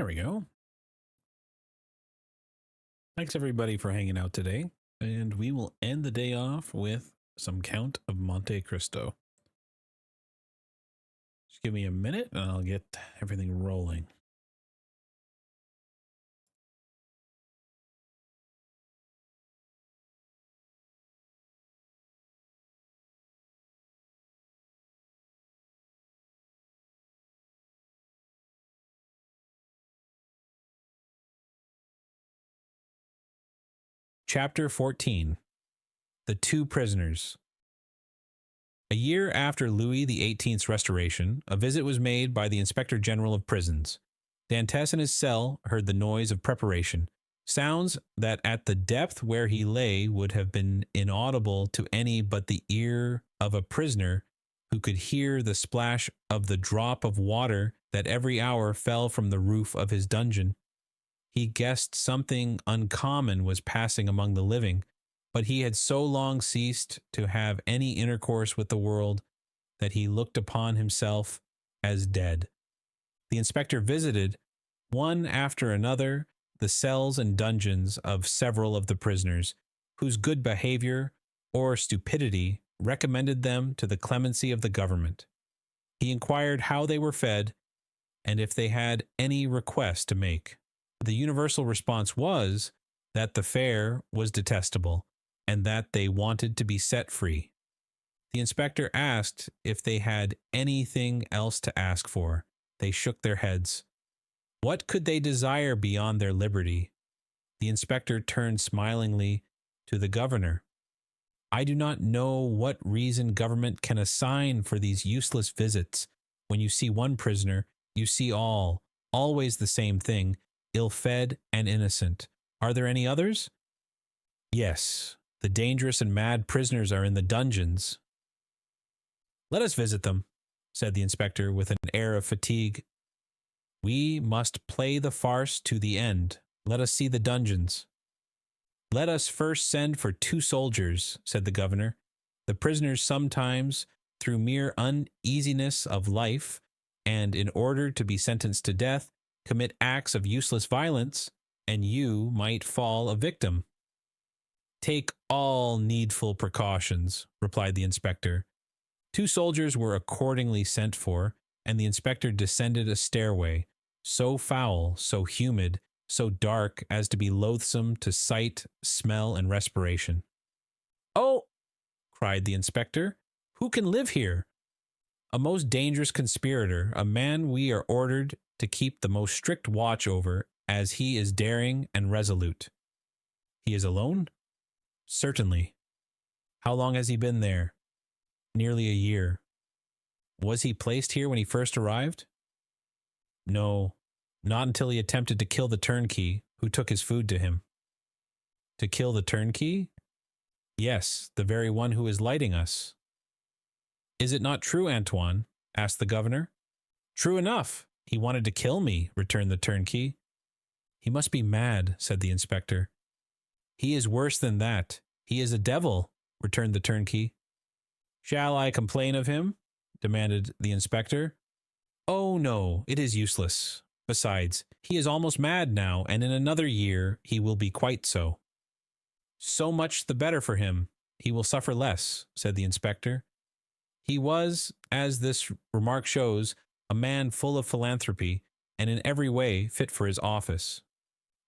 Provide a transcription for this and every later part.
There we go. Thanks everybody for hanging out today. And we will end the day off with some Count of Monte Cristo. Just give me a minute and I'll get everything rolling. Chapter 14. The Two Prisoners. A year after Louis XVIII's restoration, a visit was made by the Inspector General of Prisons. Dantes in his cell heard the noise of preparation, sounds that at the depth where he lay would have been inaudible to any but the ear of a prisoner who could hear the splash of the drop of water that every hour fell from the roof of his dungeon. He guessed something uncommon was passing among the living, but he had so long ceased to have any intercourse with the world that he looked upon himself as dead. The inspector visited, one after another, the cells and dungeons of several of the prisoners, whose good behavior or stupidity recommended them to the clemency of the government. He inquired how they were fed, and if they had any request to make. The universal response was that the fare was detestable, and that they wanted to be set free. The inspector asked if they had anything else to ask for. They shook their heads. What could they desire beyond their liberty? The inspector turned smilingly to the governor. I do not know what reason government can assign for these useless visits. When you see one prisoner, you see all, always the same thing, ill-fed and innocent. Are there any others? Yes, the dangerous and mad prisoners are in the dungeons. Let us visit them, said the inspector with an air of fatigue. We must play the farce to the end. Let us see the dungeons. Let us first send for 2 soldiers, said the governor. The prisoners sometimes, through mere uneasiness of life, and in order to be sentenced to death, commit acts of useless violence, and you might fall a victim. Take all needful precautions, replied the inspector. 2 soldiers were accordingly sent for, and the inspector descended a stairway, so foul, so humid, so dark as to be loathsome to sight, smell, and respiration. Oh, cried the inspector, who can live here? A most dangerous conspirator, a man we are ordered to keep the most strict watch over, as he is daring and resolute. He is alone? Certainly. How long has he been there? Nearly a year. Was he placed here when he first arrived? No, not until he attempted to kill the turnkey who took his food to him. To kill the turnkey? Yes, the very one who is lighting us. Is it not true, Antoine? Asked the governor. True enough. He wanted to kill me, returned the turnkey. He must be mad, said the inspector. He is worse than that. He is a devil, returned the turnkey. Shall I complain of him? Demanded the inspector. Oh, no, it is useless. Besides, he is almost mad now, and in another year he will be quite so. So much the better for him. He will suffer less, said the inspector. He was, as this remark shows, a man full of philanthropy, and in every way fit for his office.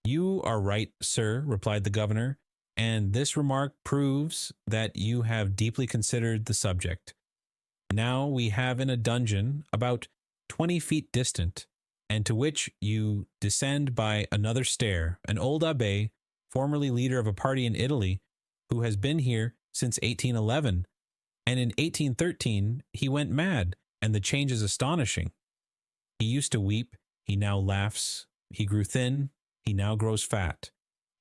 You are right, sir, replied the governor, and this remark proves that you have deeply considered the subject. Now we have in a dungeon about 20 feet distant, and to which you descend by another stair, an old abbé, formerly leader of a party in Italy, who has been here since 1811, and in 1813 he went mad, and the change is astonishing. He used to weep, he now laughs, he grew thin, he now grows fat.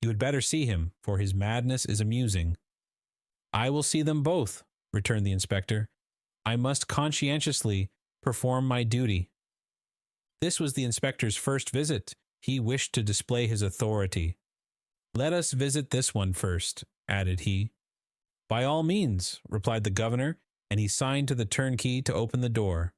You had better see him, for his madness is amusing. I will see them both, returned the inspector. I must conscientiously perform my duty. This was the inspector's first visit. He wished to display his authority. Let us visit this one first, added he. By all means, replied the governor, and he signed to the turnkey to open the door.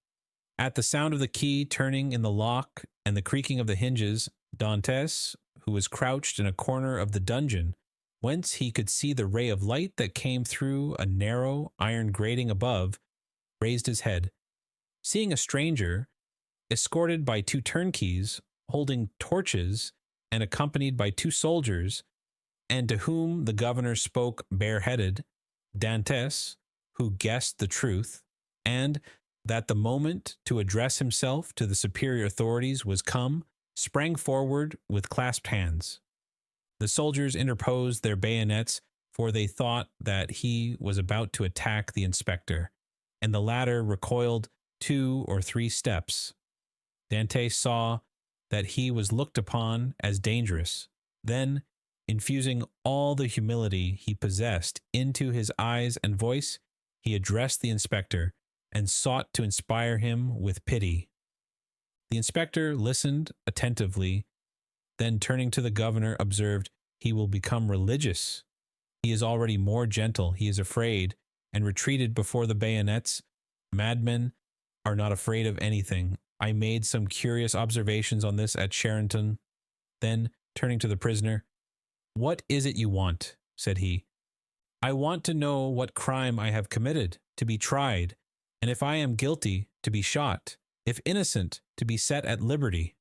At the sound of the key turning in the lock and the creaking of the hinges, Dantes, who was crouched in a corner of the dungeon, whence he could see the ray of light that came through a narrow iron grating above, raised his head. Seeing a stranger, escorted by 2 turnkeys, holding torches, and accompanied by 2 soldiers, and to whom the governor spoke bareheaded, Dantes, who guessed the truth, and that the moment to address himself to the superior authorities was come, sprang forward with clasped hands. The soldiers interposed their bayonets, for they thought that he was about to attack the inspector, and the latter recoiled 2 or 3 steps. Dante saw that he was looked upon as dangerous. Then, infusing all the humility he possessed into his eyes and voice, he addressed the inspector and sought to inspire him with pity. The inspector listened attentively, then turning to the governor, observed, "He will become religious. He is already more gentle. He is afraid, and retreated before the bayonets. Madmen are not afraid of anything. I made some curious observations on this at Charenton." Then, turning to the prisoner, "What is it you want?" said he. "I want to know what crime I have committed, to be tried, and if I am guilty, to be shot, if innocent, to be set at liberty."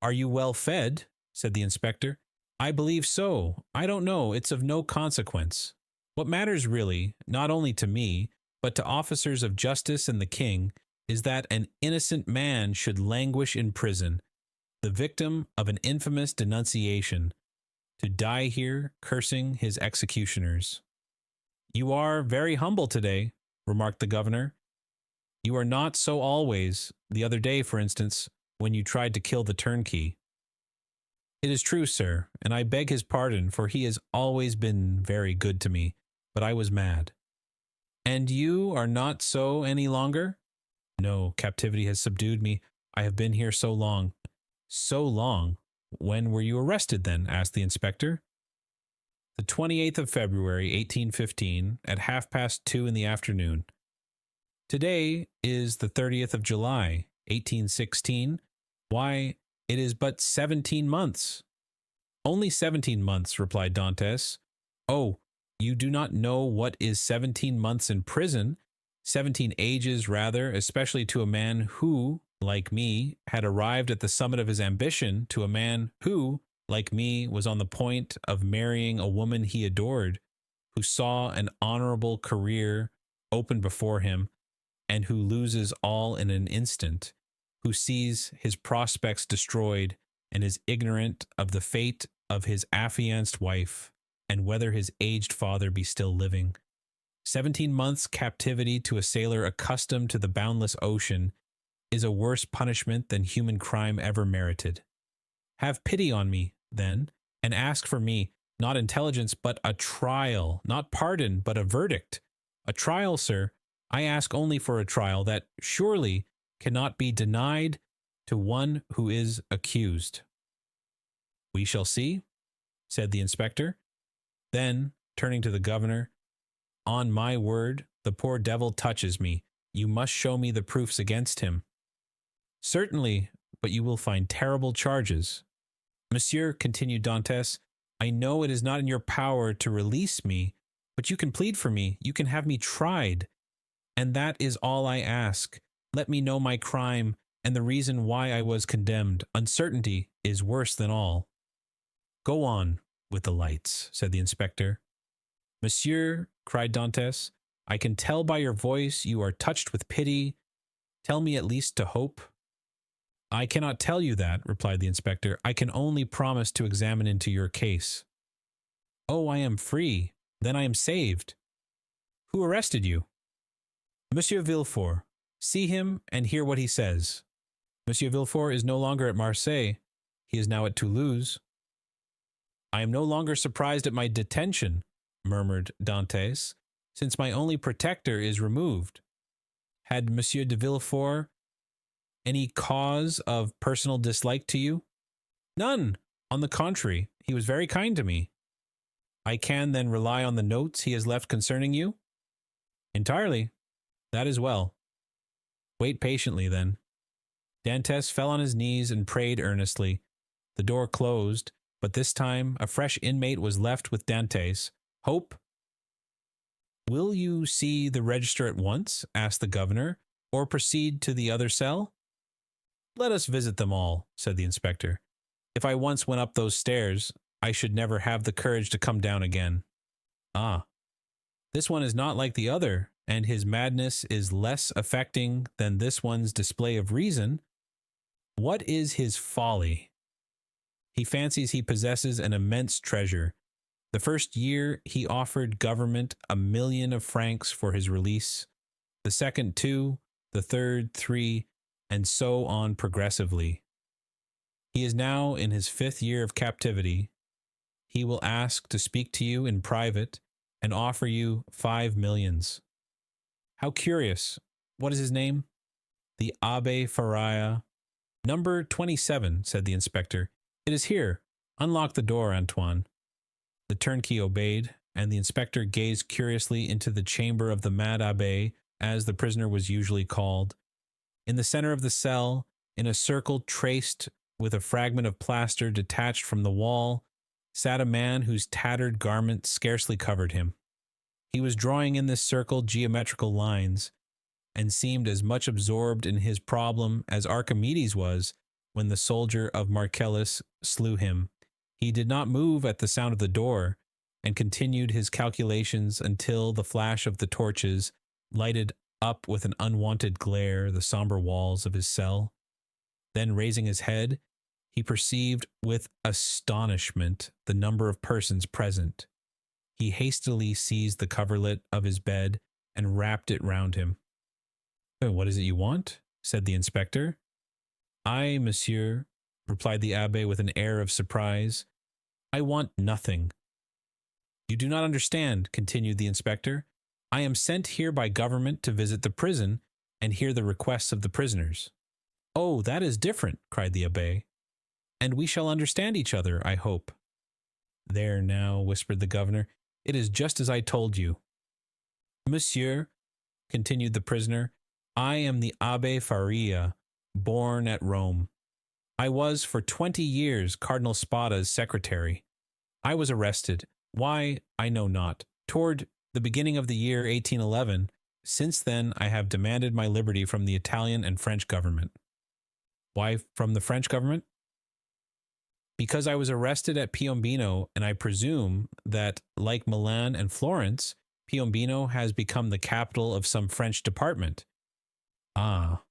"Are you well fed?" said the inspector. "I believe so. I don't know. It's of no consequence. What matters really, not only to me, but to officers of justice and the king, is that an innocent man should languish in prison, the victim of an infamous denunciation, to die here cursing his executioners." "You are very humble today," remarked the governor. "You are not so always, the other day, for instance, when you tried to kill the turnkey." "It is true, sir, and I beg his pardon, for he has always been very good to me, but I was mad." "And you are not so any longer?" "No, captivity has subdued me. I have been here so long." "So long? When were you arrested, then?" asked the inspector. "The 28th of February, 1815, at 2:30 in the afternoon. Today is the 30th of July, 1816. Why, it is but 17 months." "Only 17 months," replied Dantes. "Oh, you do not know what is 17 months in prison, 17 ages rather, especially to a man who, like me, had arrived at the summit of his ambition, to a man who, like me, was on the point of marrying a woman he adored, who saw an honorable career open before him, and who loses all in an instant, who sees his prospects destroyed, and is ignorant of the fate of his affianced wife, and whether his aged father be still living. 17 months' captivity to a sailor accustomed to the boundless ocean is a worse punishment than human crime ever merited. Have pity on me, then, and ask for me, not intelligence, but a trial, not pardon, but a verdict. A trial, sir. I ask only for a trial that surely cannot be denied to one who is accused." "We shall see," said the inspector. Then, turning to the governor, "On my word, the poor devil touches me. You must show me the proofs against him." "Certainly, but you will find terrible charges." "Monsieur," continued Dantes, "I know it is not in your power to release me, but you can plead for me, you can have me tried, and that is all I ask. Let me know my crime and the reason why I was condemned. Uncertainty is worse than all." "Go on with the lights," said the inspector. "Monsieur," cried Dantes, "I can tell by your voice you are touched with pity. Tell me at least to hope." "I cannot tell you that," replied the inspector. "I can only promise to examine into your case." "Oh, I am free. Then I am saved." "Who arrested you?" "Monsieur Villefort. See him and hear what he says." "Monsieur Villefort is no longer at Marseille. He is now at Toulouse." "I am no longer surprised at my detention," murmured Dantes, "since my only protector is removed. Had Monsieur de Villefort any cause of personal dislike to you?" "None. On the contrary, he was very kind to me." "I can then rely on the notes he has left concerning you?" "Entirely." "That is well. Wait patiently, then. Dantes fell on his knees and prayed earnestly. The door closed, but this time a fresh inmate was left with Dantes. Hope? Will you see the register at once? Asked the governor, or proceed to the other cell? Let us visit them all, said the inspector. If I once went up those stairs, I should never have the courage to come down again. Ah, this one is not like the other, and his madness is less affecting than this one's display of reason. What is his folly? He fancies he possesses an immense treasure. The first year he offered government 1,000,000 of francs for his release, the second 2, the third 3, and so on progressively. He is now in his 5th year of captivity. He will ask to speak to you in private and offer you 5 millions. How curious. What is his name? The Abbé Faria. Number 27, said the inspector. It is here. Unlock the door, Antoine. The turnkey obeyed, and the inspector gazed curiously into the chamber of the mad abbé, as the prisoner was usually called. In the center of the cell, in a circle traced with a fragment of plaster detached from the wall, sat a man whose tattered garment scarcely covered him. He was drawing in this circle geometrical lines, and seemed as much absorbed in his problem as Archimedes was when the soldier of Marcellus slew him. He did not move at the sound of the door, and continued his calculations until the flash of the torches lighted up with an unwonted glare the somber walls of his cell. Then, raising his head, he perceived with astonishment the number of persons present. He hastily seized the coverlet of his bed and wrapped it round him. "What is it you want?" said the inspector. "I, monsieur," replied the abbé with an air of surprise, "I want nothing." "You do not understand," continued the inspector. "I am sent here by government to visit the prison and hear the requests of the prisoners." "Oh, that is different," cried the abbé. "And we shall understand each other, I hope." "There now," whispered the governor, "it is just as I told you." "Monsieur," continued the prisoner, "I am the Abbé Faria, born at Rome. I was for 20 years Cardinal Spada's secretary. I was arrested. Why, I know not. Toward the beginning of the year 1811, since then I have demanded my liberty from the Italian and French government." "Why from the French government?" "Because I was arrested at Piombino, and I presume that, like Milan and Florence, Piombino has become the capital of some French department." "Ah,"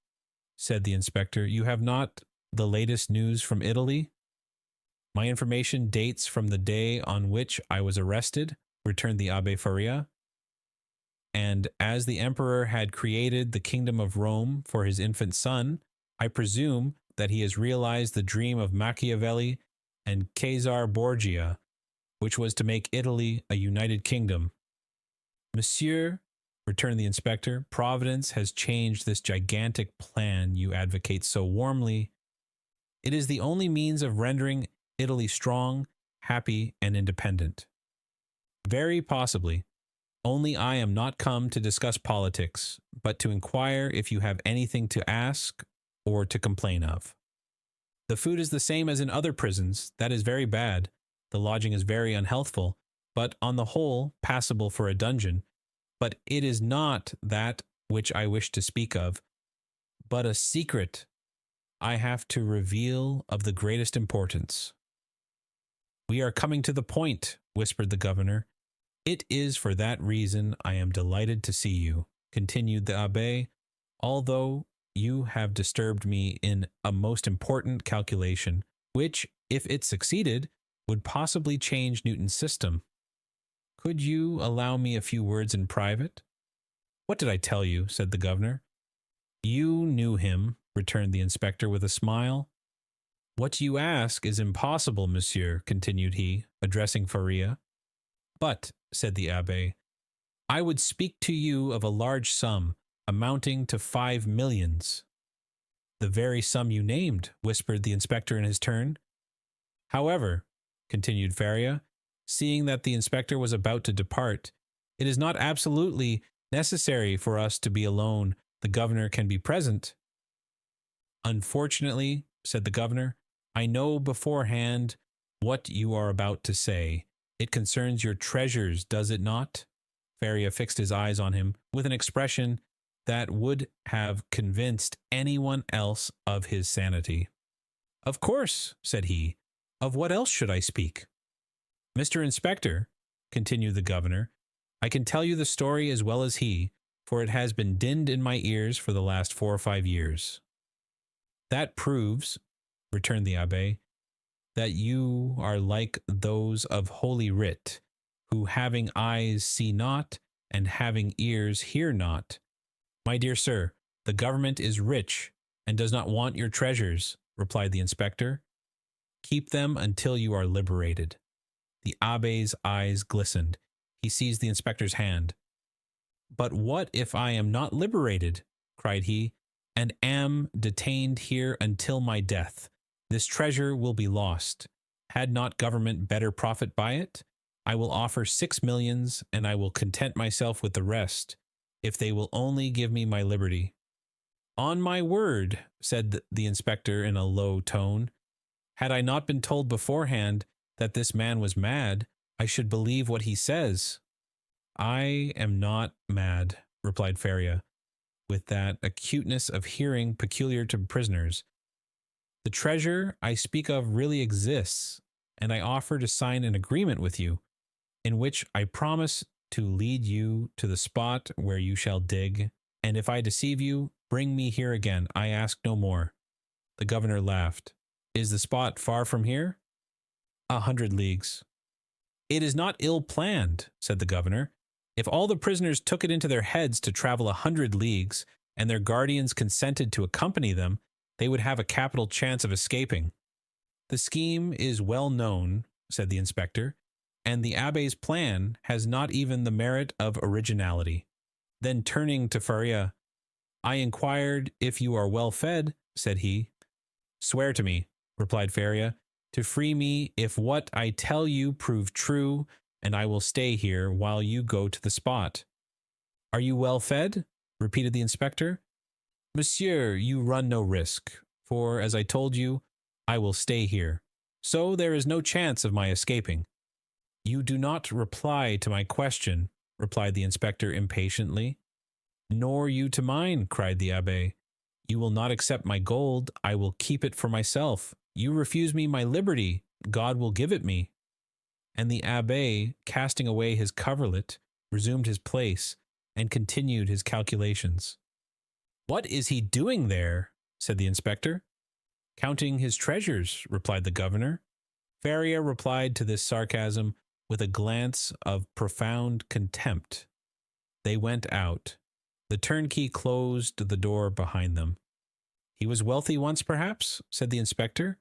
said the inspector, "you have not the latest news from Italy?" "My information dates from the day on which I was arrested," returned the Abbé Faria. "And as the emperor had created the kingdom of Rome for his infant son, I presume that he has realized the dream of Machiavelli and Cesare Borgia, which was to make Italy a united kingdom." "Monsieur," returned the inspector, "Providence has changed this gigantic plan you advocate so warmly. It is the only means of rendering Italy strong, happy, and independent." "Very possibly. Only I am not come to discuss politics, but to inquire if you have anything to ask or to complain of." "The food is the same as in other prisons. That is very bad. The lodging is very unhealthful, but on the whole passable for a dungeon. But it is not that which I wish to speak of, but a secret I have to reveal of the greatest importance." "We are coming to the point," whispered the governor. "It is for that reason I am delighted to see you," continued the abbé, "although you have disturbed me in a most important calculation, which, if it succeeded, would possibly change Newton's system. Could you allow me a few words in private?" "What did I tell you?" said the governor. "You knew him," returned the inspector with a smile. "What you ask is impossible, monsieur," continued he, addressing Faria. "But," said the abbé, "I would speak to you of a large sum, amounting to 5 millions. "The very sum you named," whispered the inspector in his turn. "However," continued Faria, seeing that the inspector was about to depart, "it is not absolutely necessary for us to be alone, The governor can be present. Unfortunately, said the governor, I know beforehand what you are about to say. It concerns your treasures, does it not? Faria fixed his eyes on him with an expression that would have convinced anyone else of his sanity. Of course, said he. Of what else should I speak? Mr. Inspector, continued the governor, I can tell you the story as well as he, for it has been dinned in my ears for the last 4 or 5 years. That proves, returned the abbé, that you are like those of Holy Writ, who having eyes see not, and having ears hear not. My dear sir, the government is rich, and does not want your treasures, replied the inspector. Keep them until you are liberated. The abbé's eyes glistened. He seized the inspector's hand. But what if I am not liberated, cried he, and am detained here until my death? This treasure will be lost. Had not government better profit by it? I will offer 6 millions, and I will content myself with the rest, if they will only give me my liberty. On my word, said the inspector in a low tone, had I not been told beforehand that this man was mad, I should believe what he says. I am not mad, replied Faria, with that acuteness of hearing peculiar to prisoners. The treasure I speak of really exists, and I offer to sign an agreement with you, in which I promise to lead you to the spot where you shall dig, and if I deceive you, bring me here again. I ask no more. The governor laughed. Is the spot far from here? 100 leagues. It is not ill planned, said the governor. If all the prisoners took it into their heads to travel 100 leagues, and their guardians consented to accompany them, they would have a capital chance of escaping. The scheme is well known, said the inspector, and the abbé's plan has not even the merit of originality. Then turning to Faria, I inquired if you are well fed, said he. Swear to me, replied Faria, to free me if what I tell you prove true, and I will stay here while you go to the spot. Are you well fed? Repeated the inspector. Monsieur, you run no risk, for, as I told you, I will stay here, so there is no chance of my escaping. You do not reply to my question, replied the inspector impatiently. Nor you to mine, cried the abbé. You will not accept my gold, I will keep it for myself. You refuse me my liberty, God will give it me. And the abbé, casting away his coverlet, resumed his place, and continued his calculations. What is he doing there? Said the inspector. Counting his treasures, replied the governor. Faria replied to this sarcasm with a glance of profound contempt. They went out. The turnkey closed the door behind them. He was wealthy once, perhaps, said the inspector,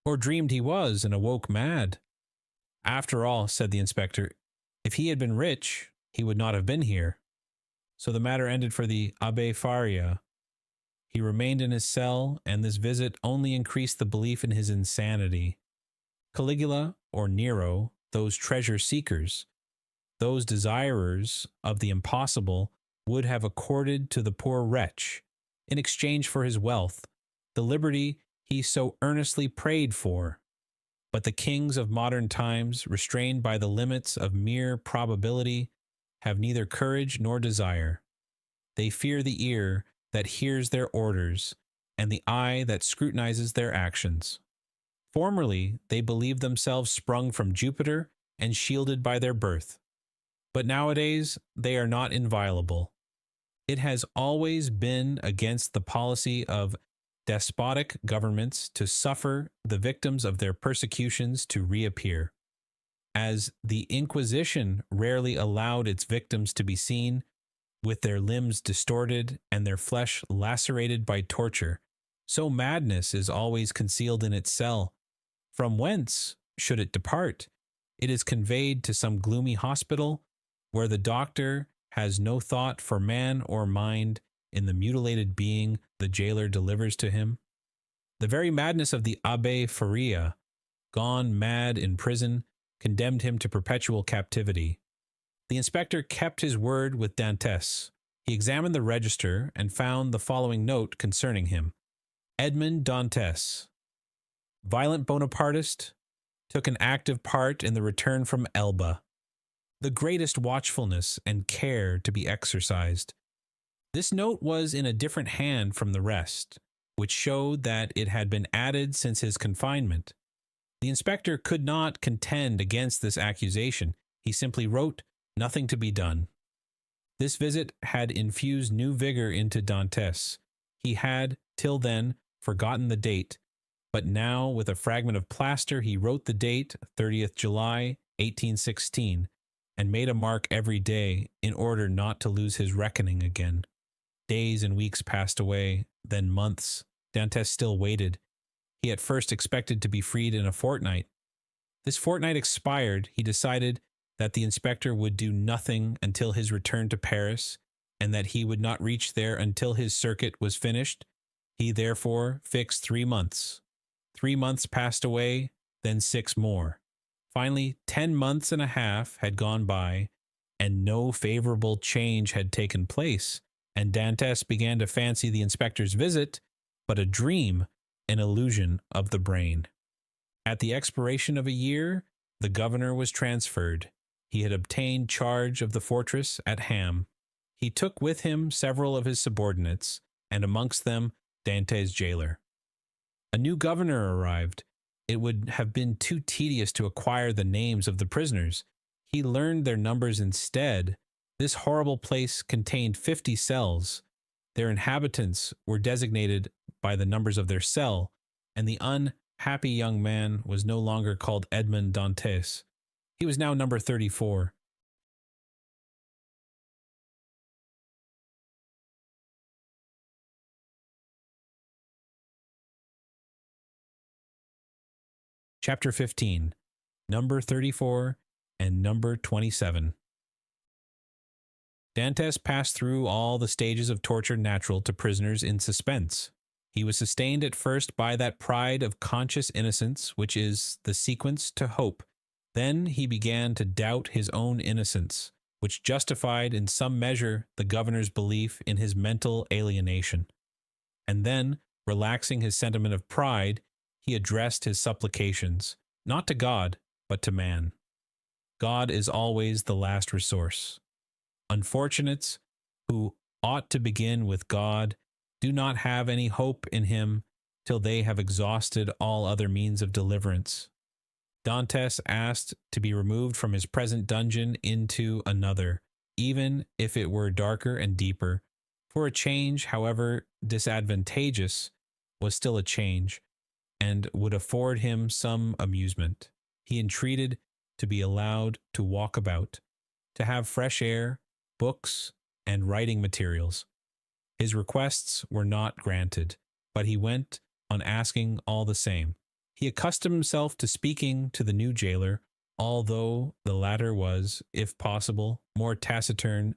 or dreamed he was and awoke mad. After all, said the inspector, if he had been rich, he would not have been here. So the matter ended for the Abbé Faria. He remained in his cell, and this visit only increased the belief in his insanity. Caligula, or Nero, those treasure seekers, those desirers of the impossible, would have accorded to the poor wretch, in exchange for his wealth, the liberty he so earnestly prayed for. But the kings of modern times, restrained by the limits of mere probability, have neither courage nor desire. They fear the ear that hears their orders, and the eye that scrutinizes their actions. Formerly, they believed themselves sprung from Jupiter and shielded by their birth. But nowadays, they are not inviolable. It has always been against the policy of despotic governments to suffer the victims of their persecutions to reappear. As the Inquisition rarely allowed its victims to be seen, with their limbs distorted and their flesh lacerated by torture, so madness is always concealed in its cell. From whence should it depart? It is conveyed to some gloomy hospital, where the doctor has no thought for man or mind in the mutilated being the jailer delivers to him. The very madness of the Abbé Faria, gone mad in prison, condemned him to perpetual captivity. The inspector kept his word with Dantes. He examined the register and found the following note concerning him. Edmond Dantes, violent Bonapartist, took an active part in the return from Elba. The greatest watchfulness and care to be exercised. This note was in a different hand from the rest, which showed that it had been added since his confinement. The inspector could not contend against this accusation. He simply wrote, "Nothing to be done." This visit had infused new vigor into Dantes. He had, till then, forgotten the date, but now with a fragment of plaster he wrote the date, 30th July, 1816, and made a mark every day in order not to lose his reckoning again. Days and weeks passed away, then months. Dantes still waited. He at first expected to be freed in a fortnight. This fortnight expired. He decided that the inspector would do nothing until his return to Paris, and that he would not reach there until his circuit was finished. He therefore fixed 3 months. 3 months passed away, then 6 more. Finally, 10 months and a half had gone by, and no favorable change had taken place, and Dantes began to fancy the inspector's visit but a dream, an illusion of the brain. At the expiration of a year, the governor was transferred. He had obtained charge of the fortress at Ham. He took with him several of his subordinates, and amongst them Dantes' jailer. A new governor arrived. It would have been too tedious to acquire the names of the prisoners. He learned their numbers instead. This horrible place contained 50 cells. Their inhabitants were designated by the numbers of their cell, and the unhappy young man was no longer called Edmond Dantes. He was now number 34. Chapter 15. Number 34 and Number 27. Dantes passed through all the stages of torture natural to prisoners in suspense. He was sustained at first by that pride of conscious innocence which is the sequence to hope. Then he began to doubt his own innocence, which justified in some measure the governor's belief in his mental alienation. And then, relaxing his sentiment of pride, he addressed his supplications, not to God, but to man. God is always the last resource. Unfortunates, who ought to begin with God, do not have any hope in him till they have exhausted all other means of deliverance. Dantes asked to be removed from his present dungeon into another, even if it were darker and deeper, for a change, however disadvantageous, was still a change, and would afford him some amusement. He entreated to be allowed to walk about, to have fresh air, books, and writing materials. His requests were not granted, but he went on asking all the same. He accustomed himself to speaking to the new jailer, although the latter was, if possible, more taciturn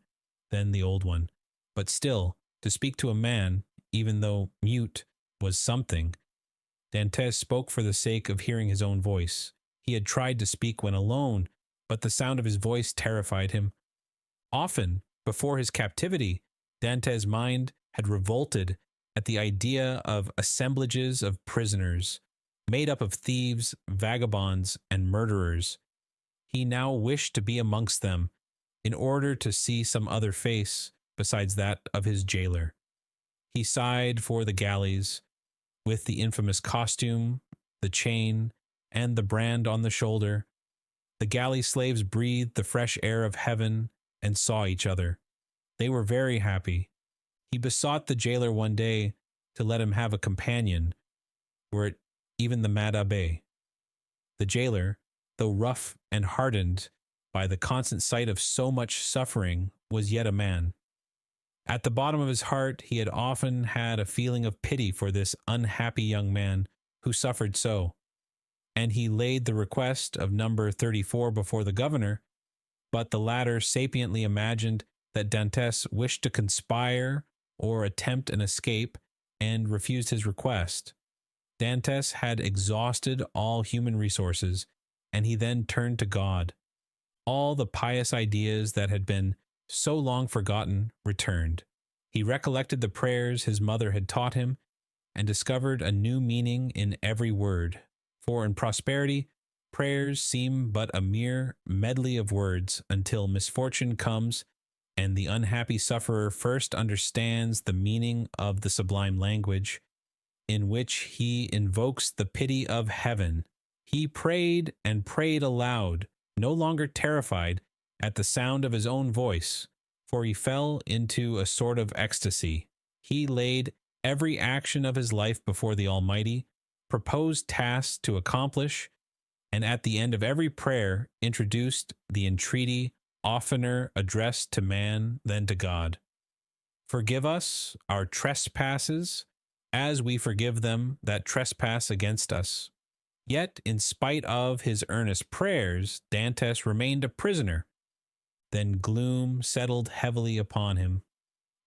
than the old one. But still, to speak to a man, even though mute, was something. Dantes spoke for the sake of hearing his own voice. He had tried to speak when alone, but the sound of his voice terrified him. Often, before his captivity, Dantes' mind had revolted at the idea of assemblages of prisoners, made up of thieves, vagabonds, and murderers. He now wished to be amongst them, in order to see some other face besides that of his jailer. He sighed for the galleys, with the infamous costume, the chain, and the brand on the shoulder. The galley slaves breathed the fresh air of heaven and saw each other. They were very happy. He besought the jailer one day to let him have a companion, were it even the mad abbé. The jailer, though rough and hardened by the constant sight of so much suffering, was yet a man. At the bottom of his heart he had often had a feeling of pity for this unhappy young man who suffered so, and he laid the request of number 34 before the governor, but the latter sapiently imagined that Dantes wished to conspire or attempt an escape, and refused his request. Dantes had exhausted all human resources, and he then turned to God. All the pious ideas that had been so long forgotten, returned. He recollected the prayers his mother had taught him, and discovered a new meaning in every word. For in prosperity, prayers seem but a mere medley of words until misfortune comes and the unhappy sufferer first understands the meaning of the sublime language in which he invokes the pity of heaven. He prayed and prayed aloud, no longer terrified at the sound of his own voice, for he fell into a sort of ecstasy. He laid every action of his life before the Almighty, proposed tasks to accomplish, and at the end of every prayer introduced the entreaty oftener addressed to man than to God. Forgive us our trespasses, as we forgive them that trespass against us. Yet, in spite of his earnest prayers, Dantes remained a prisoner. Then gloom settled heavily upon him.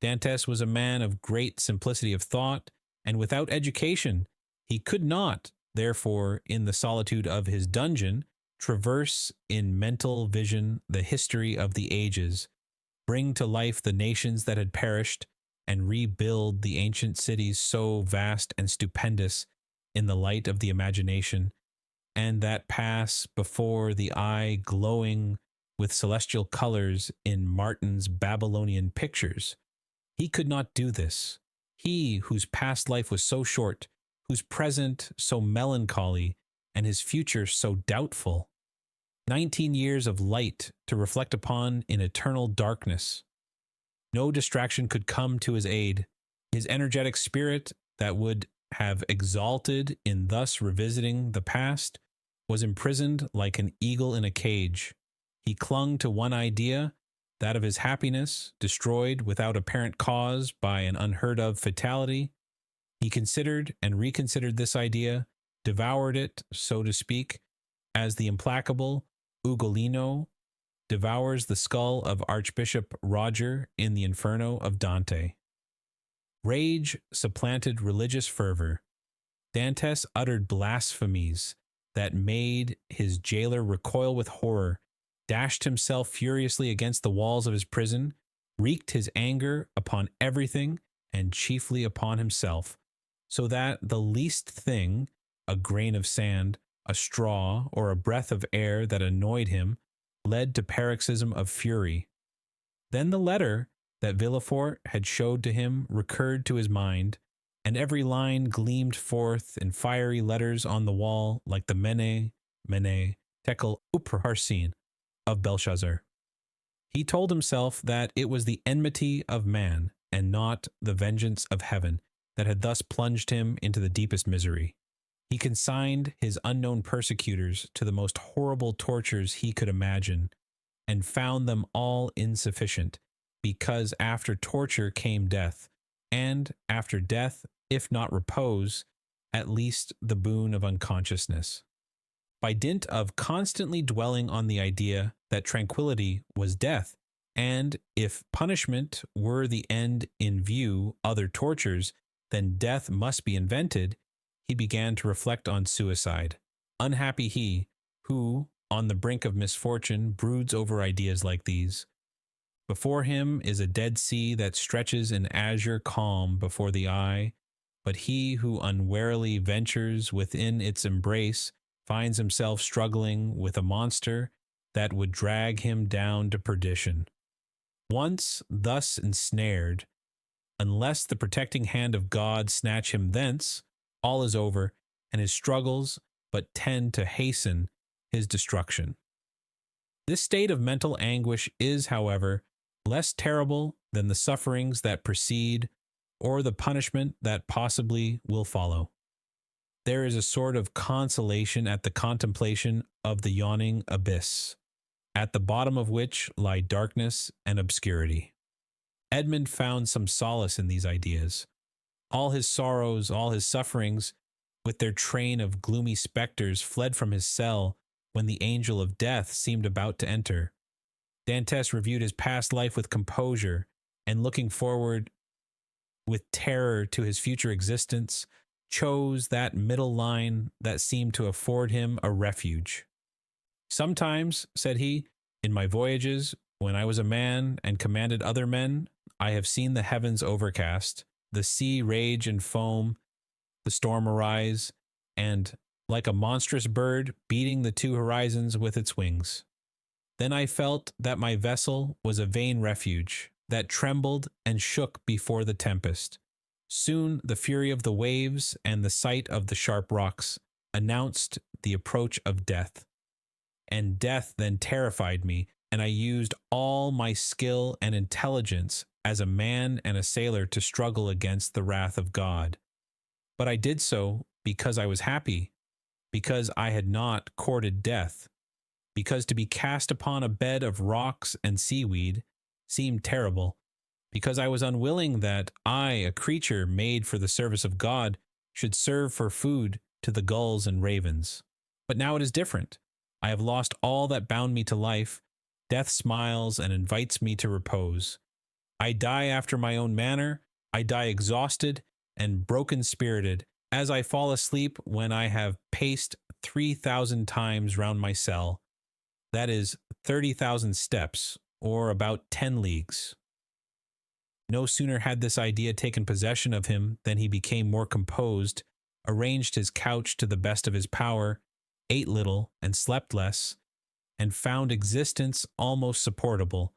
Dantes was a man of great simplicity of thought, and without education. He could not, therefore, in the solitude of his dungeon, traverse in mental vision the history of the ages, bring to life the nations that had perished, and rebuild the ancient cities so vast and stupendous in the light of the imagination, and that pass before the eye glowing with celestial colors in Martin's Babylonian pictures. He could not do this. He whose past life was so short, whose present so melancholy, and his future so doubtful. 19 years of light to reflect upon in eternal darkness. No distraction could come to his aid. His energetic spirit that would have exalted in thus revisiting the past was imprisoned like an eagle in a cage. He clung to one idea, that of his happiness, destroyed without apparent cause by an unheard-of fatality. He considered and reconsidered this idea, devoured it, so to speak, as the implacable Ugolino devours the skull of Archbishop Roger in the Inferno of Dante. Rage supplanted religious fervor. Dantes uttered blasphemies that made his jailer recoil with horror, dashed himself furiously against the walls of his prison, wreaked his anger upon everything and chiefly upon himself, so that the least thing, a grain of sand, a straw, or a breath of air that annoyed him, led to paroxysm of fury. Then the letter that Villefort had showed to him recurred to his mind, and every line gleamed forth in fiery letters on the wall like the Mene, Mene, Tekel Upharsin of Belshazzar. He told himself that it was the enmity of man, and not the vengeance of heaven, that had thus plunged him into the deepest misery. He consigned his unknown persecutors to the most horrible tortures he could imagine, and found them all insufficient, because after torture came death, and after death, if not repose, at least the boon of unconsciousness. By dint of constantly dwelling on the idea that tranquility was death, and if punishment were the end in view, other tortures, then death must be invented, he began to reflect on suicide. Unhappy he, who, on the brink of misfortune, broods over ideas like these. Before him is a dead sea that stretches in azure calm before the eye, but he who unwarily ventures within its embrace finds himself struggling with a monster that would drag him down to perdition. Once thus ensnared, unless the protecting hand of God snatch him thence, all is over, and his struggles but tend to hasten his destruction. This state of mental anguish is, however, less terrible than the sufferings that precede or the punishment that possibly will follow. There is a sort of consolation at the contemplation of the yawning abyss, at the bottom of which lie darkness and obscurity. Edmund found some solace in these ideas. All his sorrows, all his sufferings, with their train of gloomy specters, fled from his cell when the angel of death seemed about to enter. Dantes reviewed his past life with composure, and looking forward with terror to his future existence, chose that middle line that seemed to afford him a refuge. Sometimes, said he, in my voyages, when I was a man and commanded other men, I have seen the heavens overcast, the sea rage and foam, the storm arise, and, like a monstrous bird, beating the two horizons with its wings. Then I felt that my vessel was a vain refuge, that trembled and shook before the tempest. Soon the fury of the waves and the sight of the sharp rocks announced the approach of death. And death then terrified me, and I used all my skill and intelligence as a man and a sailor to struggle against the wrath of God. But I did so because I was happy, because I had not courted death, because to be cast upon a bed of rocks and seaweed seemed terrible, because I was unwilling that I, a creature made for the service of God, should serve for food to the gulls and ravens. But now it is different. I have lost all that bound me to life. Death smiles and invites me to repose. I die after my own manner. I die exhausted and broken-spirited, as I fall asleep when I have paced 3,000 times round my cell. That is 30,000 steps, or about 10 leagues. No sooner had this idea taken possession of him than he became more composed, arranged his couch to the best of his power, ate little and slept less, and found existence almost supportable,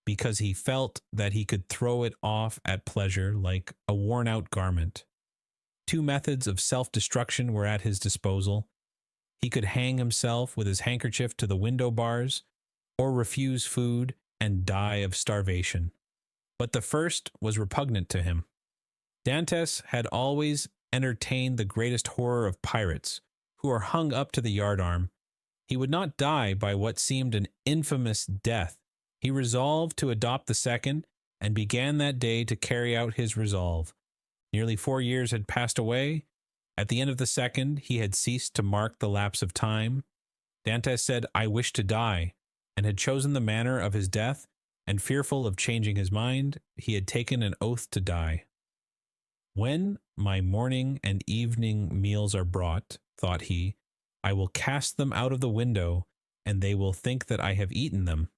because he felt that he could throw it off at pleasure like a worn-out garment. Two methods of self-destruction were at his disposal. He could hang himself with his handkerchief to the window bars, or refuse food and die of starvation. But the first was repugnant to him. Dantes had always entertained the greatest horror of pirates, who are hung up to the yardarm. He would not die by what seemed an infamous death. He resolved to adopt the second, and began that day to carry out his resolve. Nearly 4 years had passed away. At the end of the second, he had ceased to mark the lapse of time. Dantes said, "I wish to die," and had chosen the manner of his death, and fearful of changing his mind, he had taken an oath to die. "When my morning and evening meals are brought," thought he, "I will cast them out of the window, and they will think that I have eaten them."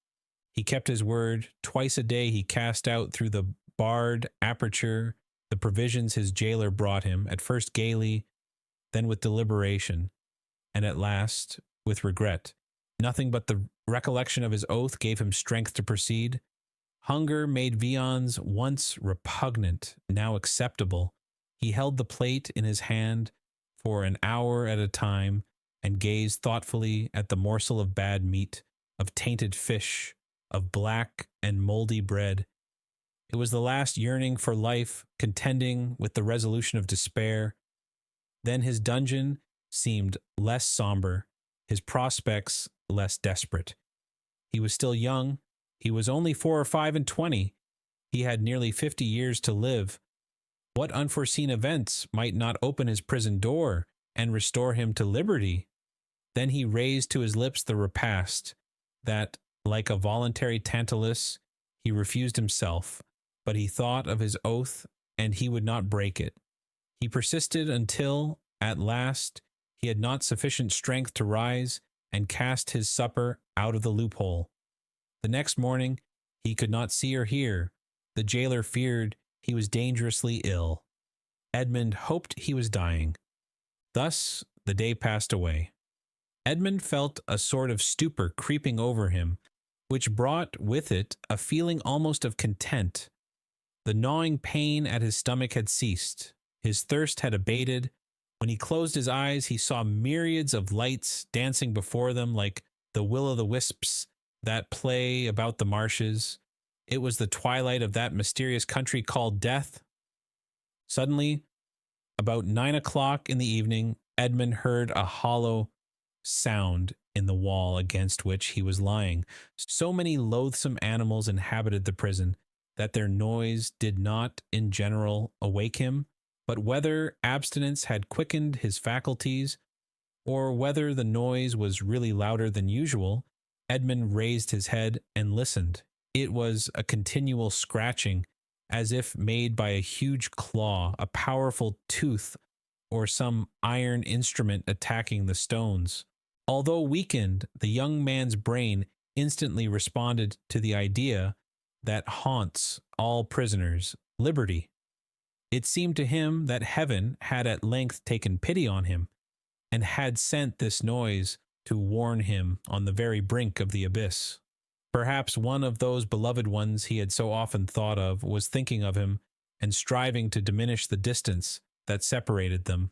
He kept his word. Twice a day he cast out through the barred aperture the provisions his jailer brought him, at first gaily, then with deliberation, and at last with regret. Nothing but the recollection of his oath gave him strength to proceed. Hunger made viands once repugnant, now acceptable. He held the plate in his hand for an hour at a time, and gazed thoughtfully at the morsel of bad meat, of tainted fish, of black and moldy bread. It was the last yearning for life contending with the resolution of despair. Then his dungeon seemed less somber, his prospects less desperate. He was still young. He was only 4 or 5 and 20. He had nearly 50 years to live. What unforeseen events might not open his prison door and restore him to liberty? Then he raised to his lips the repast that, like a voluntary Tantalus, he refused himself, but he thought of his oath, and he would not break it. He persisted until, at last, he had not sufficient strength to rise and cast his supper out of the loophole. The next morning he could not see or hear. The jailer feared he was dangerously ill. Edmund hoped he was dying. Thus the day passed away. Edmund felt a sort of stupor creeping over him, which brought with it a feeling almost of content. The gnawing pain at his stomach had ceased. His thirst had abated. When he closed his eyes, he saw myriads of lights dancing before them like the will-o'-the-wisps that play about the marshes. It was the twilight of that mysterious country called death. Suddenly, about 9 o'clock in the evening, Edmund heard a hollow sound in the wall against which he was lying. So many loathsome animals inhabited the prison that their noise did not in general awake him, but whether abstinence had quickened his faculties, or whether the noise was really louder than usual, Edmund raised his head and listened. It was a continual scratching, as if made by a huge claw, a powerful tooth, or some iron instrument attacking the stones. Although weakened, the young man's brain instantly responded to the idea that haunts all prisoners: liberty. It seemed to him that heaven had at length taken pity on him, and had sent this noise to warn him on the very brink of the abyss. Perhaps one of those beloved ones he had so often thought of was thinking of him and striving to diminish the distance that separated them.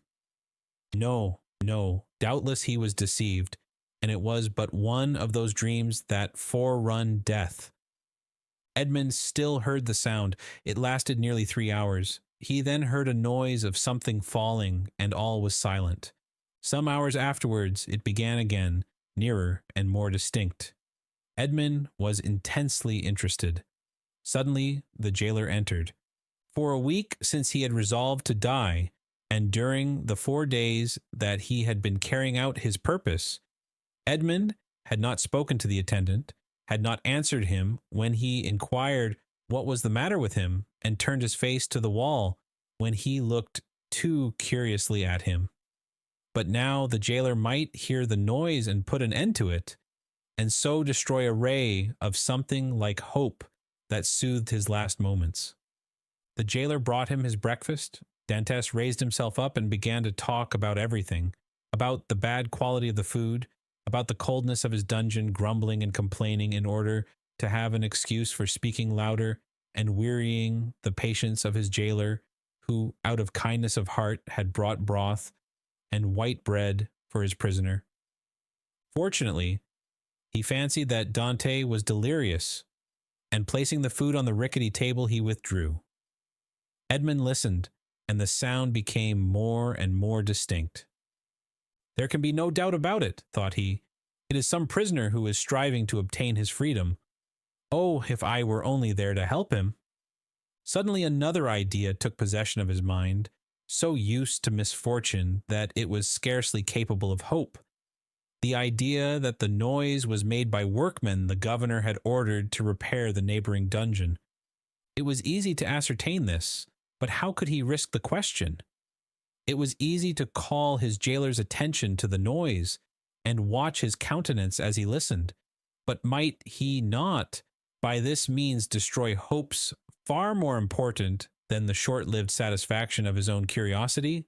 No, no, doubtless he was deceived, and it was but one of those dreams that forerun death. Edmund still heard the sound. It lasted nearly 3 hours. He then heard a noise of something falling, and all was silent. Some hours afterwards it began again, nearer and more distinct. Edmund was intensely interested. Suddenly the jailer entered. For a week since he had resolved to die, and during the 4 days that he had been carrying out his purpose, Edmund had not spoken to the attendant, had not answered him when he inquired what was the matter with him, and turned his face to the wall when he looked too curiously at him. But now the jailer might hear the noise and put an end to it, and so destroy a ray of something like hope that soothed his last moments. The jailer brought him his breakfast. Dantès raised himself up and began to talk about everything, about the bad quality of the food, about the coldness of his dungeon, grumbling and complaining in order to have an excuse for speaking louder, and wearying the patience of his jailer, who, out of kindness of heart, had brought broth and white bread for his prisoner. Fortunately, he fancied that Dante was delirious, and placing the food on the rickety table, he withdrew. Edmund listened, and the sound became more and more distinct. There can be no doubt about it, thought he. It is some prisoner who is striving to obtain his freedom. Oh, if I were only there to help him! Suddenly another idea took possession of his mind, so used to misfortune that it was scarcely capable of hope. The idea that the noise was made by workmen the governor had ordered to repair the neighboring dungeon. It was easy to ascertain this, but how could he risk the question? It was easy to call his jailer's attention to the noise and watch his countenance as he listened, but might he not by this means destroy hopes far more important than the short-lived satisfaction of his own curiosity?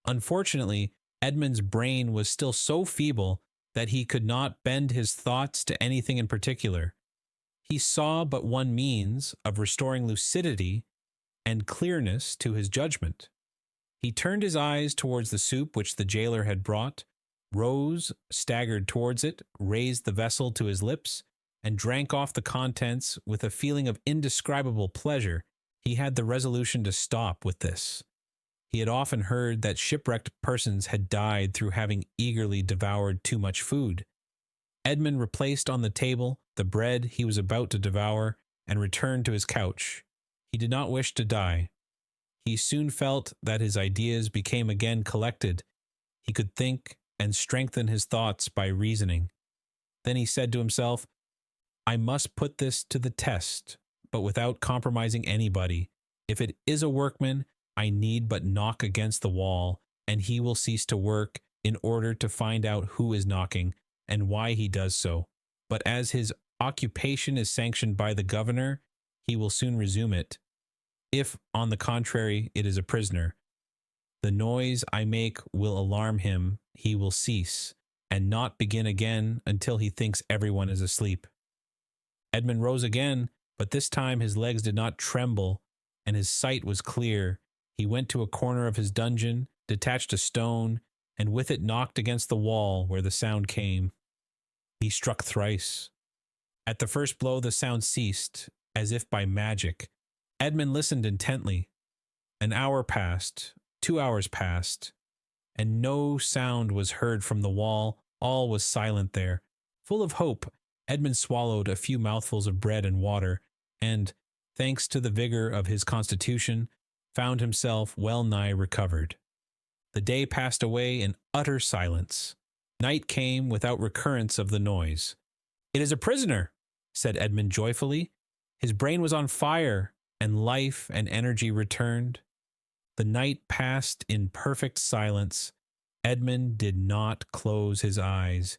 Unfortunately, Edmund's brain was still so feeble that he could not bend his thoughts to anything in particular. He saw but one means of restoring lucidity and clearness to his judgment. He turned his eyes towards the soup which the jailer had brought, rose, staggered towards it, raised the vessel to his lips, and drank off the contents with a feeling of indescribable pleasure. He had the resolution to stop with this. He had often heard that shipwrecked persons had died through having eagerly devoured too much food. Edmund replaced on the table the bread he was about to devour, and returned to his couch. He did not wish to die. He soon felt that his ideas became again collected. He could think and strengthen his thoughts by reasoning. Then he said to himself, I must put this to the test, but without compromising anybody. If it is a workman, I need but knock against the wall, and he will cease to work in order to find out who is knocking and why he does so. But as his occupation is sanctioned by the governor, he will soon resume it. If, on the contrary, it is a prisoner, the noise I make will alarm him. He will cease, and not begin again until he thinks everyone is asleep. Edmund rose again, but this time his legs did not tremble, and his sight was clear. He went to a corner of his dungeon, detached a stone, and with it knocked against the wall where the sound came. He struck thrice. At the first blow the sound ceased, as if by magic. Edmund listened intently. An hour passed, 2 hours passed, and no sound was heard from the wall. All was silent there. Full of hope, Edmund swallowed a few mouthfuls of bread and water, and, thanks to the vigor of his constitution, found himself well nigh recovered. The day passed away in utter silence. Night came without recurrence of the noise. "It is a prisoner," said Edmund joyfully. His brain was on fire, and life and energy returned. The night passed in perfect silence. Edmund did not close his eyes.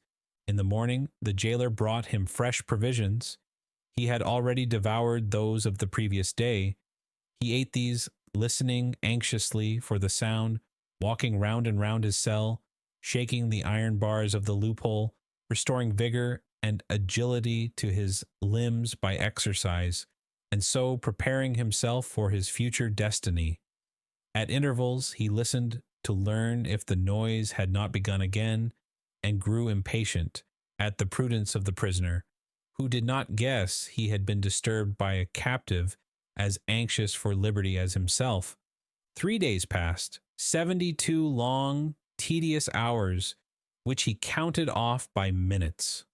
In the morning, the jailer brought him fresh provisions. He had already devoured those of the previous day. He ate these, listening anxiously for the sound, walking round and round his cell, shaking the iron bars of the loophole, restoring vigor and agility to his limbs by exercise, and so preparing himself for his future destiny. At intervals, he listened to learn if the noise had not begun again, and grew impatient at the prudence of the prisoner, who did not guess he had been disturbed by a captive as anxious for liberty as himself. 3 days passed, 72 long, tedious hours, which he counted off by minutes.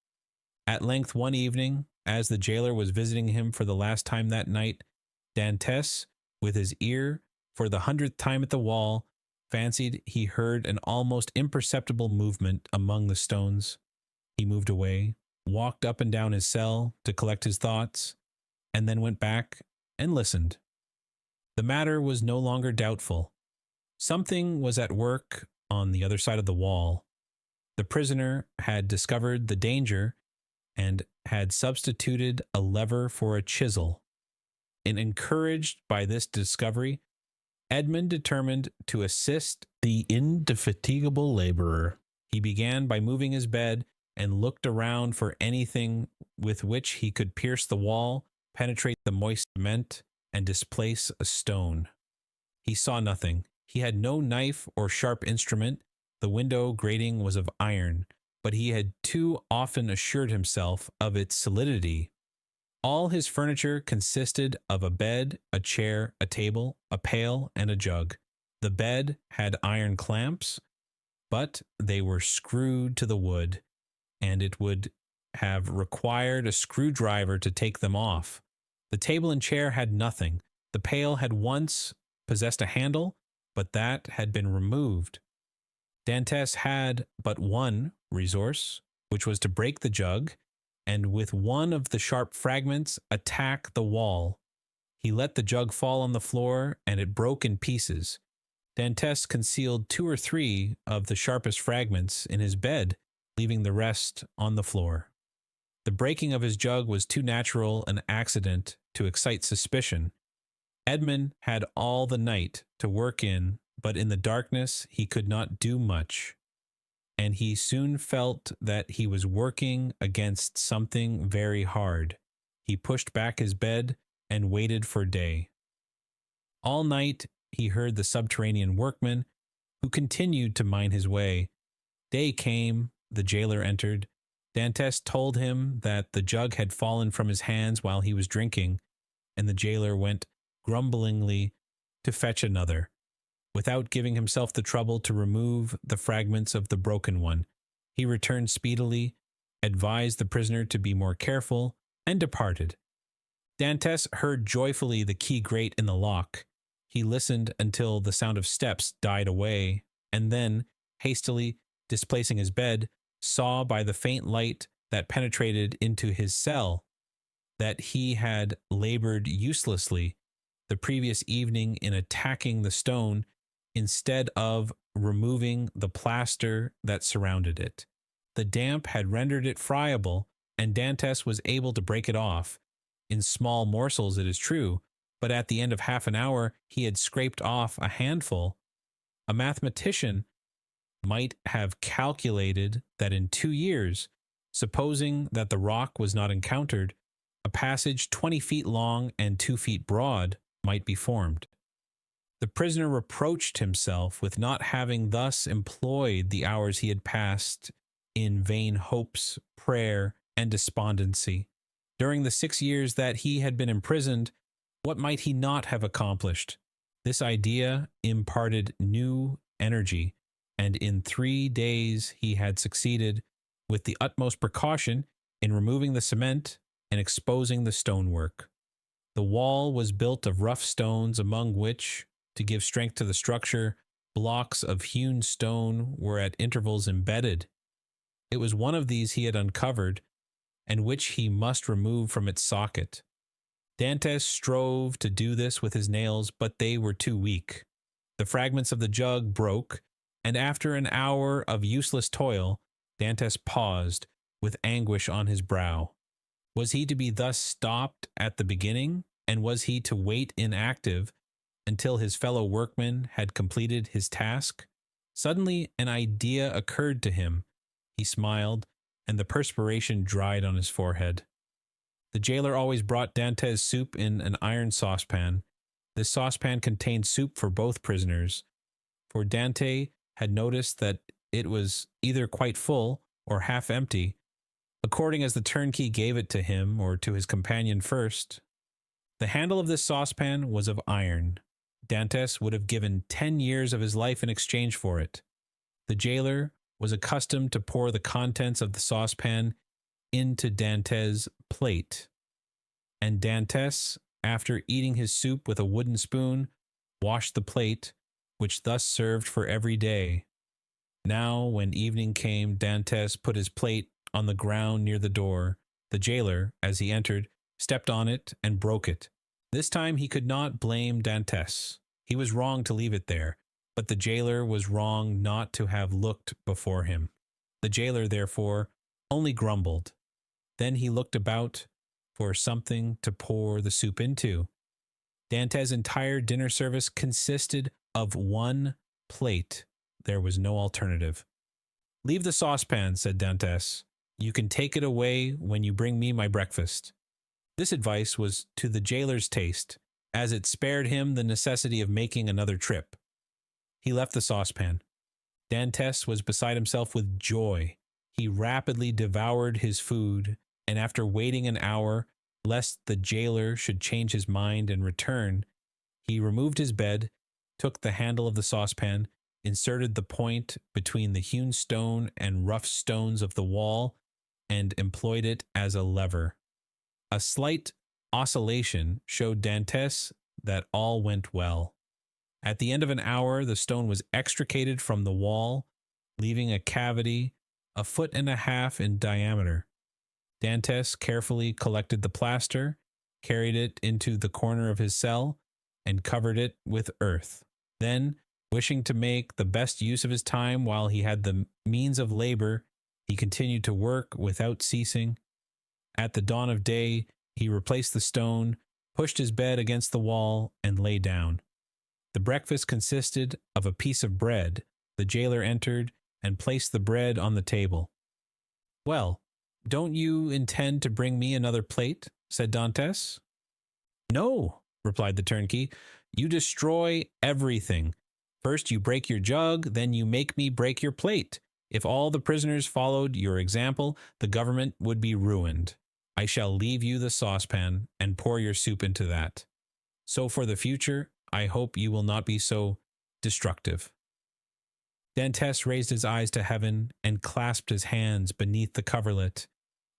At length one evening, as the jailer was visiting him for the last time that night, Dantès, with his ear for the 100th time at the wall, fancied he heard an almost imperceptible movement among the stones. He moved away, walked up and down his cell to collect his thoughts, and then went back and listened. The matter was no longer doubtful. Something was at work on the other side of the wall. The prisoner had discovered the danger and had substituted a lever for a chisel. And encouraged by this discovery, Edmund determined to assist the indefatigable laborer. He began by moving his bed and looked around for anything with which he could pierce the wall, penetrate the moist cement, and displace a stone. He saw nothing. He had no knife or sharp instrument. The window grating was of iron, but he had too often assured himself of its solidity. All his furniture consisted of a bed, a chair, a table, a pail, and a jug. The bed had iron clamps, but they were screwed to the wood, and it would have required a screwdriver to take them off. The table and chair had nothing. The pail had once possessed a handle, but that had been removed. Dantès had but one resource, which was to break the jug, and with one of the sharp fragments attack the wall. He let the jug fall on the floor, and it broke in pieces. Dantès concealed 2 or 3 of the sharpest fragments in his bed, leaving the rest on the floor. The breaking of his jug was too natural an accident to excite suspicion. Edmund had all the night to work in, but in the darkness he could not do much, and he soon felt that he was working against something very hard. He pushed back his bed and waited for day. All night he heard the subterranean workman, who continued to mine his way. Day came, the jailer entered. Dantès told him that the jug had fallen from his hands while he was drinking, and the jailer went grumblingly to fetch another, without giving himself the trouble to remove the fragments of the broken one. He returned speedily, advised the prisoner to be more careful, and departed. Dantès heard joyfully the key grate in the lock. He listened until the sound of steps died away, and then, hastily displacing his bed, saw by the faint light that penetrated into his cell that he had labored uselessly the previous evening in attacking the stone instead of removing the plaster that surrounded it. The damp had rendered it friable, and Dantès was able to break it off, in small morsels it is true, but at the end of half an hour he had scraped off a handful. A mathematician might have calculated that in 2 years, supposing that the rock was not encountered, a passage 20 feet long and 2 feet broad might be formed. The prisoner reproached himself with not having thus employed the hours he had passed in vain hopes, prayer, and despondency. During the 6 years that he had been imprisoned, what might he not have accomplished? This idea imparted new energy, and in 3 days he had succeeded, with the utmost precaution, in removing the cement and exposing the stonework. The wall was built of rough stones, among which, to give strength to the structure, blocks of hewn stone were at intervals embedded. It was one of these he had uncovered, and which he must remove from its socket. Dantès strove to do this with his nails, but they were too weak. The fragments of the jug broke, and after an hour of useless toil, Dantès paused, with anguish on his brow. Was he to be thus stopped at the beginning, and was he to wait inactive until his fellow workman had completed his task? Suddenly an idea occurred to him. He smiled, and the perspiration dried on his forehead. The jailer always brought Dantes soup in an iron saucepan. This saucepan contained soup for both prisoners, for Dante had noticed that it was either quite full or half empty, according as the turnkey gave it to him or to his companion first. The handle of this saucepan was of iron. Dantes would have given 10 years of his life in exchange for it. The jailer was accustomed to pour the contents of the saucepan into Dantes' plate, and Dantes, after eating his soup with a wooden spoon, washed the plate, which thus served for every day. Now, when evening came, Dantes put his plate on the ground near the door. The jailer, as he entered, stepped on it and broke it. This time he could not blame Dantes. He was wrong to leave it there, but the jailer was wrong not to have looked before him. The jailer, therefore, only grumbled. Then he looked about for something to pour the soup into. Dantes' entire dinner service consisted of one plate. There was no alternative. "Leave the saucepan," said Dantes. "You can take it away when you bring me my breakfast." This advice was to the jailer's taste, as it spared him the necessity of making another trip. He left the saucepan. Dantes was beside himself with joy. He rapidly devoured his food, and after waiting an hour, lest the jailer should change his mind and return, he removed his bed, took the handle of the saucepan, inserted the point between the hewn stone and rough stones of the wall, and employed it as a lever. A slight oscillation showed Dantes that all went well. At the end of an hour, the stone was extricated from the wall, leaving a cavity 1.5 feet in diameter. Dantes carefully collected the plaster, carried it into the corner of his cell, and covered it with earth. Then, wishing to make the best use of his time while he had the means of labor, he continued to work without ceasing. At the dawn of day, he replaced the stone, pushed his bed against the wall, and lay down. The breakfast consisted of a piece of bread. The jailer entered and placed the bread on the table. "Well, don't you intend to bring me another plate?" said Dantes. "No," replied the turnkey. "You destroy everything. First you break your jug, then you make me break your plate. If all the prisoners followed your example, the government would be ruined. I shall leave you the saucepan and pour your soup into that. So for the future, I hope you will not be so destructive." Dantes raised his eyes to heaven and clasped his hands beneath the coverlet.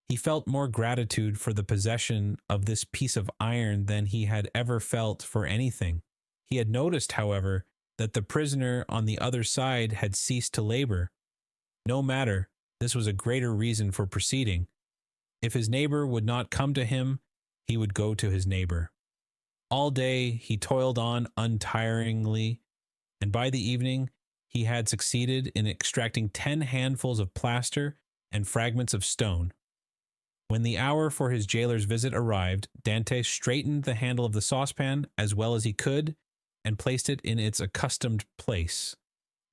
He felt more gratitude for the possession of this piece of iron than he had ever felt for anything. He had noticed, however, that the prisoner on the other side had ceased to labor. No matter, this was a greater reason for proceeding. If his neighbor would not come to him, he would go to his neighbor. All day he toiled on untiringly, and by the evening he had succeeded in extracting 10 handfuls of plaster and fragments of stone. When the hour for his jailer's visit arrived, Dante straightened the handle of the saucepan as well as he could and placed it in its accustomed place.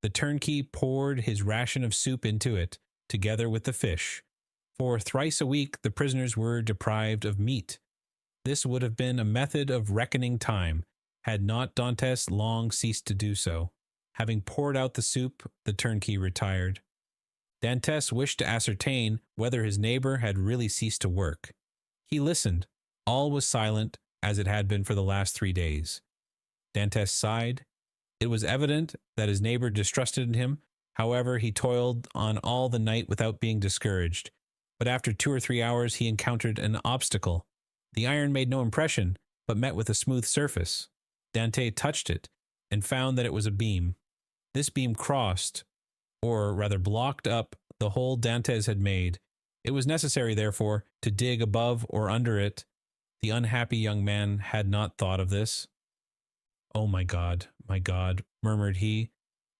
The turnkey poured his ration of soup into it, together with the fish. For thrice a week the prisoners were deprived of meat. This would have been a method of reckoning time, had not Dantes long ceased to do so. Having poured out the soup, the turnkey retired. Dantes wished to ascertain whether his neighbor had really ceased to work. He listened. All was silent, as it had been for the last 3 days. Dantes sighed. It was evident that his neighbor distrusted him. However, he toiled on all the night without being discouraged. But after 2 or 3 hours he encountered an obstacle. The iron made no impression, but met with a smooth surface. Dante touched it, and found that it was a beam. This beam crossed, or rather blocked up, the hole Dantes had made. It was necessary, therefore, to dig above or under it. The unhappy young man had not thought of this. "Oh, my God, murmured he,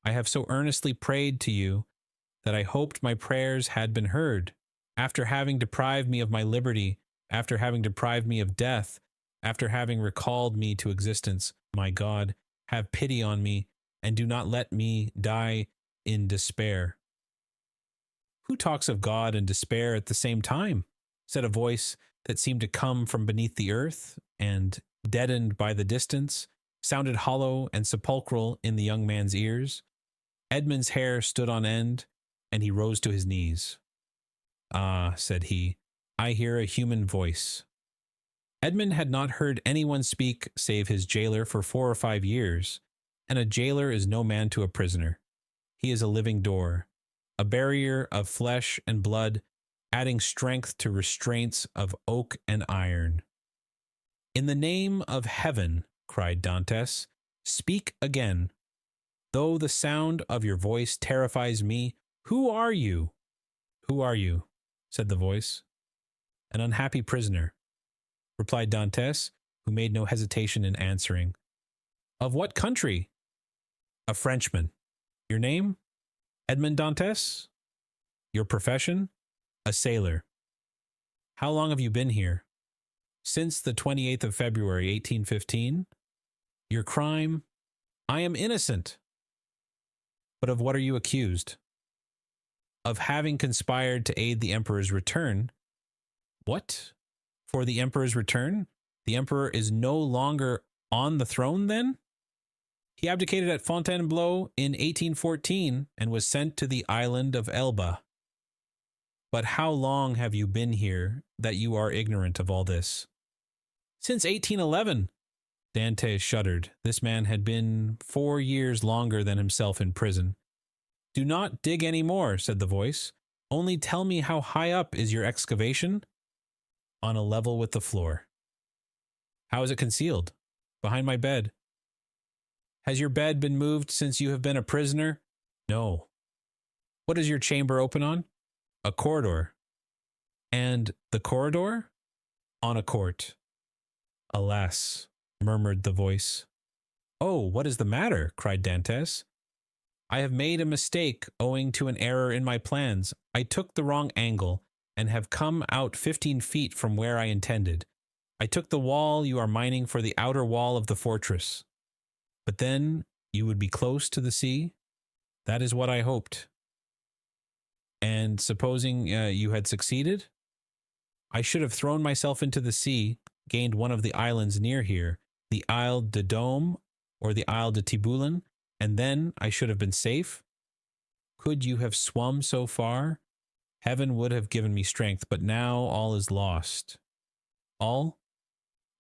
"I have so earnestly prayed to you that I hoped my prayers had been heard. After having deprived me of my liberty, after having deprived me of death, after having recalled me to existence, my God, have pity on me, and do not let me die in despair." "Who talks of God and despair at the same time?" said a voice that seemed to come from beneath the earth, and, deadened by the distance, sounded hollow and sepulchral in the young man's ears. Edmund's hair stood on end, and he rose to his knees. "Ah," said he, "I hear a human voice." Edmund had not heard anyone speak save his jailer for 4 or 5 years, and a jailer is no man to a prisoner. He is a living door, a barrier of flesh and blood, adding strength to restraints of oak and iron. "In the name of heaven," cried Dantes, "speak again. Though the sound of your voice terrifies me, who are you?" "Who are you?" said the voice. "An unhappy prisoner," replied Dantes, who made no hesitation in answering. "Of what country?" "A Frenchman." "Your name?" "Edmond Dantes." "Your profession?" "A sailor." "How long have you been here?" "Since the 28th of February, 1815. "Your crime?" "I am innocent." "But of what are you accused?" "Of having conspired to aid the Emperor's return." "What? For the Emperor's return? The Emperor is no longer on the throne, then?" "He abdicated at Fontainebleau in 1814 and was sent to the island of Elba." "But how long have you been here that you are ignorant of all this?" "Since 1811. Dante shuddered. This man had been 4 years longer than himself in prison. "Do not dig any more," said the voice. "Only tell me, how high up is your excavation?" "On a level with the floor." "How is it concealed?" "Behind my bed." "Has your bed been moved since you have been a prisoner?" "No." "What does your chamber open on?" "A corridor." "And the corridor?" "On a court." "Alas," murmured the voice. "Oh, what is the matter?" cried Dantes. "I have made a mistake owing to an error in my plans. I took the wrong angle, and have come out 15 feet from where I intended. I took the wall you are mining for the outer wall of the fortress." "But then you would be close to the sea?" "That is what I hoped." "And supposing you had succeeded?" "I should have thrown myself into the sea, gained one of the islands near here, the Isle de Dôme or the Isle de Tiburon, and then I should have been safe." "Could you have swum so far? Heaven would have given me strength, but now all is lost." "All?"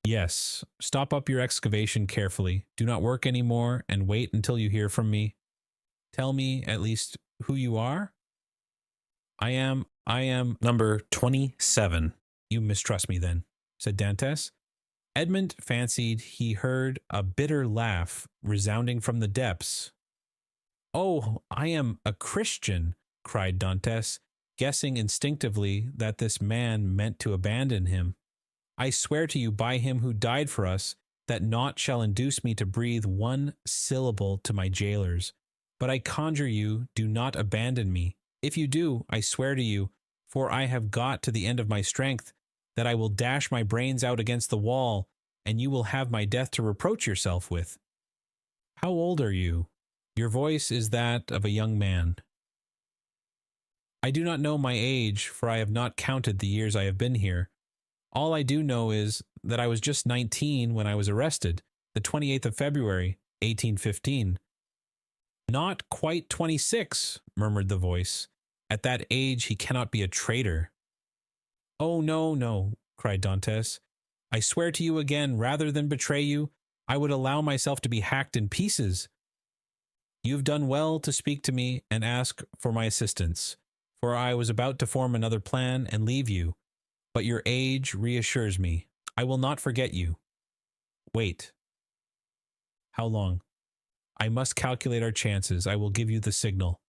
"Yes. Stop up your excavation carefully. Do not work any more, and wait until you hear from me. Tell me, at least, who you are?" I am number 27. "You mistrust me, then," said Dantes. Edmund fancied he heard a bitter laugh resounding from the depths. "Oh, I am a Christian," cried Dantes, guessing instinctively that this man meant to abandon him. "I swear to you by him who died for us that naught shall induce me to breathe one syllable to my jailers. But I conjure you, do not abandon me. If you do, I swear to you, for I have got to the end of my strength, that I will dash my brains out against the wall, and you will have my death to reproach yourself with." "How old are you?" "Your voice is that of a young man." "I do not know my age, for I have not counted the years I have been here. All I do know is that I was just 19 when I was arrested, the 28th of February, 1815. "Not quite 26, murmured the voice. "At that age he cannot be a traitor." "Oh, no, no," cried Dantes. "I swear to you again, rather than betray you, I would allow myself to be hacked in pieces. You have done well to speak to me and ask for my assistance, for I was about to form another plan and leave you, but your age reassures me. I will not forget you. Wait." "How long?" "I must calculate our chances. I will give you the signal."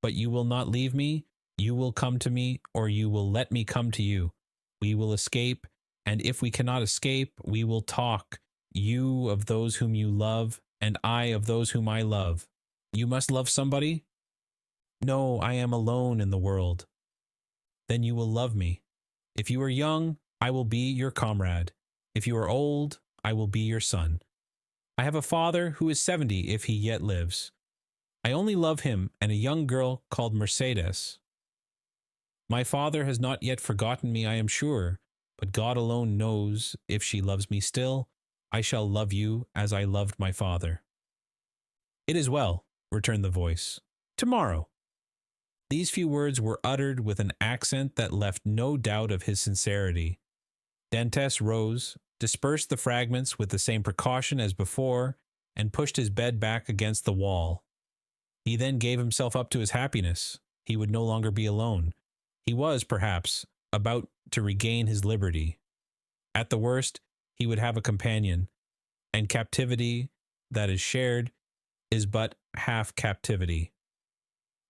"But you will not leave me? You will come to me, or you will let me come to you. We will escape, and if we cannot escape, we will talk, you of those whom you love, and I of those whom I love. You must love somebody?" "No, I am alone in the world." then you will love me. If you are young, I will be your comrade. If you are old, I will be your son. I have a father who is 70 if he yet lives. I only love him and a young girl called Mercedes. My father has not yet forgotten me, I am sure, but God alone knows if she loves me still. I shall love you as I loved my father. It is well, returned the voice. Tomorrow. These few words were uttered with an accent that left no doubt of his sincerity. Dantès rose, dispersed the fragments with the same precaution as before, and pushed his bed back against the wall. He then gave himself up to his happiness. He would no longer be alone. He was, perhaps, about to regain his liberty. At the worst, he would have a companion, and captivity that is shared is but half captivity.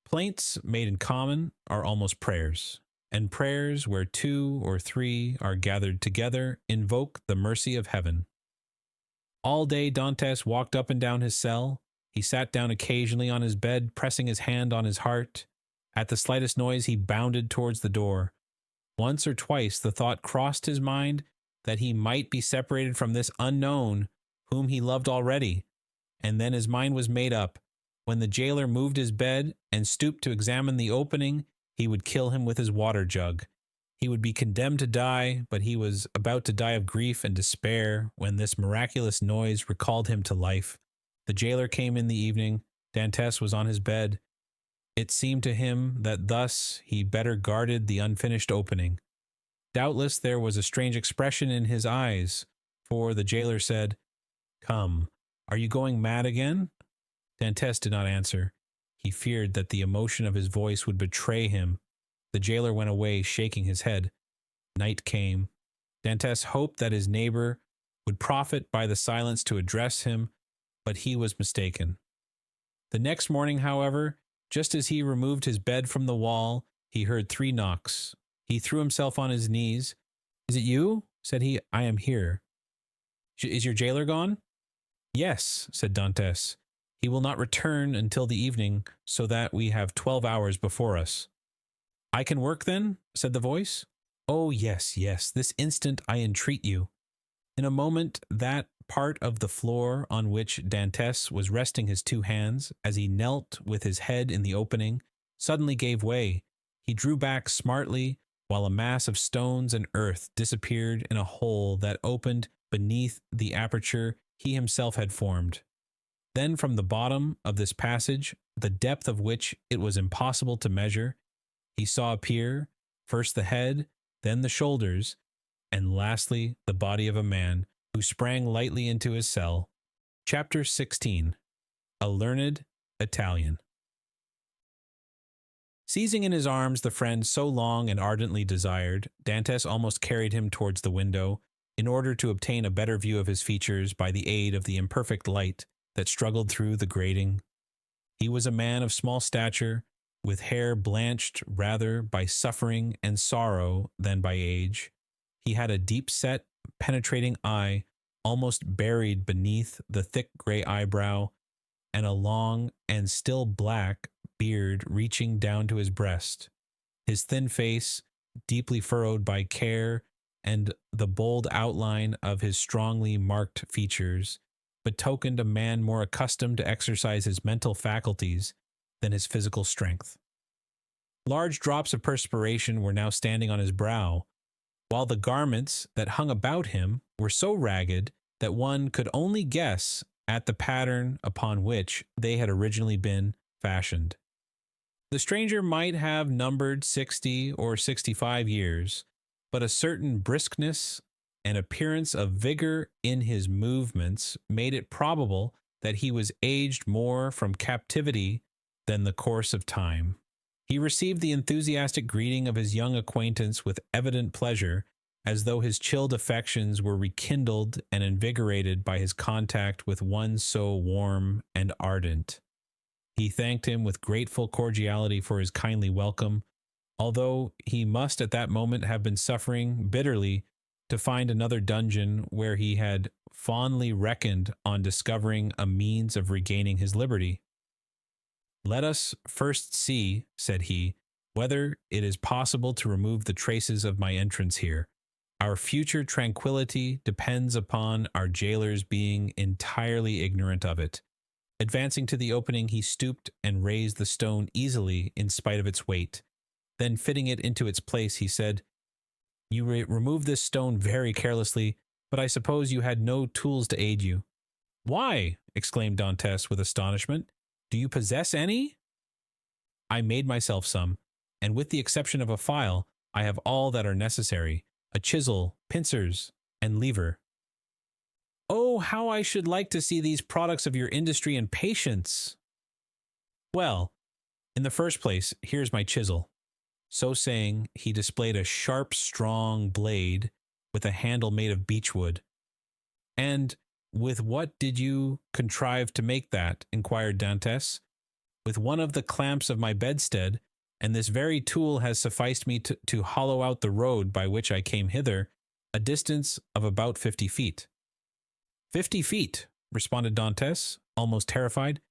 Plaints made in common are almost prayers, and prayers where 2 or 3 are gathered together invoke the mercy of heaven. All day Dantès walked up and down his cell. He sat down occasionally on his bed, pressing his hand on his heart. At the slightest noise he bounded towards the door. Once or twice the thought crossed his mind that he might be separated from this unknown whom he loved already, and then his mind was made up. When the jailer moved his bed and stooped to examine the opening, he would kill him with his water jug. He would be condemned to die, but he was about to die of grief and despair when this miraculous noise recalled him to life. The jailer came in the evening. Dantès was on his bed. It seemed to him that thus he better guarded the unfinished opening. Doubtless there was a strange expression in his eyes, for the jailer said, "Come, are you going mad again?" Dantès did not answer. He feared that the emotion of his voice would betray him. The jailer went away, shaking his head. Night came. Dantès hoped that his neighbor would profit by the silence to address him, but he was mistaken. The next morning, however, just as he removed his bed from the wall, he heard 3 knocks. He threw himself on his knees. "Is it you?" said he. "I am here." "Is your jailer gone?" "Yes," said Dantès. "He will not return until the evening, so that we have 12 hours before us." "I can work then?" said the voice. "Oh, yes, yes, this instant I entreat you." In a moment that part of the floor on which Dantès was resting his 2 hands, as he knelt with his head in the opening, suddenly gave way. He drew back smartly, while a mass of stones and earth disappeared in a hole that opened beneath the aperture he himself had formed. Then from the bottom of this passage, the depth of which it was impossible to measure, he saw appear, first the head, then the shoulders, and lastly the body of a man, who sprang lightly into his cell. Chapter 16. A Learned Italian. Seizing in his arms the friend so long and ardently desired, Dantès almost carried him towards the window, in order to obtain a better view of his features by the aid of the imperfect light that struggled through the grating. He was a man of small stature, with hair blanched rather by suffering and sorrow than by age. He had a deep-set, penetrating eye, almost buried beneath the thick gray eyebrow, and a long and still black beard reaching down to his breast. His thin face, deeply furrowed by care, and the bold outline of his strongly marked features, betokened a man more accustomed to exercise his mental faculties than his physical strength. Large drops of perspiration were now standing on his brow, while the garments that hung about him were so ragged that one could only guess at the pattern upon which they had originally been fashioned. The stranger might have numbered 60 or 65 years, but a certain briskness and appearance of vigor in his movements made it probable that he was aged more from captivity than the course of time. He received the enthusiastic greeting of his young acquaintance with evident pleasure, as though his chilled affections were rekindled and invigorated by his contact with one so warm and ardent. He thanked him with grateful cordiality for his kindly welcome, although he must at that moment have been suffering bitterly to find another dungeon where he had fondly reckoned on discovering a means of regaining his liberty. "Let us first see," said he, whether it is possible to remove the traces of my entrance here. Our future tranquility depends upon our jailers being entirely ignorant of it. Advancing to the opening, he stooped and raised the stone easily in spite of its weight. Then, fitting it into its place, he said, "You removed this stone very carelessly, but I suppose you had no tools to aid you." "Why?" exclaimed Dantes with astonishment. "Do you possess any?" "I made myself some, and with the exception of a file, I have all that are necessary, a chisel, pincers, and lever." "Oh, how I should like to see these products of your industry and patience!" "Well, in the first place, here's my chisel." So saying, he displayed a sharp, strong blade with a handle made of beechwood. "And with what did you contrive to make that?" inquired Dantes. "With one of the clamps of my bedstead, and this very tool has sufficed me to hollow out the road by which I came hither, a distance of about 50 feet. 50 feet, responded Dantes, almost terrified.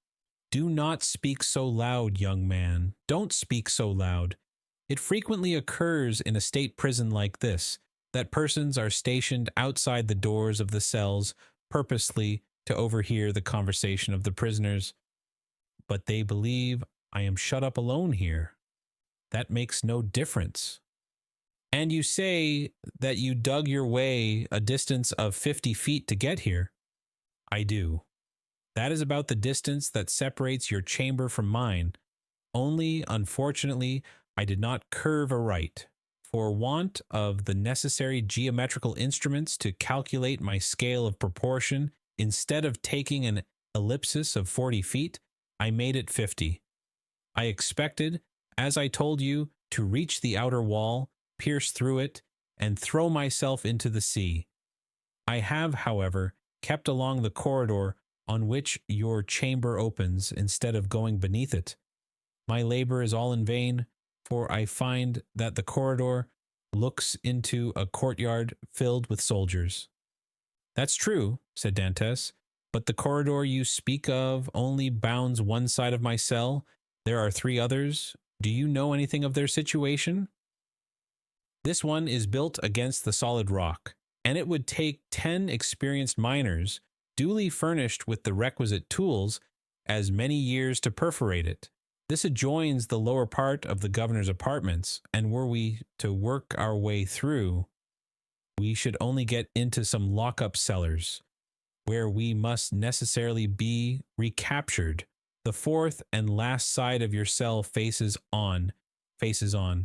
"Do not speak so loud, young man. Don't speak so loud. It frequently occurs in a state prison like this, that persons are stationed outside the doors of the cells purposely to overhear the conversation of the prisoners. But they believe I am shut up alone here. That makes no difference. And you say that you dug your way a distance of 50 feet to get here?" "I do. That is about the distance that separates your chamber from mine. Only, unfortunately, I did not curve aright. For want of the necessary geometrical instruments to calculate my scale of proportion, instead of taking an ellipsis of 40 feet, I made it 50. I expected, as I told you, to reach the outer wall, pierce through it, and throw myself into the sea. I have, however, kept along the corridor on which your chamber opens, instead of going beneath it. My labor is all in vain, for I find that the corridor looks into a courtyard filled with soldiers." "That's true," said Dantes, "but the corridor you speak of only bounds one side of my cell. There are 3 others. Do you know anything of their situation?" "This one is built against the solid rock, and it would take 10 experienced miners, duly furnished with the requisite tools, as many years to perforate it. This adjoins the lower part of the governor's apartments, and were we to work our way through, we should only get into some lock-up cellars, where we must necessarily be recaptured. The 4th and last side of your cell faces on.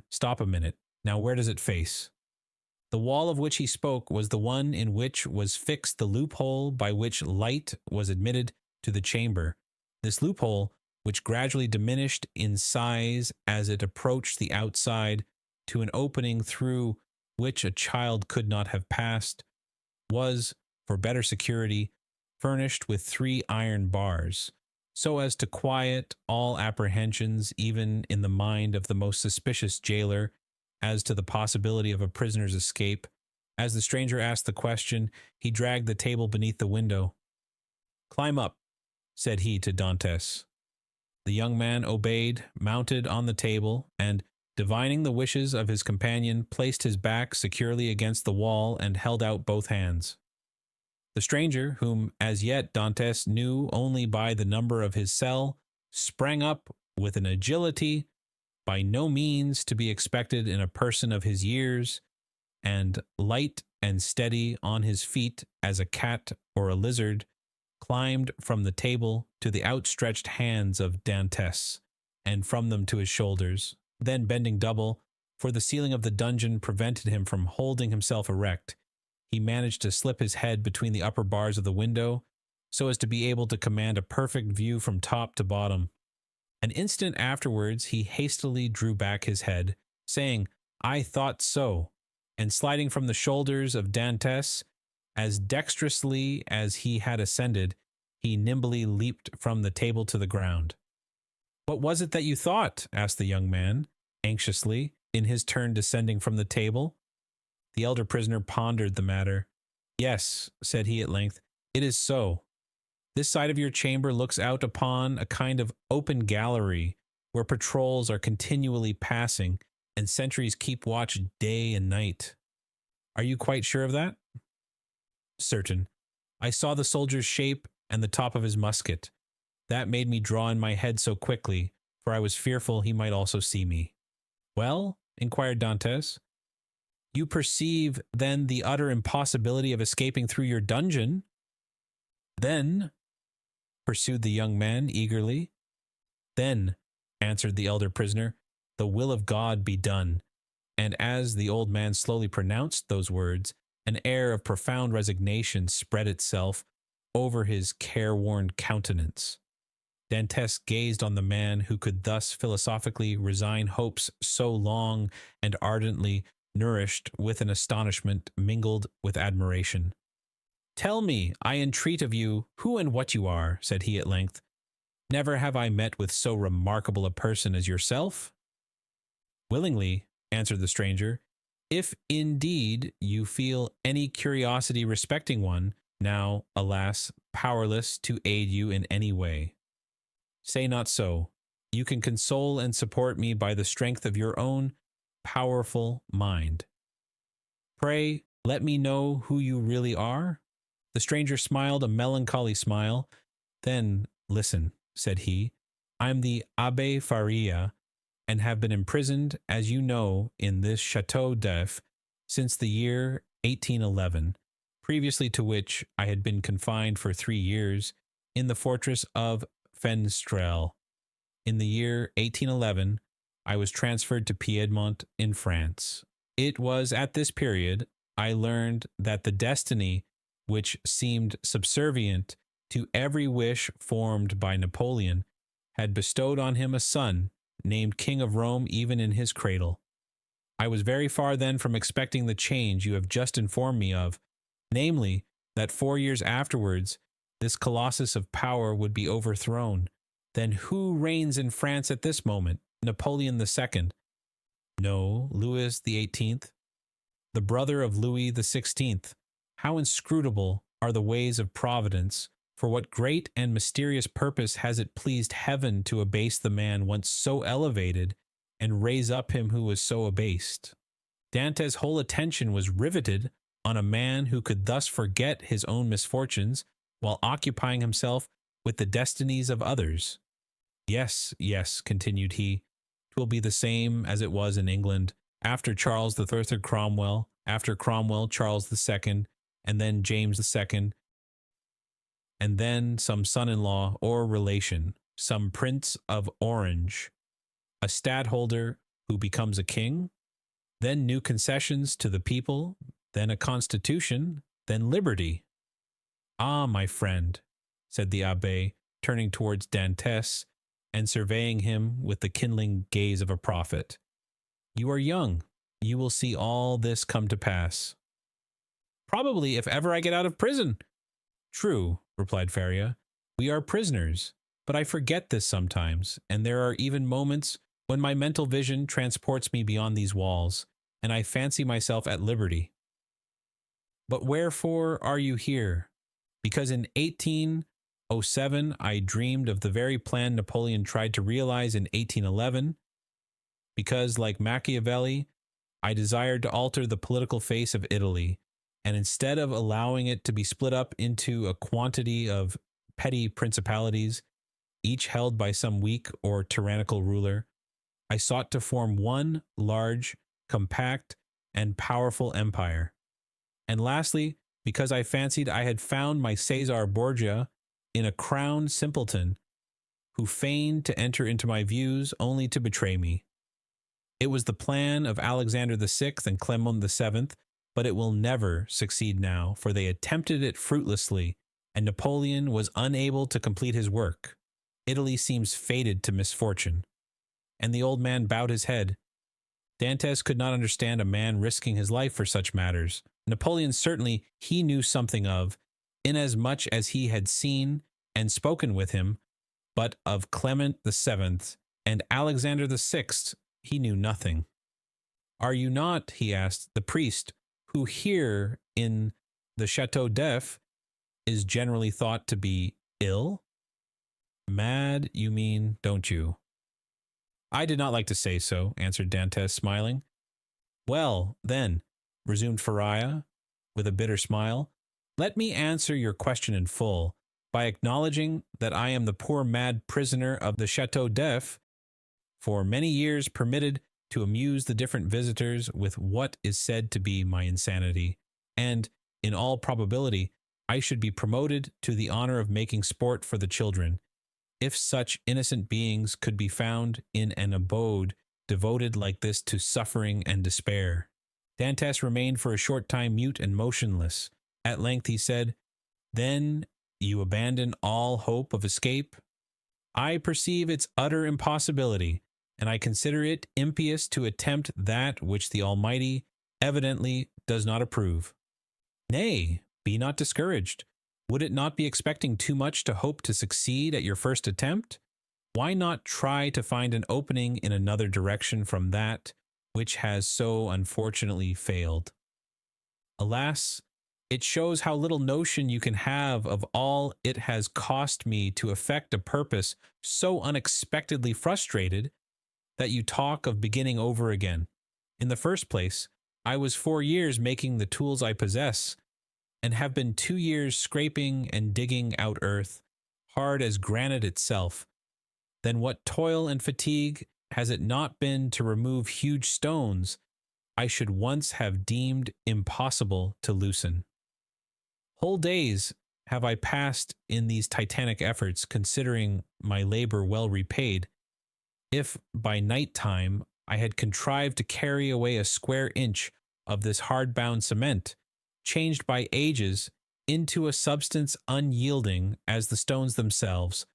Stop a minute. Now where does it face?" The wall of which he spoke was the one in which was fixed the loophole by which light was admitted to the chamber. This loophole, which gradually diminished in size as it approached the outside to an opening through which a child could not have passed, was, for better security, furnished with 3 iron bars, so as to quiet all apprehensions even in the mind of the most suspicious jailer as to the possibility of a prisoner's escape. As the stranger asked the question, he dragged the table beneath the window. "Climb up," said he to Dantes. The young man obeyed, mounted on the table, and, divining the wishes of his companion, placed his back securely against the wall and held out both hands. The stranger, whom as yet Dantes knew only by the number of his cell, sprang up with an agility by no means to be expected in a person of his years, and light and steady on his feet as a cat or a lizard, climbed from the table to the outstretched hands of Dantes, and from them to his shoulders. Then, bending double, for the ceiling of the dungeon prevented him from holding himself erect, he managed to slip his head between the upper bars of the window, so as to be able to command a perfect view from top to bottom. An instant afterwards he hastily drew back his head, saying, "I thought so," and sliding from the shoulders of Dantes, as dexterously as he had ascended, he nimbly leaped from the table to the ground. "What was it that you thought?" asked the young man, anxiously, in his turn descending from the table. The elder prisoner pondered the matter. "Yes," said he at length, "it is so. This side of your chamber looks out upon a kind of open gallery, where patrols are continually passing and sentries keep watch day and night. Are you quite sure of that? Certain. I saw the soldier's shape and the top of his musket. That made me draw in my head so quickly, for I was fearful he might also see me. Well, inquired Dantes, you perceive then the utter impossibility of escaping through your dungeon? Then, pursued the young man eagerly, then, answered the elder prisoner, the will of God be done. And as the old man slowly pronounced those words, an air of profound resignation spread itself over his careworn countenance. Dantes gazed on the man who could thus philosophically resign hopes so long and ardently nourished with an astonishment mingled with admiration. Tell me, I entreat of you, who and what you are, said he at length. Never have I met with so remarkable a person as yourself. Willingly, answered the stranger, if indeed you feel any curiosity respecting one, now, alas, powerless to aid you in any way. Say not so. You can console and support me by the strength of your own powerful mind. Pray, let me know who you really are. The stranger smiled a melancholy smile. Then, listen, said he, I am the Abbé Faria, and have been imprisoned, as you know, in this Chateau d'If since the year 1811, previously to which I had been confined for 3 years in the fortress of Fenestrelle. In the year 1811, I was transferred to Piedmont in France. It was at this period I learned that the destiny which seemed subservient to every wish formed by Napoleon had bestowed on him a son, named King of Rome even in his cradle. I was very far then from expecting the change you have just informed me of, namely, that 4 years afterwards this colossus of power would be overthrown. Then who reigns in France at this moment? Napoleon II? No, Louis XVIII, the brother of Louis XVI. How inscrutable are the ways of Providence! For what great and mysterious purpose has it pleased heaven to abase the man once so elevated, and raise up him who was so abased? Dante's whole attention was riveted on a man who could thus forget his own misfortunes while occupying himself with the destinies of others. Yes, yes, continued he, 'twill be the same as it was in England, after Charles III Cromwell, after Cromwell Charles II, and then James II, and then some son-in-law or relation, some Prince of Orange, a stadtholder who becomes a king, then new concessions to the people, then a constitution, then liberty. Ah, my friend, said the abbé, turning towards Dantes and surveying him with the kindling gaze of a prophet, you are young. You will see all this come to pass. Probably, if ever I get out of prison. True, replied Faria. We are prisoners, but I forget this sometimes, and there are even moments when my mental vision transports me beyond these walls, and I fancy myself at liberty. But wherefore are you here? Because in 1807 I dreamed of the very plan Napoleon tried to realize in 1811. Because, like Machiavelli, I desired to alter the political face of Italy, and instead of allowing it to be split up into a quantity of petty principalities, each held by some weak or tyrannical ruler, I sought to form one large, compact, and powerful empire. And lastly, because I fancied I had found my Caesar Borgia in a crowned simpleton who feigned to enter into my views only to betray me. It was the plan of Alexander VI and Clement VII, but it will never succeed now, for they attempted it fruitlessly, and Napoleon was unable to complete his work. Italy seems fated to misfortune. And the old man bowed his head. Dantes could not understand a man risking his life for such matters. Napoleon certainly he knew something of, inasmuch as he had seen and spoken with him, but of Clement VII and Alexander VI he knew nothing. Are you not, he asked, the priest who here in the Chateau d'If is generally thought to be ill? Mad, you mean, don't you? I did not like to say so, answered Dantes, smiling. Well, then, resumed Faria, with a bitter smile, let me answer your question in full, by acknowledging that I am the poor mad prisoner of the Chateau d'If, for many years permitted to amuse the different visitors with what is said to be my insanity, and, in all probability, I should be promoted to the honor of making sport for the children, if such innocent beings could be found in an abode devoted like this to suffering and despair. Dantes remained for a short time mute and motionless. At length he said, Then you abandon all hope of escape? I perceive its utter impossibility, and I consider it impious to attempt that which the Almighty evidently does not approve. Nay, be not discouraged. Would it not be expecting too much to hope to succeed at your first attempt? Why not try to find an opening in another direction from that which has so unfortunately failed? Alas, it shows how little notion you can have of all it has cost me to effect a purpose so unexpectedly frustrated that you talk of beginning over again. In the first place, I was 4 years making the tools I possess, and have been 2 years scraping and digging out earth, hard as granite itself. Then what toil and fatigue has it not been to remove huge stones I should once have deemed impossible to loosen? Whole days have I passed in these titanic efforts, considering my labor well repaid. If by night time I had contrived to carry away a square inch of this hard-bound cement, changed by ages into a substance unyielding as the stones themselves,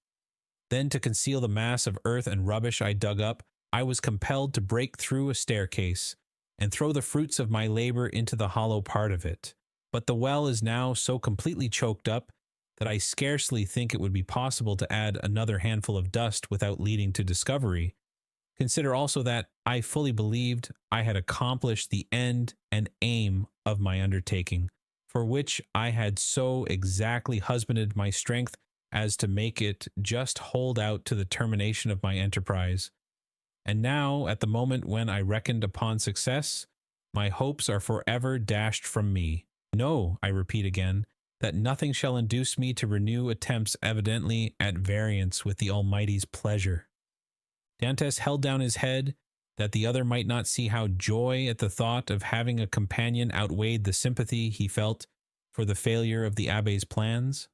then to conceal the mass of earth and rubbish I dug up, I was compelled to break through a staircase, and throw the fruits of my labor into the hollow part of it. But the well is now so completely choked up that I scarcely think it would be possible to add another handful of dust without leading to discovery. Consider also that I fully believed I had accomplished the end and aim of my undertaking, for which I had so exactly husbanded my strength as to make it just hold out to the termination of my enterprise. And now, at the moment when I reckoned upon success, my hopes are forever dashed from me. No, I repeat again, that nothing shall induce me to renew attempts evidently at variance with the Almighty's pleasure. Dantes held down his head, that the other might not see how joy at the thought of having a companion outweighed the sympathy he felt for the failure of the abbé's plans.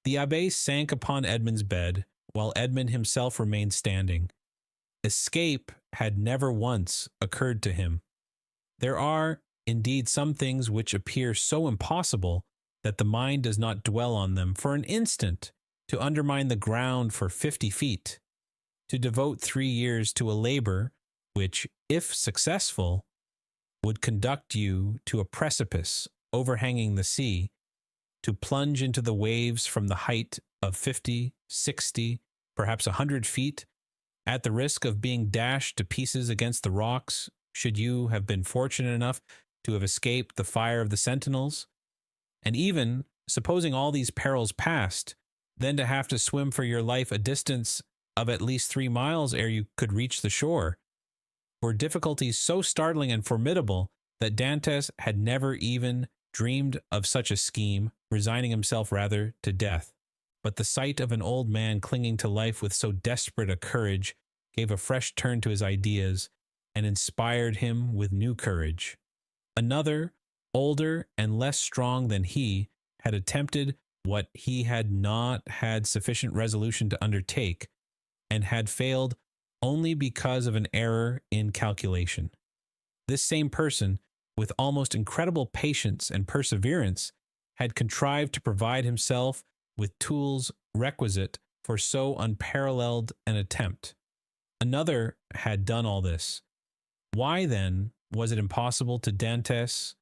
The abbé sank upon Edmund's bed, while Edmund himself remained standing. Escape had never once occurred to him. There are, indeed, some things which appear so impossible that the mind does not dwell on them for an instant, to undermine the ground for 50 feet, to devote 3 years to a labor which, if successful, would conduct you to a precipice overhanging the sea, to plunge into the waves from the height of 50, 60, perhaps 100 feet, at the risk of being dashed to pieces against the rocks, should you have been fortunate enough to have escaped the fire of the sentinels. And even, supposing all these perils passed, then to have to swim for your life a distance of at least 3 miles ere you could reach the shore, were difficulties so startling and formidable that Dantes had never even dreamed of such a scheme, resigning himself rather to death. But the sight of an old man clinging to life with so desperate a courage gave a fresh turn to his ideas, and inspired him with new courage. Another, older and less strong than he, had attempted what he had not had sufficient resolution to undertake, and had failed only because of an error in calculation. This same person, with almost incredible patience and perseverance, had contrived to provide himself with tools requisite for so unparalleled an attempt. Another had done all this. Why, then, was it impossible to Dantes?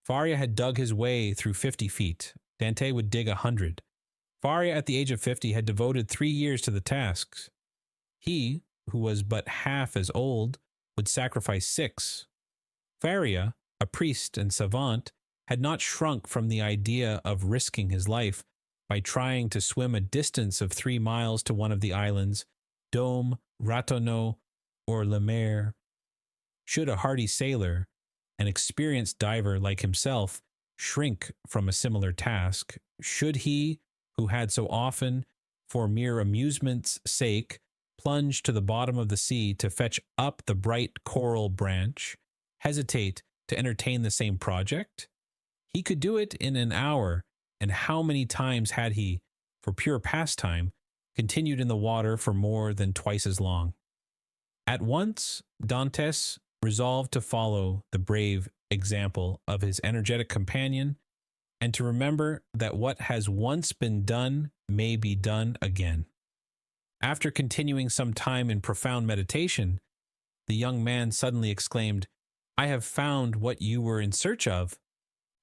Faria had dug his way through 50 feet. Dante would dig 100. Faria, at the age of 50, had devoted 3 years to the tasks. He, who was but half as old, would sacrifice 6. Faria, a priest and savant, had not shrunk from the idea of risking his life by trying to swim a distance of 3 miles to one of the islands, Dome, Ratonneau, or Lemaire. Should a hardy sailor, an experienced diver like himself, shrink from a similar task, should he, who had so often, for mere amusement's sake, plunge to the bottom of the sea to fetch up the bright coral branch, hesitate to entertain the same project? He could do it in an hour, and how many times had he, for pure pastime, continued in the water for more than twice as long? At once, Dantes resolved to follow the brave example of his energetic companion, and to remember that what has once been done may be done again. After continuing some time in profound meditation, the young man suddenly exclaimed, "I have found what you were in search of."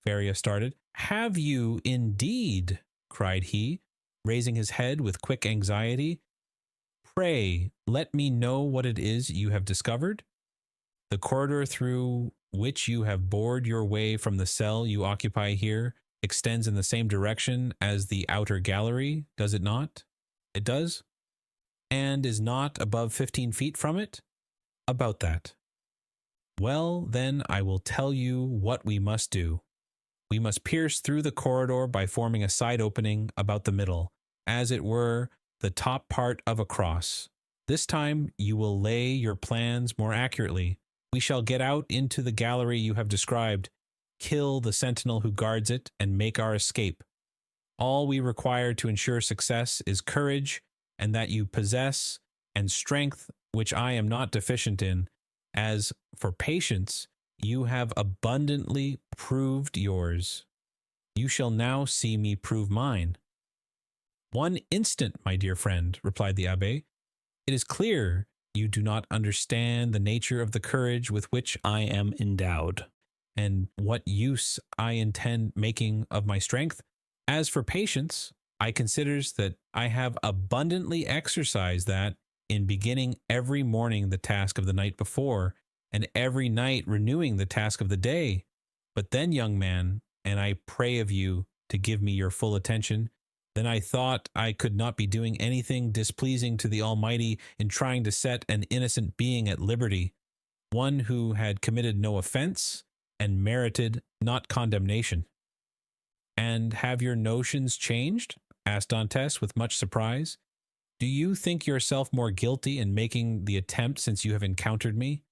Faria started. "Have you indeed?" cried he, raising his head with quick anxiety. "Pray, let me know what it is you have discovered." "The corridor through which you have bored your way from the cell you occupy here extends in the same direction as the outer gallery, does it not?" "It does." "And is not above 15 feet from it?" "About that." "Well, then I will tell you what we must do. We must pierce through the corridor by forming a side opening about the middle, as it were the top part of a cross. This time you will lay your plans more accurately. We shall get out into the gallery you have described, kill the sentinel who guards it, and make our escape. All we require to ensure success is courage, and that you possess, and strength, which I am not deficient in. As for patience, you have abundantly proved yours. You shall now see me prove mine." "One instant, my dear friend," replied the abbé. "It is clear you do not understand the nature of the courage with which I am endowed, and what use I intend making of my strength. As for patience, I considers that I have abundantly exercised that in beginning every morning the task of the night before, and every night renewing the task of the day. But then, young man, and I pray of you to give me your full attention, then I thought I could not be doing anything displeasing to the Almighty in trying to set an innocent being at liberty, one who had committed no offense and merited not condemnation." "And have your notions changed?" asked Dantes with much surprise. "Do you think yourself more guilty in making the attempt since you have encountered me?"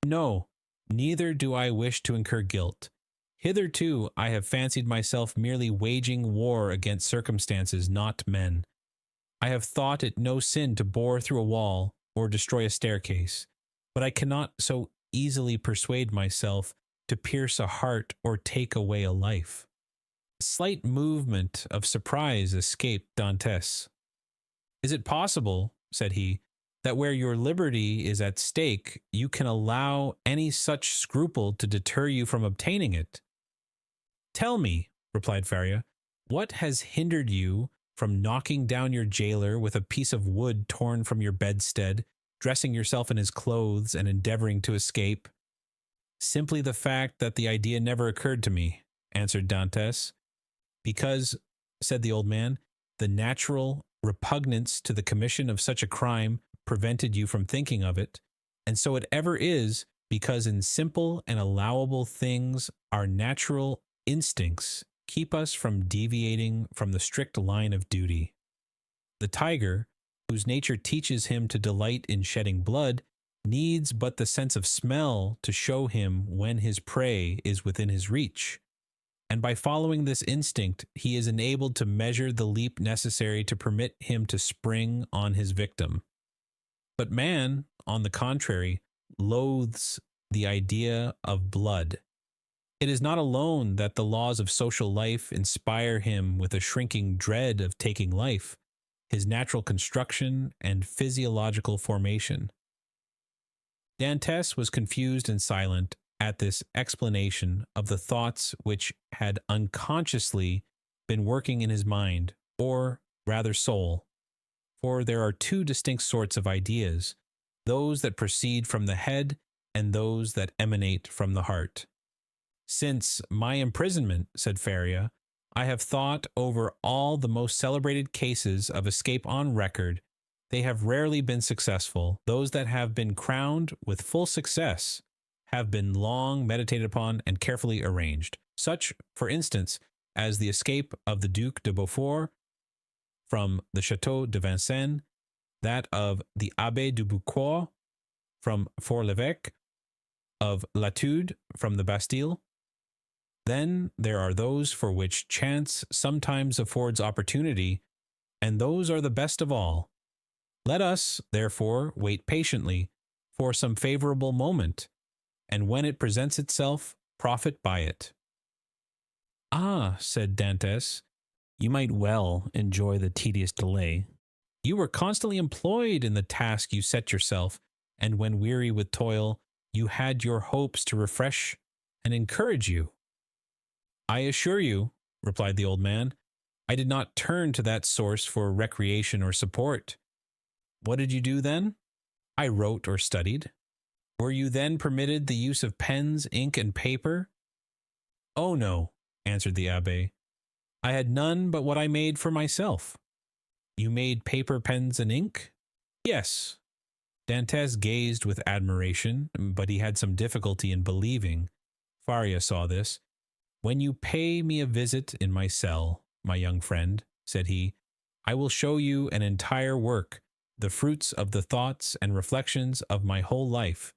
"No, neither do I wish to incur guilt. Hitherto I have fancied myself merely waging war against circumstances, not men. I have thought it no sin to bore through a wall or destroy a staircase, but I cannot so easily persuade myself to pierce a heart or take away a life." A slight movement of surprise escaped Dantes. "Is it possible," said he, "that where your liberty is at stake, you can allow any such scruple to deter you from obtaining it?" "Tell me," replied Faria, "what has hindered you from knocking down your jailer with a piece of wood torn from your bedstead, dressing yourself in his clothes, and endeavoring to escape?" "Simply the fact that the idea never occurred to me," answered Dantes. "Because," said the old man, "the natural repugnance to the commission of such a crime prevented you from thinking of it, and so it ever is, because in simple and allowable things our natural instincts keep us from deviating from the strict line of duty. The tiger, whose nature teaches him to delight in shedding blood, needs but the sense of smell to show him when his prey is within his reach, and by following this instinct he is enabled to measure the leap necessary to permit him to spring on his victim. But man, on the contrary, loathes the idea of blood. It is not alone that the laws of social life inspire him with a shrinking dread of taking life, his natural construction and physiological formation." Dantes was confused and silent at this explanation of the thoughts which had unconsciously been working in his mind, or rather soul. For there are two distinct sorts of ideas, those that proceed from the head and those that emanate from the heart. "Since my imprisonment," said Faria, "I have thought over all the most celebrated cases of escape on record. They have rarely been successful. Those that have been crowned with full success have been long meditated upon and carefully arranged. Such, for instance, as the escape of the Duc de Beaufort from the Château de Vincennes, that of the Abbé du Boucquois from Fort-l'Évêque, of Latude from the Bastille. Then there are those for which chance sometimes affords opportunity, and those are the best of all. Let us, therefore, wait patiently for some favorable moment, and when it presents itself, profit by it. Ah, said Dantès, you might well enjoy the tedious delay. You were constantly employed in the task you set yourself, and when weary with toil, you had your hopes to refresh and encourage you. I assure you, replied the old man, I did not turn to that source for recreation or support. What did you do then? I wrote or studied. Were you then permitted the use of pens, ink, and paper? Oh no, answered the abbé. I had none but what I made for myself. You made paper, pens, and ink? Yes. Dantès gazed with admiration, but he had some difficulty in believing. Faria saw this. When you pay me a visit in my cell, my young friend, said he, I will show you an entire work, the fruits of the thoughts and reflections of my whole life,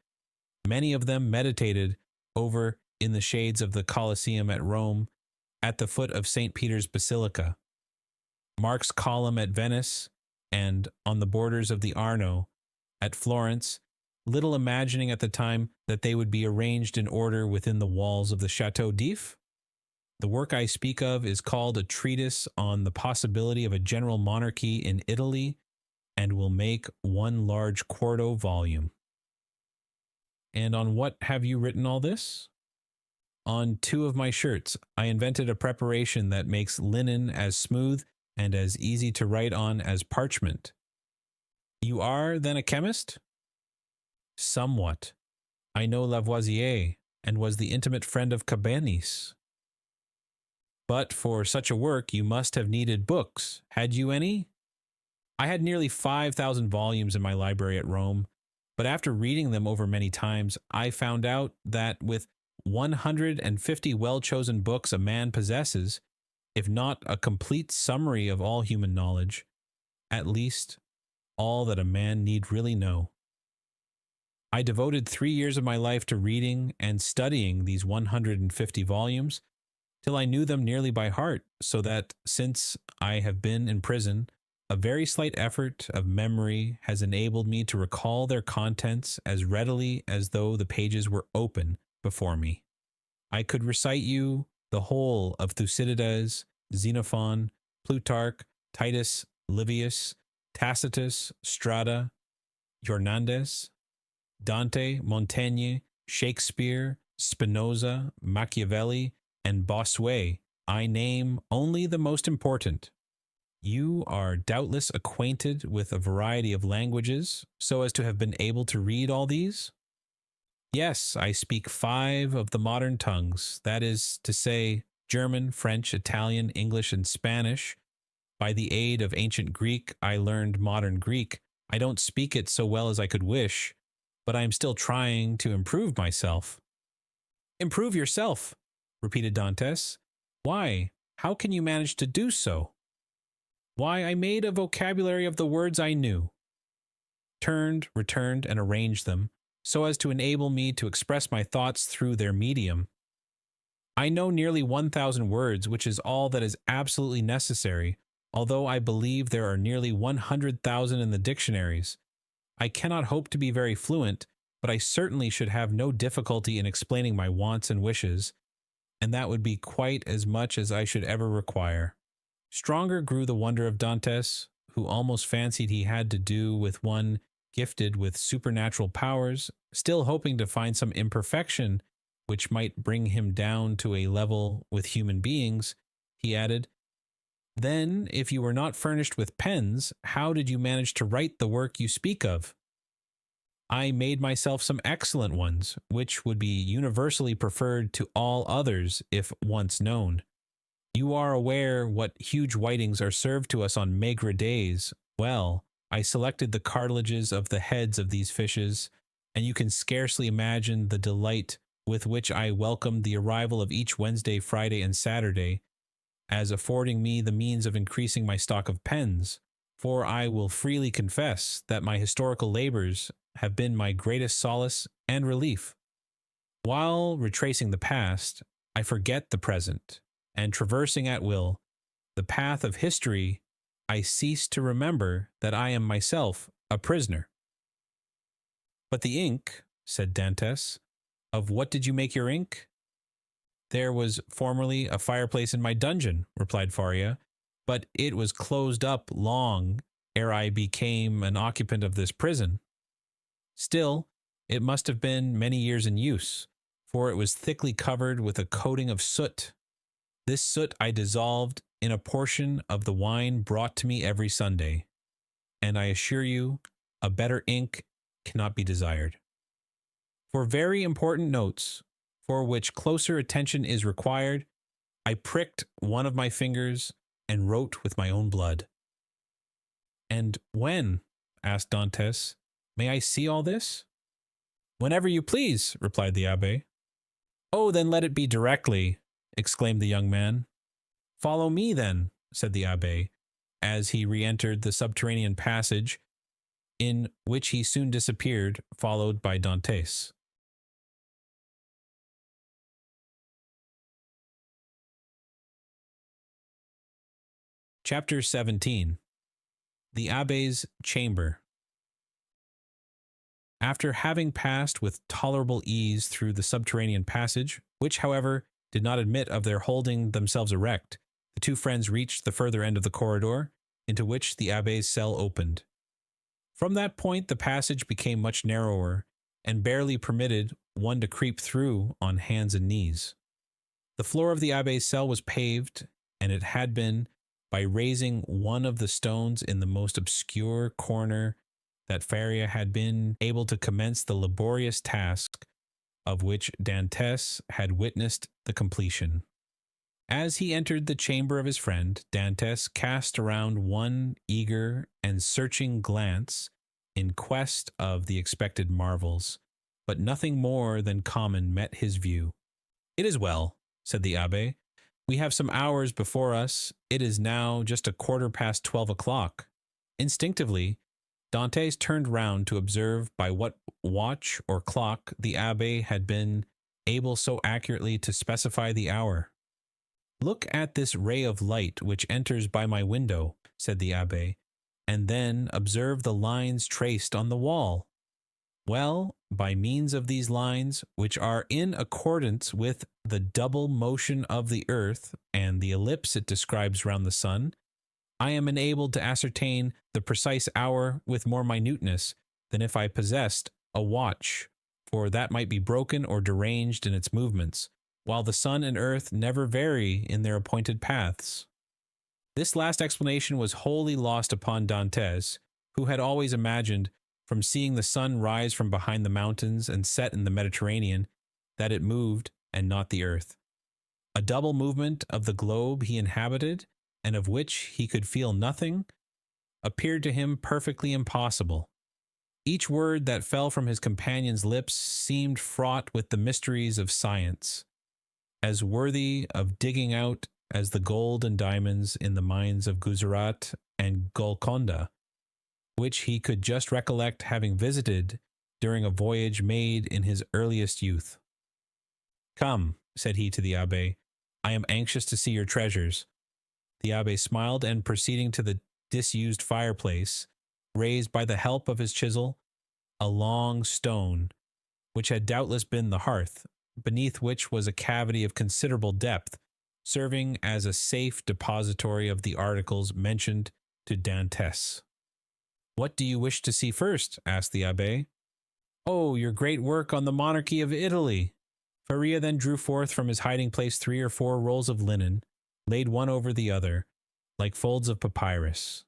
many of them meditated over in the shades of the Colosseum at Rome, at the foot of St. Peter's Basilica, Mark's Column at Venice, and on the borders of the Arno at Florence, little imagining at the time that they would be arranged in order within the walls of the Château d'If. The work I speak of is called a treatise on the possibility of a general monarchy in Italy, and will make one large quarto volume. And on what have you written all this? On 2 of my shirts. I invented a preparation that makes linen as smooth and as easy to write on as parchment. You are, then, a chemist? Somewhat. I know Lavoisier, and was the intimate friend of Cabanis. But for such a work you must have needed books. Had you any? I had nearly 5,000 volumes in my library at Rome, but after reading them over many times, I found out that with 150 well-chosen books a man possesses, if not a complete summary of all human knowledge, at least all that a man need really know. I devoted 3 years of my life to reading and studying these 150 volumes, till I knew them nearly by heart, so that since I have been in prison, a very slight effort of memory has enabled me to recall their contents as readily as though the pages were open before me. I could recite you the whole of Thucydides, Xenophon, Plutarch, Titus, Livius, Tacitus, Strada, Jornandes, Dante, Montaigne, Shakespeare, Spinoza, Machiavelli, and Bossuet. I name only the most important. You are doubtless acquainted with a variety of languages, so as to have been able to read all these? Yes, I speak 5 of the modern tongues, that is to say, German, French, Italian, English, and Spanish. By the aid of ancient Greek, I learned modern Greek. I don't speak it so well as I could wish, but I am still trying to improve myself. Improve yourself, repeated Dantès. Why, how can you manage to do so? Why, I made a vocabulary of the words I knew, turned, returned, and arranged them, so as to enable me to express my thoughts through their medium. I know nearly 1,000 words, which is all that is absolutely necessary, although I believe there are nearly 100,000 in the dictionaries. I cannot hope to be very fluent, but I certainly should have no difficulty in explaining my wants and wishes, and that would be quite as much as I should ever require. Stronger grew the wonder of Dantès, who almost fancied he had to do with one gifted with supernatural powers, still hoping to find some imperfection which might bring him down to a level with human beings. He added, Then, if you were not furnished with pens, how did you manage to write the work you speak of? I made myself some excellent ones, which would be universally preferred to all others if once known. You are aware what huge whitings are served to us on maigre days. Well, I selected the cartilages of the heads of these fishes, and you can scarcely imagine the delight with which I welcomed the arrival of each Wednesday, Friday, and Saturday, as affording me the means of increasing my stock of pens, for I will freely confess that my historical labors have been my greatest solace and relief. While retracing the past, I forget the present, and traversing at will the path of history, I cease to remember that I am myself a prisoner. But the ink, said Dantes, of what did you make your ink? There was formerly a fireplace in my dungeon, replied Faria, but it was closed up long ere I became an occupant of this prison. Still, it must have been many years in use, for it was thickly covered with a coating of soot. This soot I dissolved in a portion of the wine brought to me every Sunday, and I assure you, a better ink cannot be desired. For very important notes, for which closer attention is required, I pricked one of my fingers and wrote with my own blood. And when? Asked Dantes. May I see all this? Whenever you please, replied the abbé. Oh, then let it be directly, exclaimed the young man. Follow me, then, said the abbé, as he re-entered the subterranean passage, in which he soon disappeared, followed by Dantes. Chapter 17. The Abbé's Chamber. After having passed with tolerable ease through the subterranean passage, which, however, did not admit of their holding themselves erect, the two friends reached the further end of the corridor, into which the Abbé's cell opened. From that point the passage became much narrower, and barely permitted one to creep through on hands and knees. The floor of the Abbé's cell was paved, and it had been, by raising one of the stones in the most obscure corner, that Faria had been able to commence the laborious task of which Dantes had witnessed the completion. As he entered the chamber of his friend, Dantes cast around one eager and searching glance in quest of the expected marvels, but nothing more than common met his view. It is well, said the abbé. We have some hours before us. It is now just 12:15 o'clock. Instinctively, Dantes turned round to observe by what watch or clock the abbé had been able so accurately to specify the hour. Look at this ray of light which enters by my window, said the abbé, and then observe the lines traced on the wall. Well, by means of these lines, which are in accordance with the double motion of the earth and the ellipse it describes round the sun, I am enabled to ascertain the precise hour with more minuteness than if I possessed a watch, for that might be broken or deranged in its movements, while the sun and earth never vary in their appointed paths. This last explanation was wholly lost upon Dantes, who had always imagined, from seeing the sun rise from behind the mountains and set in the Mediterranean, that it moved and not the earth. A double movement of the globe he inhabited, and of which he could feel nothing, appeared to him perfectly impossible. Each word that fell from his companion's lips seemed fraught with the mysteries of science, as worthy of digging out as the gold and diamonds in the mines of Gujarat and Golconda, which he could just recollect having visited during a voyage made in his earliest youth. Come, said he to the abbé, I am anxious to see your treasures. The abbé smiled, and proceeding to the disused fireplace, raised by the help of his chisel a long stone, which had doubtless been the hearth, beneath which was a cavity of considerable depth, serving as a safe depository of the articles mentioned to Dantes. What do you wish to see first? Asked the abbé. Oh, your great work on the monarchy of Italy. Faria then drew forth from his hiding place 3 or 4 rolls of linen, laid one over the other, like folds of papyrus.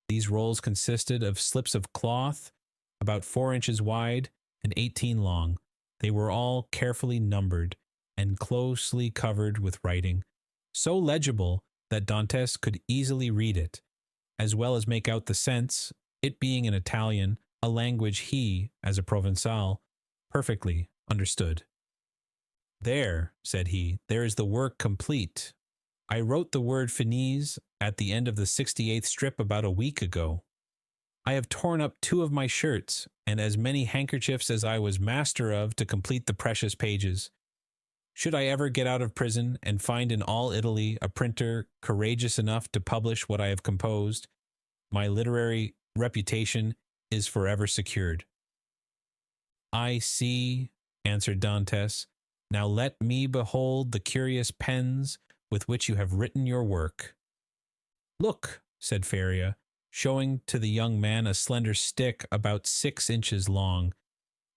These rolls consisted of slips of cloth, about 4 inches wide and 18 long. They were all carefully numbered and closely covered with writing, so legible that Dantes could easily read it, as well as make out the sense it being in Italian, a language he, as a Provençal, perfectly understood. "There," said he, "there is the work complete. I wrote the word finis at the end of the 68th strip about a week ago. I have torn up 2 of my shirts, and as many handkerchiefs as I was master of to complete the precious pages. Should I ever get out of prison and find in all Italy a printer courageous enough to publish what I have composed, my literary reputation is forever secured." "I see," answered Dantes. "Now let me behold the curious pens with which you have written your work." "Look," said Faria, showing to the young man a slender stick about 6 inches long,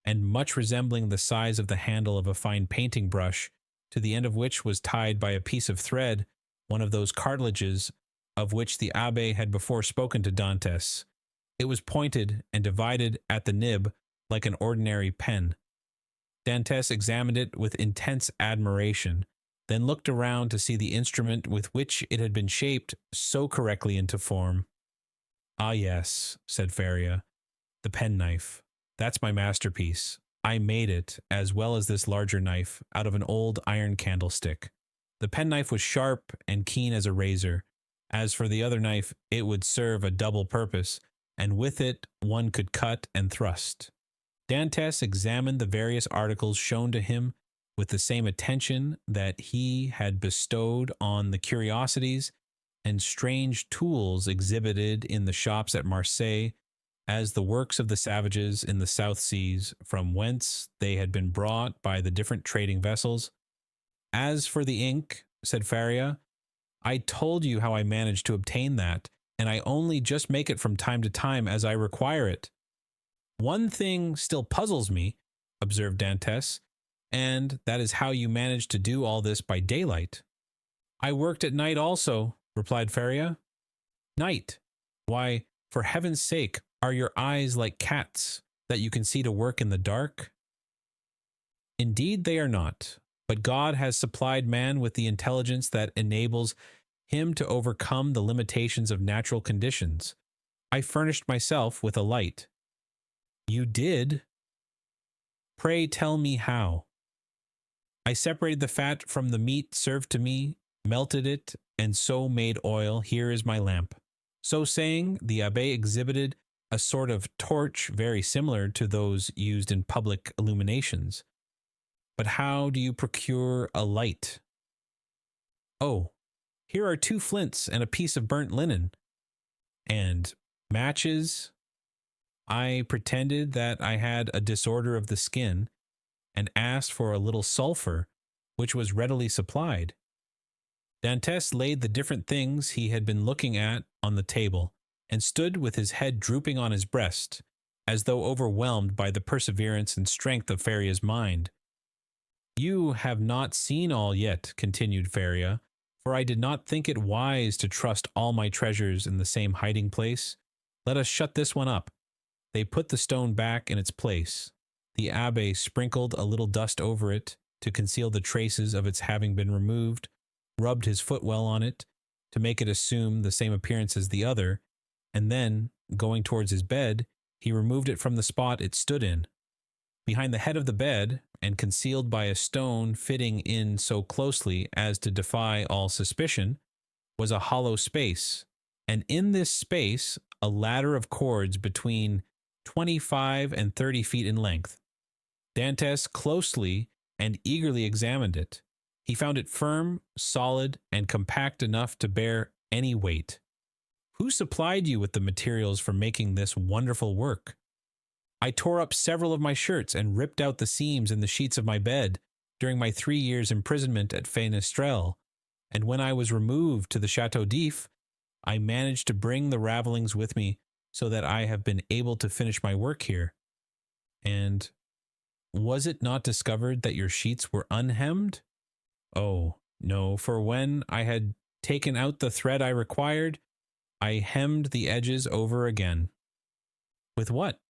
and much resembling the size of the handle of a fine painting brush, to the end of which was tied by a piece of thread one of those cartilages of which the abbé had before spoken to Dantes. It was pointed and divided at the nib like an ordinary pen. Dantes examined it with intense admiration, then looked around to see the instrument with which it had been shaped so correctly into form. "Ah, yes," said Faria, "the penknife. That's my masterpiece. I made it, as well as this larger knife, out of an old iron candlestick. The penknife was sharp and keen as a razor. As for the other knife, it would serve a double purpose, and with it one could cut and thrust." Dantes examined the various articles shown to him with the same attention that he had bestowed on the curiosities and strange tools exhibited in the shops at Marseilles as the works of the savages in the South Seas, from whence they had been brought by the different trading vessels. "As for the ink," said Faria, "I told you how I managed to obtain that, and I only just make it from time to time as I require it." "One thing still puzzles me," observed Dantes, "and that is how you managed to do all this by daylight." "I worked at night also," replied Faria. "Night? Why, for heaven's sake, are your eyes like cats, that you can see to work in the dark?" "Indeed they are not, but God has supplied man with the intelligence that enables him to overcome the limitations of natural conditions. I furnished myself with a light." "You did? Pray tell me how." "I separated the fat from the meat served to me, melted it, and so made oil. Here is my lamp." So saying, the abbé exhibited a sort of torch very similar to those used in public illuminations. "But how do you procure a light?" "Oh, here are 2 flints and a piece of burnt linen." "And matches?" "I pretended that I had a disorder of the skin, and asked for a little sulphur, which was readily supplied." Dantes laid the different things he had been looking at on the table, and stood with his head drooping on his breast, as though overwhelmed by the perseverance and strength of Faria's mind. "You have not seen all yet," continued Faria, "for I did not think it wise to trust all my treasures in the same hiding place. Let us shut this one up." They put the stone back in its place. The abbé sprinkled a little dust over it to conceal the traces of its having been removed, rubbed his footwell on it to make it assume the same appearance as the other, and then, going towards his bed, he removed it from the spot it stood in. Behind the head of the bed, and concealed by a stone fitting in so closely as to defy all suspicion, was a hollow space, and in this space a ladder of cords between 25 and 30 feet in length. Dantes closely and eagerly examined it. He found it firm, solid, and compact enough to bear any weight. "Who supplied you with the materials for making this wonderful work?" "I tore up several of my shirts and ripped out the seams in the sheets of my bed during my 3 years' imprisonment at Fenestrelle, and when I was removed to the Chateau d'If, I managed to bring the ravelings with me, so that I have been able to finish my work here." "And was it not discovered that your sheets were unhemmed?" "Oh, no, for when I had taken out the thread I required, I hemmed the edges over again." "With what?"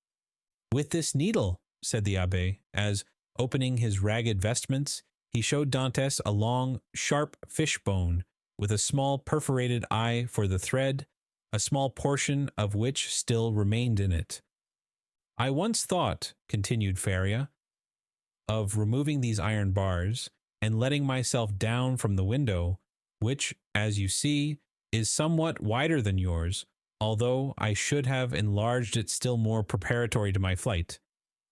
"With this needle," said the abbé, as, opening his ragged vestments, he showed Dantes a long, sharp fishbone, with a small perforated eye for the thread, a small portion of which still remained in it. I once thought, continued Faria, of removing these iron bars and letting myself down from the window, which, as you see, is somewhat wider than yours, although I should have enlarged it still more preparatory to my flight.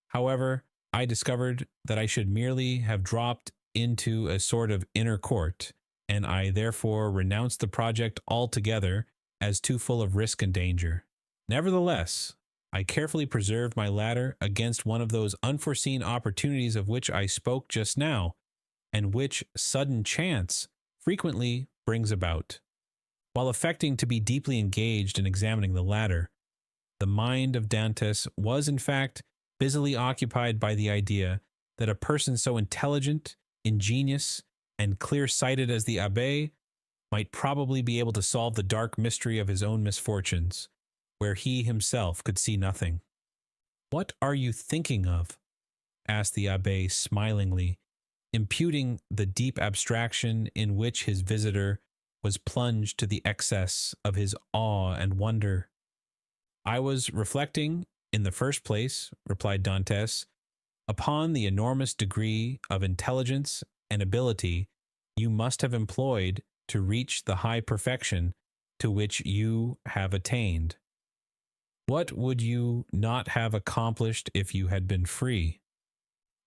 However, I discovered that I should merely have dropped into a sort of inner court, and I therefore renounced the project altogether as too full of risk and danger. Nevertheless, I carefully preserved my ladder against one of those unforeseen opportunities of which I spoke just now, and which sudden chance frequently brings about. While affecting to be deeply engaged in examining the ladder, the mind of Dantès was in fact busily occupied by the idea that a person so intelligent, ingenious, and clear-sighted as the abbé might probably be able to solve the dark mystery of his own misfortunes, where he himself could see nothing. "What are you thinking of?" asked the abbé smilingly, imputing the deep abstraction in which his visitor was plunged to the excess of his awe and wonder. "I was reflecting, in the first place," replied Dantès, "upon the enormous degree of intelligence and ability you must have employed to reach the high perfection to which you have attained. What would you not have accomplished if you had been free?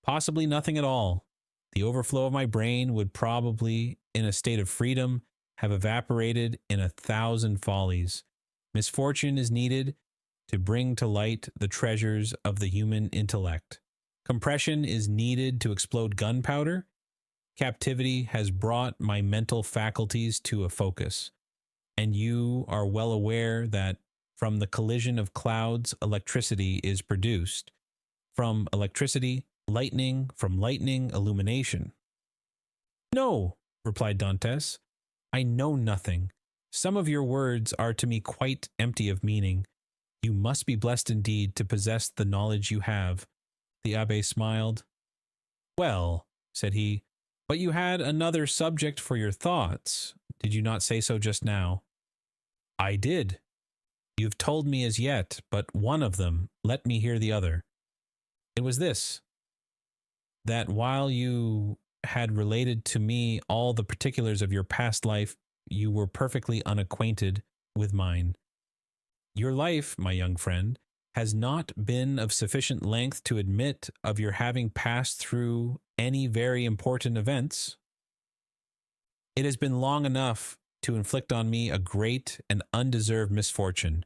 Possibly nothing at all. The overflow of my brain would probably, in a state of freedom, have evaporated in 1,000 follies. Misfortune is needed to bring to light the treasures of the human intellect. Compression is needed to explode gunpowder. Captivity has brought my mental faculties to a focus, and you are well aware that from the collision of clouds electricity is produced, from electricity lightning, from lightning illumination." "No," replied Dantès, "I know nothing. Some of your words are to me quite empty of meaning. You must be blessed indeed to possess the knowledge you have." The abbé smiled. "Well," said he, "but you had another subject for your thoughts. Did you not say so just now?" "I did. You have told me as yet but one of them. Let me hear the other." "It was this, that while you had related to me all the particulars of your past life, you were perfectly unacquainted with mine. Your life, my young friend, has not been of sufficient length to admit of your having passed through any very important events. It has been long enough to inflict on me a great and undeserved misfortune.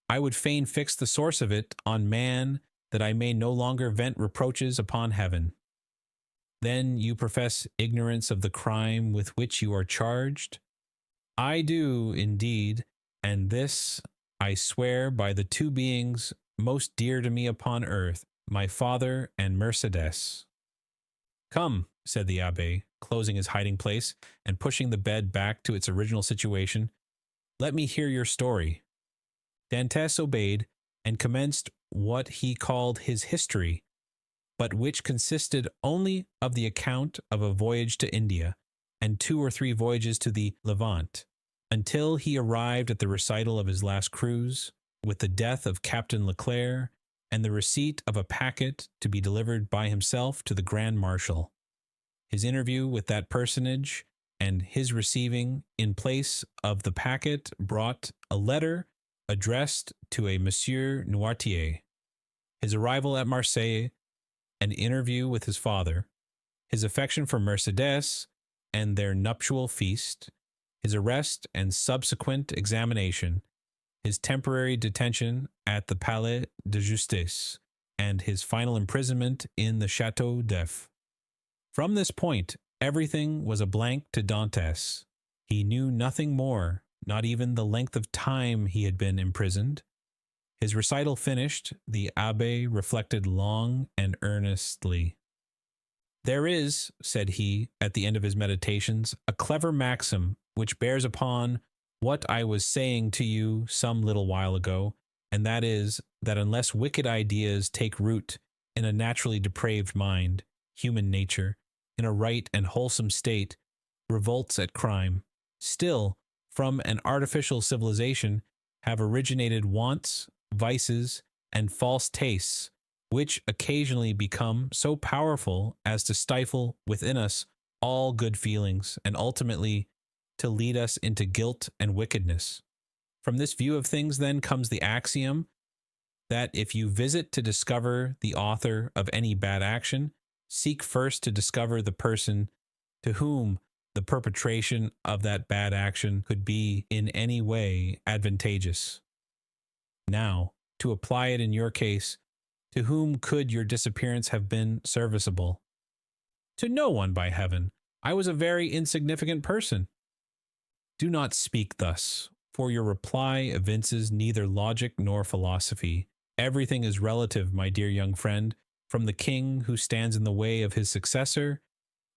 I would fain fix the source of it on man, that I may no longer vent reproaches upon heaven. Then you profess ignorance of the crime with which you are charged? I do, indeed, and this I swear by the two beings most dear to me upon earth, my father and Mercédès." "Come," said the abbé, closing his hiding place and pushing the bed back to its original situation, "let me hear your story." Dantès obeyed, and commenced what he called his history, but which consisted only of the account of a voyage to India, and 2 or 3 voyages to the Levant, until he arrived at the recital of his last cruise, with the death of Captain Leclerc, and the receipt of a packet to be delivered by himself to the Grand Marshal. His interview with that personage, and his receiving, in place of the packet, brought a letter addressed to a Monsieur Noirtier. His arrival at Marseilles, an interview with his father, his affection for Mercédès, and their nuptial feast, his arrest and subsequent examination, his temporary detention at the Palais de Justice, and his final imprisonment in the Château d'If. From this point, everything was a blank to Dantès. He knew nothing more, not even the length of time he had been imprisoned. His recital finished, the abbé reflected long and earnestly. "There is," said he, at the end of his meditations, "a clever maxim which bears upon what I was saying to you some little while ago, and that is, that unless wicked ideas take root in a naturally depraved mind, human nature, in a right and wholesome state, revolts at crime. Still, from an artificial civilization, have originated wants, vices, and false tastes, which occasionally become so powerful as to stifle within us all good feelings and ultimately to lead us into guilt and wickedness. From this view of things, then, comes the axiom that if you visit to discover the author of any bad action, seek first to discover the person to whom the perpetration of that bad action could be in any way advantageous. Now, to apply it in your case, to whom could your disappearance have been serviceable? To no one, by heaven. I was a very insignificant person. Do not speak thus, for your reply evinces neither logic nor philosophy. Everything is relative, my dear young friend, from the king who stands in the way of his successor,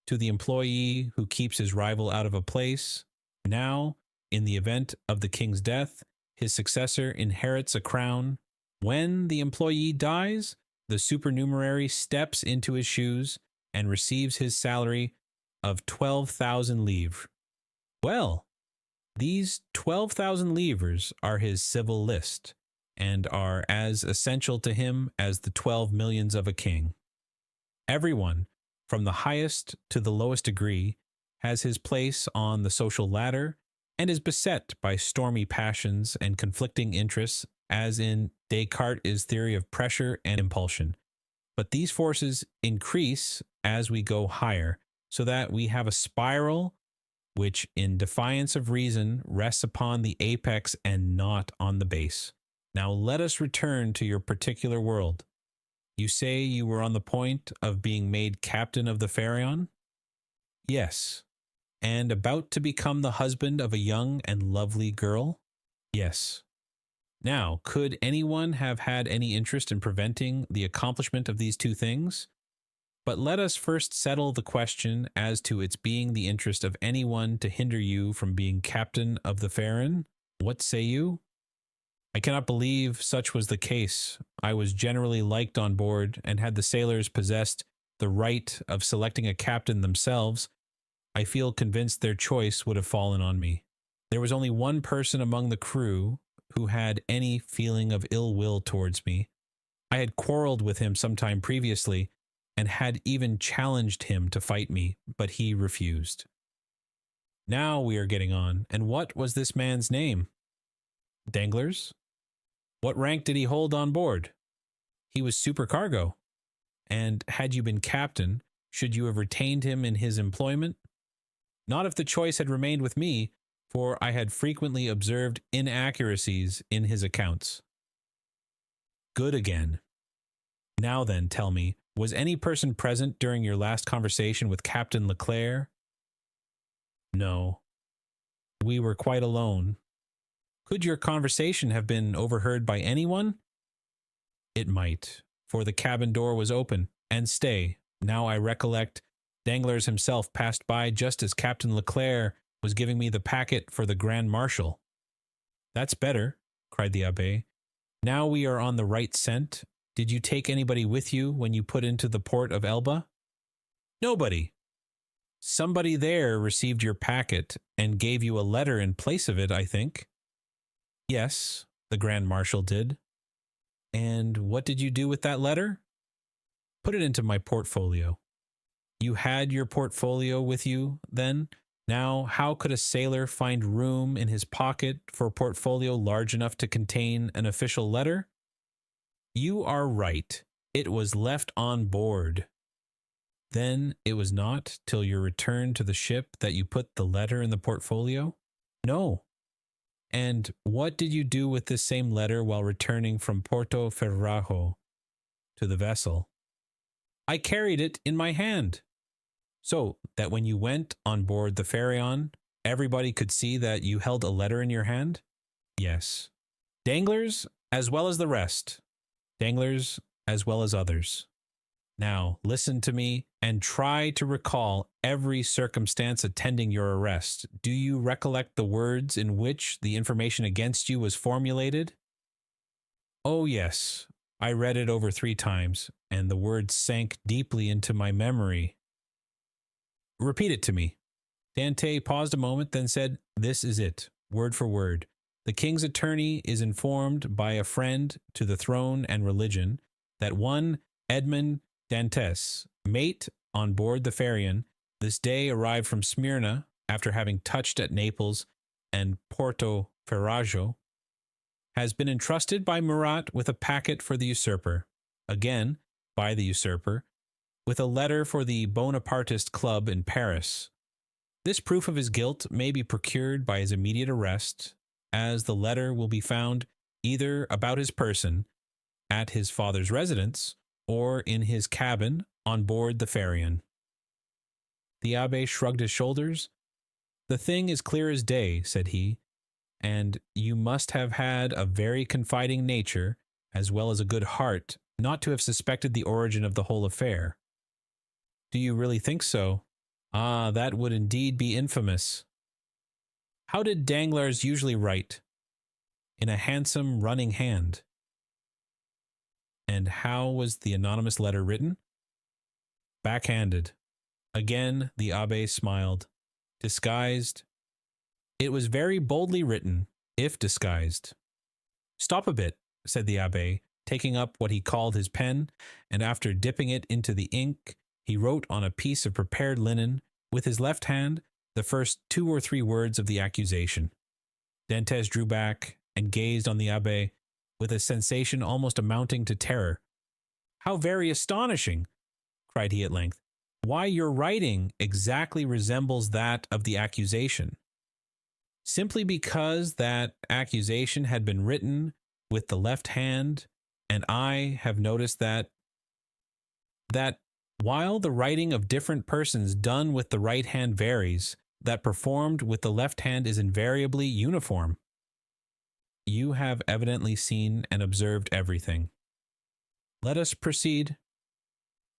to the employee who keeps his rival out of a place. Now, in the event of the king's death, his successor inherits a crown. When the employee dies, the supernumerary steps into his shoes and receives his salary of 12,000 livres. Well, these 12,000 livres are his civil list, and are as essential to him as the 12 millions of a king. Everyone, from the highest to the lowest degree, has his place on the social ladder and is beset by stormy passions and conflicting interests, as in Descartes' theory of pressure and impulsion. But these forces increase as we go higher, so that we have a spiral which, in defiance of reason, rests upon the apex and not on the base. Now let us return to your particular world. You say you were on the point of being made captain of the Pharaon? Yes. And about to become the husband of a young and lovely girl? Yes. Now, could anyone have had any interest in preventing the accomplishment of these two things? But let us first settle the question as to its being the interest of anyone to hinder you from being captain of the Pharaon. What say you? I cannot believe such was the case. I was generally liked on board, and had the sailors possessed the right of selecting a captain themselves, I feel convinced their choice would have fallen on me. There was only one person among the crew who had any feeling of ill will towards me. I had quarreled with him some time previously, and had even challenged him to fight me, but he refused. Now we are getting on. And what was this man's name? Danglars? What rank did he hold on board? He was supercargo. And had you been captain, should you have retained him in his employment? Not if the choice had remained with me, for I had frequently observed inaccuracies in his accounts. Good again. Now then, tell me, was any person present during your last conversation with Captain Leclerc? No. We were quite alone. Could your conversation have been overheard by anyone? It might, for the cabin door was open. And stay, now I recollect, Danglars himself passed by just as Captain Leclerc was giving me the packet for the Grand Marshal. That's better, cried the abbé. Now we are on the right scent. Did you take anybody with you when you put into the port of Elba? Nobody. Somebody there received your packet and gave you a letter in place of it, I think. Yes, the Grand Marshal did. And what did you do with that letter? Put it into my portfolio. You had your portfolio with you, then? Now, how could a sailor find room in his pocket for a portfolio large enough to contain an official letter? You are right. It was left on board. Then it was not till your return to the ship that you put the letter in the portfolio? No. And what did you do with this same letter while returning from Porto Ferrajo to the vessel? I carried it in my hand, so that when you went on board the Pharaon, everybody could see that you held a letter in your hand? Yes. Danglars, as well as the rest. Danglars, as well as others. Now, listen to me and try to recall every circumstance attending your arrest. Do you recollect the words in which the information against you was formulated? Oh, yes. I read it over 3 times, and the words sank deeply into my memory. Repeat it to me. Dante paused a moment, then said, This is it, word for word. The king's attorney is informed by a friend to the throne and religion that one Edmund Dantes, mate on board the Pharian, this day arrived from Smyrna after having touched at Naples and Porto Ferrajo, has been entrusted by Murat with a packet for the usurper, again by the usurper, with a letter for the Bonapartist club in Paris. This proof of his guilt may be procured by his immediate arrest, as the letter will be found either about his person, at his father's residence, or in his cabin on board the Pharian. The abbé shrugged his shoulders. The thing is clear as day, said he, and you must have had a very confiding nature, as well as a good heart, not to have suspected the origin of the whole affair. Do you really think so? Ah, that would indeed be infamous. How did Danglars usually write? In a handsome, running hand. And how was the anonymous letter written? Backhanded. Again the abbé smiled. Disguised. It was very boldly written, if disguised. Stop a bit, said the abbé, taking up what he called his pen, and after dipping it into the ink, he wrote on a piece of prepared linen, with his left hand, the first 2 or 3 words of the accusation. Dantès drew back and gazed on the abbé with a sensation almost amounting to terror. How very astonishing! Cried he at length. Why, your writing exactly resembles that of the accusation. Simply because that accusation had been written with the left hand, and I have noticed that while the writing of different persons done with the right hand varies, that performed with the left hand is invariably uniform. You have evidently seen and observed everything. Let us proceed.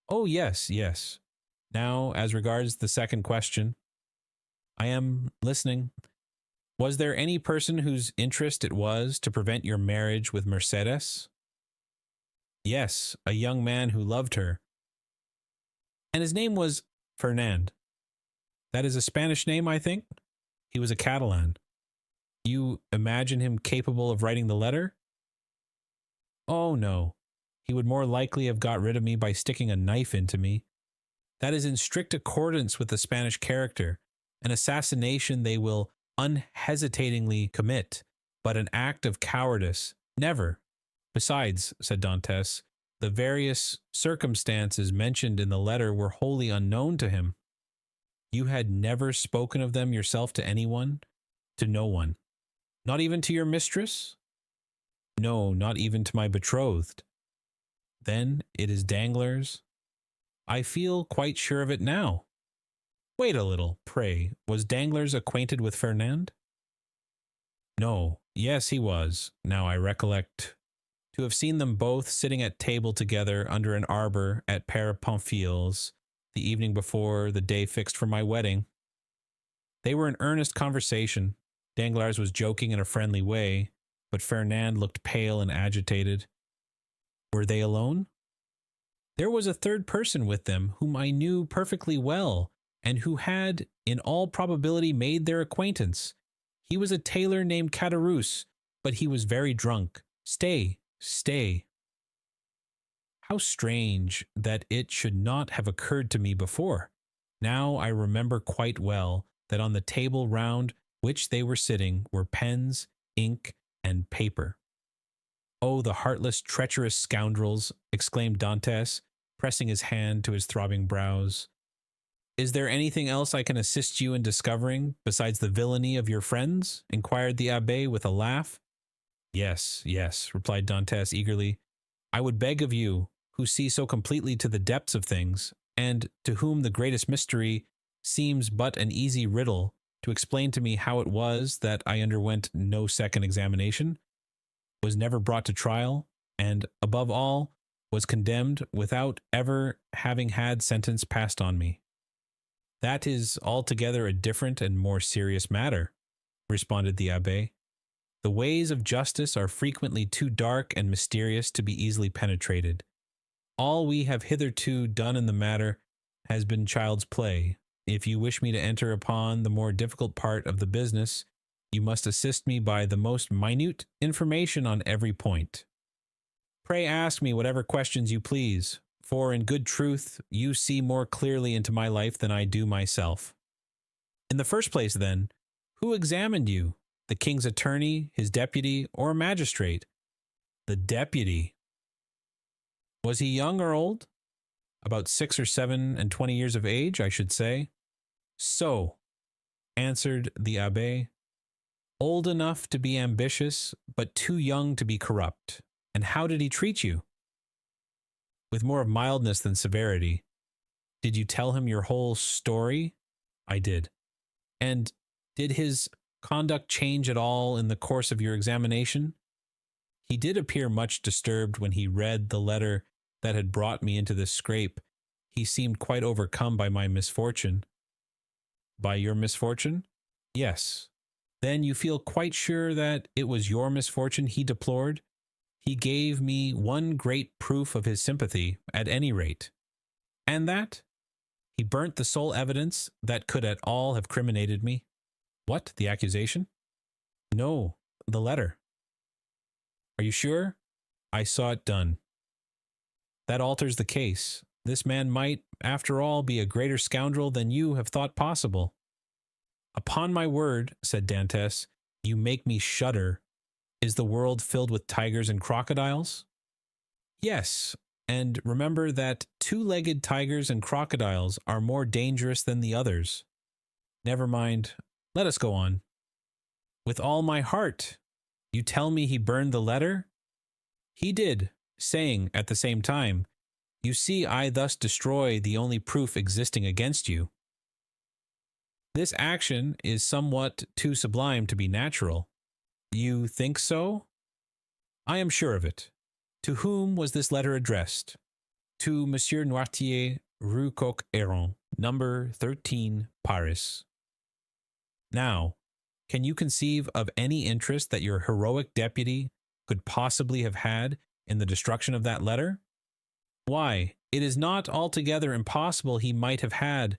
Oh, yes, yes. Now, as regards the second question, I am listening. Was there any person whose interest it was to prevent your marriage with Mercedes? Yes, a young man who loved her. And his name was Fernand. That is a Spanish name, I think? He was a Catalan. You imagine him capable of writing the letter? Oh, no. He would more likely have got rid of me by sticking a knife into me. That is in strict accordance with the Spanish character. An assassination they will unhesitatingly commit, but an act of cowardice, never. Besides, said Dantès, the various circumstances mentioned in the letter were wholly unknown to him. You had never spoken of them yourself to anyone? To no one. Not even to your mistress? No, not even to my betrothed. Then it is Danglars? I feel quite sure of it now. Wait a little, pray. Was Danglars acquainted with Fernand? No. Yes, he was. Now I recollect. To have seen them both sitting at table together under an arbor at Père Pamphil's the evening before the day fixed for my wedding. They were in earnest conversation. Danglars was joking in a friendly way, but Fernand looked pale and agitated. Were they alone? There was a third person with them whom I knew perfectly well, and who had, in all probability, made their acquaintance. He was a tailor named Caderousse, but he was very drunk. Stay. How strange that it should not have occurred to me before. Now I remember quite well that on the table round which they were sitting were pens, ink, and paper. Oh, the heartless, treacherous scoundrels, exclaimed Dantès, pressing his hand to his throbbing brows. Is there anything else I can assist you in discovering, besides the villainy of your friends? Inquired the abbé with a laugh. Yes, replied Dantès eagerly. I would beg of you, who see so completely to the depths of things, and to whom the greatest mystery seems but an easy riddle, to explain to me how it was that I underwent no second examination, was never brought to trial, and, above all, was condemned without ever having had sentence passed on me. That is altogether a different and more serious matter, responded the abbé. The ways of justice are frequently too dark and mysterious to be easily penetrated. All we have hitherto done in the matter has been child's play. If you wish me to enter upon the more difficult part of the business, You must assist me by the most minute information on every point. Pray ask me whatever questions you please, for in good truth you see more clearly into my life than I do myself. In the first place, then, who examined you? The king's attorney, his deputy, or a magistrate? The deputy. Was he young or old? About 6 or 27 years of age, I should say. So, answered the abbé, old enough to be ambitious, but too young to be corrupt. And how did he treat you? With more of mildness than severity. Did you tell him your whole story? I did. And did his conduct change at all in the course of your examination? He did appear much disturbed when he read the letter that had brought me into this scrape. He seemed quite overcome by my misfortune. By your misfortune? Yes. Then you feel quite sure that it was your misfortune he deplored? He gave me one great proof of his sympathy, at any rate. And that? He burnt the sole evidence that could at all have criminated me. What, the accusation? No, the letter. Are you sure? I saw it done. That alters the case. This man might, after all, be a greater scoundrel than you have thought possible. Upon my word, said Dantès, you make me shudder. Is the world filled with tigers and crocodiles? Yes, and remember that two-legged tigers and crocodiles are more dangerous than the others. Never mind, let us go on. With all my heart. You tell me he burned the letter? He did, saying at the same time, you see I thus destroy the only proof existing against you. This action is somewhat too sublime to be natural. You think so? I am sure of it. To whom was this letter addressed? To Monsieur Noirtier, Rue Coq-Héron, number 13, Paris. Now, can you conceive of any interest that your heroic deputy could possibly have had in the destruction of that letter? Why, it is not altogether impossible he might have had,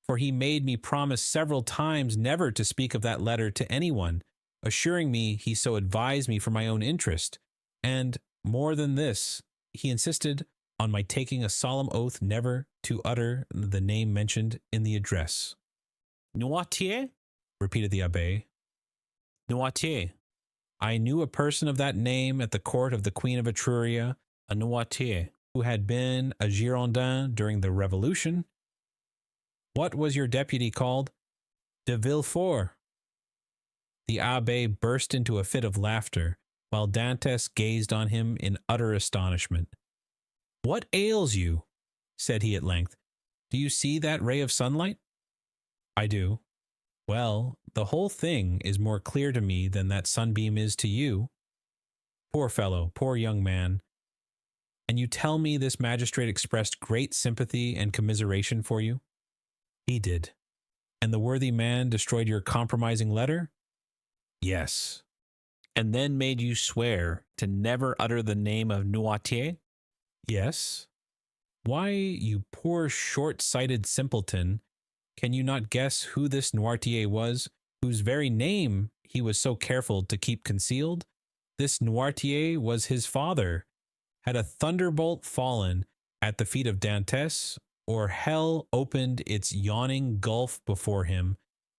for he made me promise several times never to speak of that letter to anyone, assuring me he so advised me for my own interest, and, more than this, he insisted on my taking a solemn oath never to utter the name mentioned in the address. Noirtier? Repeated the abbé. Noirtier. I knew a person of that name at the court of the Queen of Etruria, a Noirtier, who had been a Girondin during the Revolution. What was your deputy called? De Villefort. The abbé burst into a fit of laughter, while Dantès gazed on him in utter astonishment. What ails you? Said he at length. Do you see that ray of sunlight? I do. Well, the whole thing is more clear to me than that sunbeam is to you. Poor fellow, poor young man. And you tell me this magistrate expressed great sympathy and commiseration for you? He did. And the worthy man destroyed your compromising letter? Yes. And then made you swear to never utter the name of Noirtier? Yes. Why, you poor short-sighted simpleton, can you not guess who this Noirtier was, whose very name he was so careful to keep concealed? This Noirtier was his father. Had a thunderbolt fallen at the feet of Dantès, or hell opened its yawning gulf before him,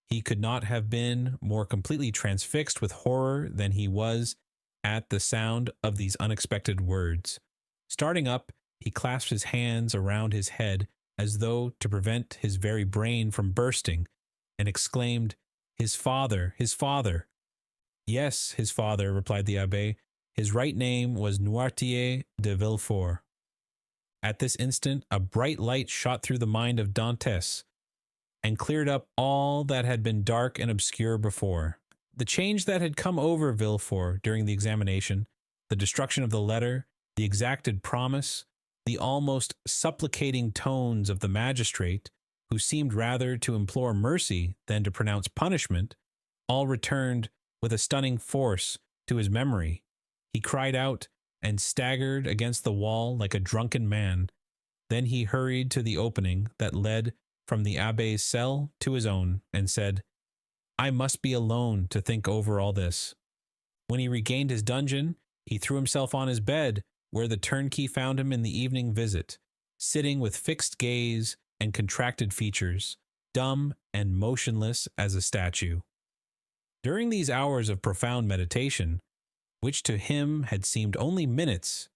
he could not have been more completely transfixed with horror than he was at the sound of these unexpected words. Starting up, he clasped his hands around his head as though to prevent his very brain from bursting, and exclaimed, His father, his father. Yes, his father, replied the abbé. His right name was Noirtier de Villefort. At this instant, a bright light shot through the mind of Dantès, and cleared up all that had been dark and obscure before. The change that had come over Villefort during the examination, the destruction of the letter, the exacted promise, the almost supplicating tones of the magistrate, who seemed rather to implore mercy than to pronounce punishment, all returned with a stunning force to his memory. He cried out and staggered against the wall like a drunken man. Then he hurried to the opening that led from the abbé's cell to his own, and said, I must be alone to think over all this. When he regained his dungeon, he threw himself on his bed, where the turnkey found him in the evening visit, sitting with fixed gaze and contracted features, dumb and motionless as a statue. During these hours of profound meditation, which to him had seemed only minutes,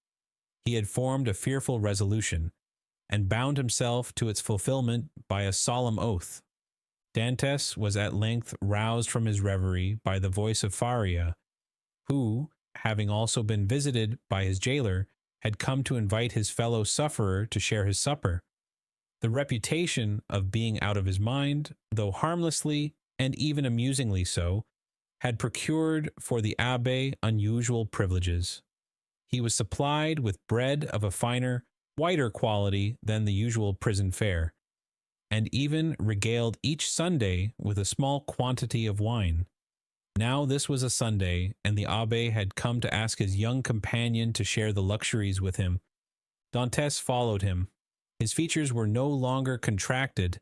he had formed a fearful resolution, and bound himself to its fulfillment by a solemn oath. Dantes was at length roused from his reverie by the voice of Faria, who, having also been visited by his jailer, had come to invite his fellow sufferer to share his supper. The reputation of being out of his mind, though harmlessly and even amusingly so, had procured for the abbé unusual privileges. He was supplied with bread of a finer, whiter quality than the usual prison fare, and even regaled each Sunday with a small quantity of wine. Now this was a Sunday, and the abbé had come to ask his young companion to share the luxuries with him. Dantes followed him. His features were no longer contracted,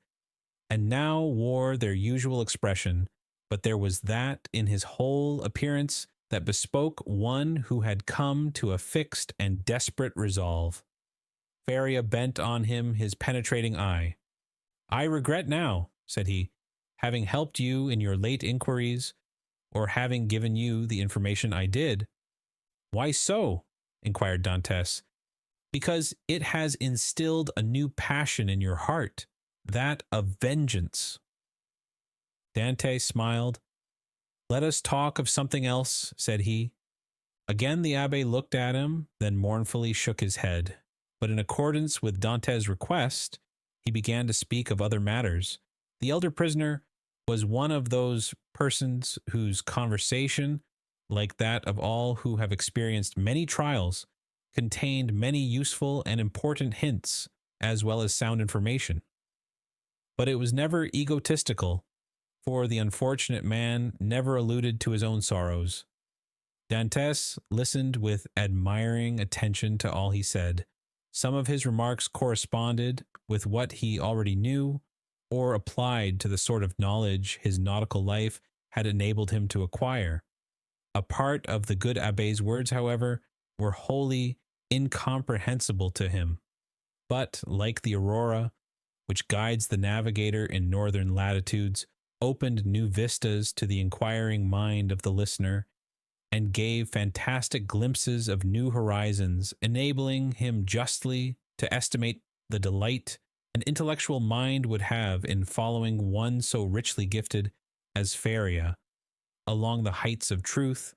and now wore their usual expression, but there was that in his whole appearance that bespoke one who had come to a fixed and desperate resolve. Faria bent on him his penetrating eye. "I regret now," said he, "having helped you in your late inquiries, or having given you the information I did." "Why so?" inquired Dantes. "Because it has instilled a new passion in your heart, that of vengeance." Dante smiled. "Let us talk of something else," said he. Again the abbé looked at him, then mournfully shook his head. But in accordance with Dante's request, he began to speak of other matters. The elder prisoner was one of those persons whose conversation, like that of all who have experienced many trials, contained many useful and important hints, as well as sound information. But it was never egotistical, for the unfortunate man never alluded to his own sorrows. Dantes listened with admiring attention to all he said. Some of his remarks corresponded with what he already knew, or applied to the sort of knowledge his nautical life had enabled him to acquire. A part of the good abbé's words, however, were wholly incomprehensible to him, but, like the aurora, which guides the navigator in northern latitudes, opened new vistas to the inquiring mind of the listener, and gave fantastic glimpses of new horizons, enabling him justly to estimate the delight an intellectual mind would have in following one so richly gifted as Faria along the heights of truth,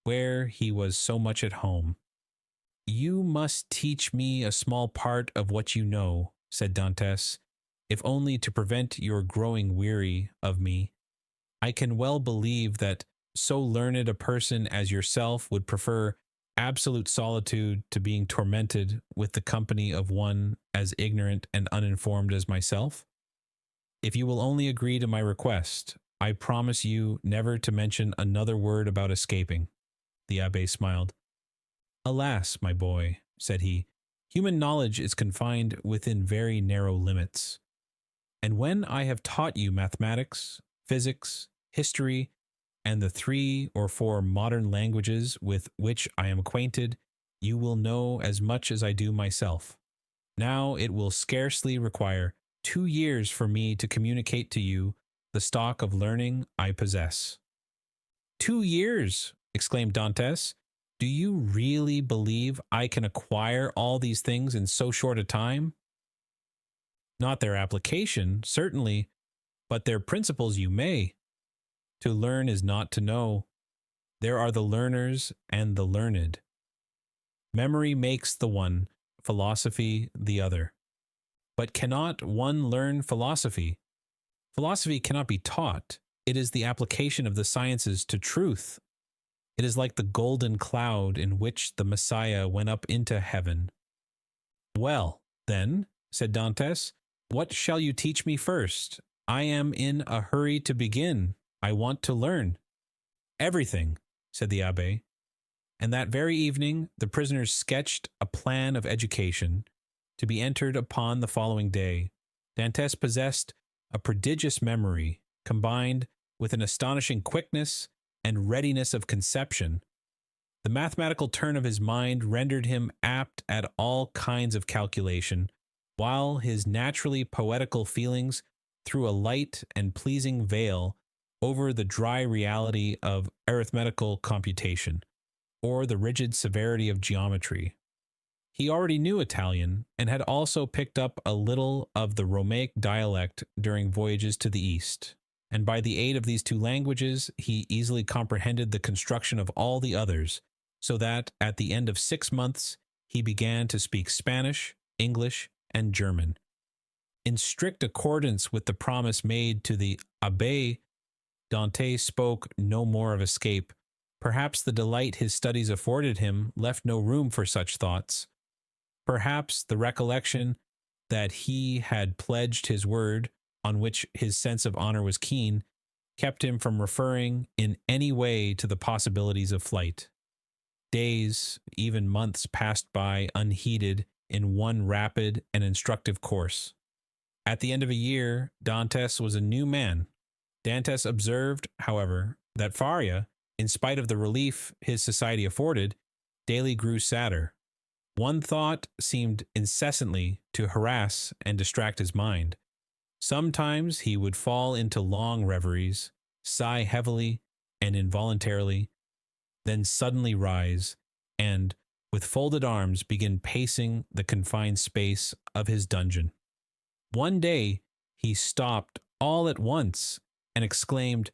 where he was so much at home. "You must teach me a small part of what you know," said Dantes, "if only to prevent your growing weary of me. I can well believe that so learned a person as yourself would prefer absolute solitude to being tormented with the company of one as ignorant and uninformed as myself. If you will only agree to my request, I promise you never to mention another word about escaping." The abbé smiled. "Alas, my boy," said he, "human knowledge is confined within very narrow limits. And when I have taught you mathematics, physics, history, and the 3 or 4 modern languages with which I am acquainted, you will know as much as I do myself. Now it will scarcely require 2 years for me to communicate to you the stock of learning I possess." "2 years!" exclaimed Dantes. "Do you really believe I can acquire all these things in so short a time?" "Not their application, certainly, but their principles you may. To learn is not to know. There are the learners and the learned. Memory makes the one, philosophy the other. But cannot one learn philosophy? Philosophy cannot be taught. It is the application of the sciences to truth. It is like the golden cloud in which the Messiah went up into heaven." "Well, then," said Dantes, "what shall you teach me first? I am in a hurry to begin. I want to learn." "Everything," said the abbé. And that very evening the prisoners sketched a plan of education, to be entered upon the following day. Dantes possessed a prodigious memory, combined with an astonishing quickness and readiness of conception. The mathematical turn of his mind rendered him apt at all kinds of calculation, while his naturally poetical feelings threw a light and pleasing veil over the dry reality of arithmetical computation, or the rigid severity of geometry. He already knew Italian, and had also picked up a little of the Romaic dialect during voyages to the East, and by the aid of these two languages he easily comprehended the construction of all the others, so that at the end of 6 months he began to speak Spanish, English, and German. In strict accordance with the promise made to the Abbé, Dante spoke no more of escape. Perhaps the delight his studies afforded him left no room for such thoughts. Perhaps the recollection that he had pledged his word, on which his sense of honor was keen, kept him from referring in any way to the possibilities of flight. Days, even months, passed by unheeded in one rapid and instructive course. At the end of a year, Dantes was a new man. Dantes observed, however, that Faria, in spite of the relief his society afforded, daily grew sadder. One thought seemed incessantly to harass and distract his mind. Sometimes he would fall into long reveries, sigh heavily and involuntarily, then suddenly rise, and, with folded arms, begin pacing the confined space of his dungeon. One day he stopped all at once and exclaimed,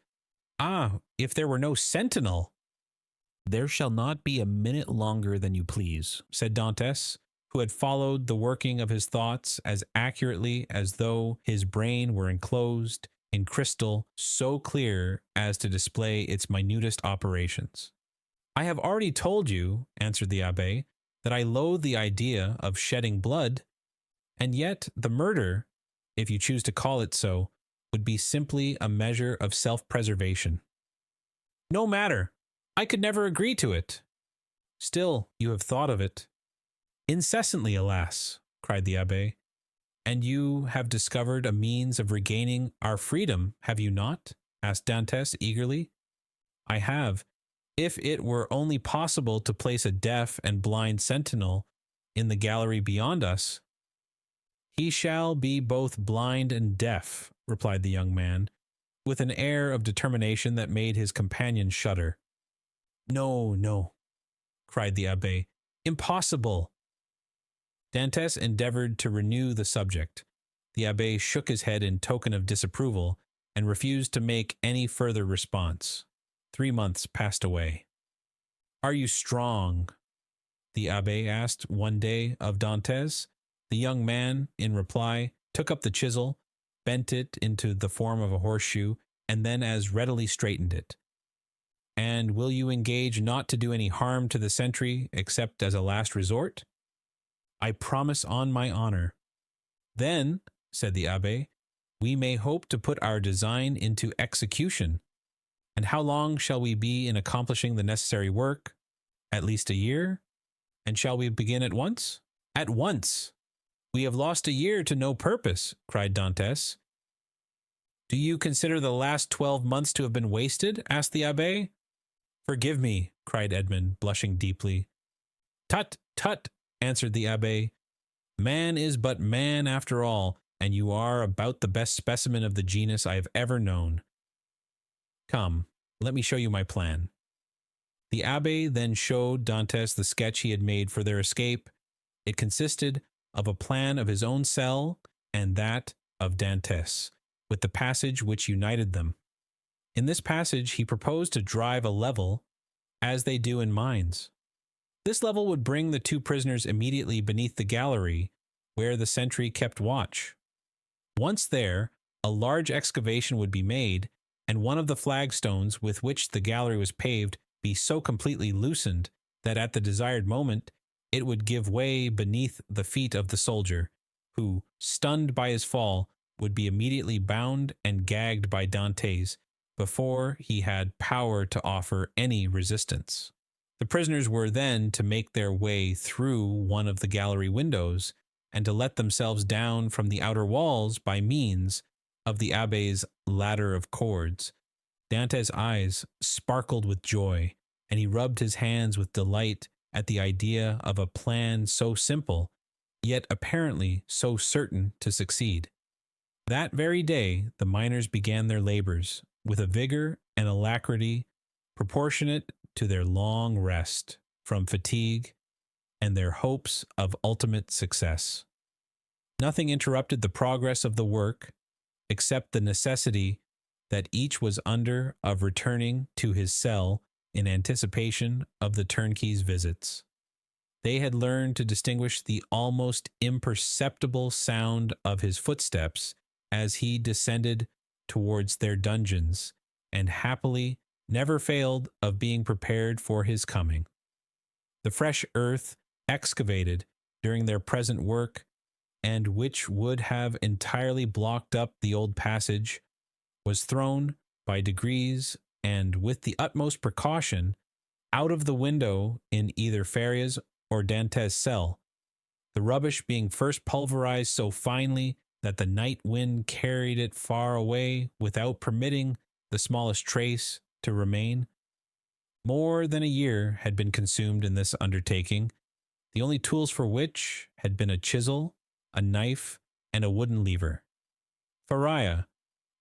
"Ah, if there were no sentinel!" "There shall not be a minute longer than you please," said Dantes, who had followed the working of his thoughts as accurately as though his brain were enclosed in crystal so clear as to display its minutest operations. "I have already told you," answered the abbé, "that I loathe the idea of shedding blood, and yet the murder, if you choose to call it so, would be simply a measure of self-preservation." "No matter. I could never agree to it." "Still, you have thought of it." "Incessantly, alas," cried the abbé. "And you have discovered a means of regaining our freedom, have you not?" asked Dantes eagerly. "I have. If it were only possible to place a deaf and blind sentinel in the gallery beyond us." "He shall be both blind and deaf," replied the young man, with an air of determination that made his companion shudder. "No, no," cried the abbé. "Impossible." Dantes endeavored to renew the subject. The abbé shook his head in token of disapproval, and refused to make any further response. 3 months passed away. "Are you strong?" the abbé asked one day of Dantes. The young man, in reply, took up the chisel, bent it into the form of a horseshoe, and then as readily straightened it. "And will you engage not to do any harm to the sentry except as a last resort?" "I promise on my honor." "Then," said the abbé, "we may hope to put our design into execution. And how long shall we be in accomplishing the necessary work? At least a year? And shall we begin at once?" "At once." "We have lost a year to no purpose," cried Dantes. "Do you consider the last 12 months to have been wasted?" asked the abbé. "Forgive me," cried Edmund, blushing deeply. "Tut, tut," answered the abbé. "Man is but man after all, and you are about the best specimen of the genus I have ever known. Come, let me show you my plan." The abbé then showed Dantes the sketch he had made for their escape. It consisted of a plan of his own cell and that of Dantes, with the passage which united them. In this passage he proposed to drive a level, as they do in mines. This level would bring the 2 prisoners immediately beneath the gallery, where the sentry kept watch. Once there, a large excavation would be made, and one of the flagstones with which the gallery was paved be so completely loosened that at the desired moment it would give way beneath the feet of the soldier, who, stunned by his fall, would be immediately bound and gagged by Dantes before he had power to offer any resistance. The prisoners were then to make their way through one of the gallery windows, and to let themselves down from the outer walls by means of the abbé's ladder of cords, Dante's eyes sparkled with joy, and he rubbed his hands with delight at the idea of a plan so simple, yet apparently so certain to succeed. That very day the miners began their labors, with a vigor and alacrity proportionate to their long rest from fatigue and their hopes of ultimate success. Nothing interrupted the progress of the work, except the necessity that each was under of returning to his cell in anticipation of the turnkey's visits. They had learned to distinguish the almost imperceptible sound of his footsteps as he descended towards their dungeons, and happily never failed of being prepared for his coming. The fresh earth excavated during their present work, and which would have entirely blocked up the old passage, was thrown by degrees and with the utmost precaution out of the window in either Faria's or Dante's cell, the rubbish being first pulverized so finely that the night wind carried it far away without permitting the smallest trace to remain. More than a year had been consumed in this undertaking, the only tools for which had been a chisel, a knife, and a wooden lever. Faria,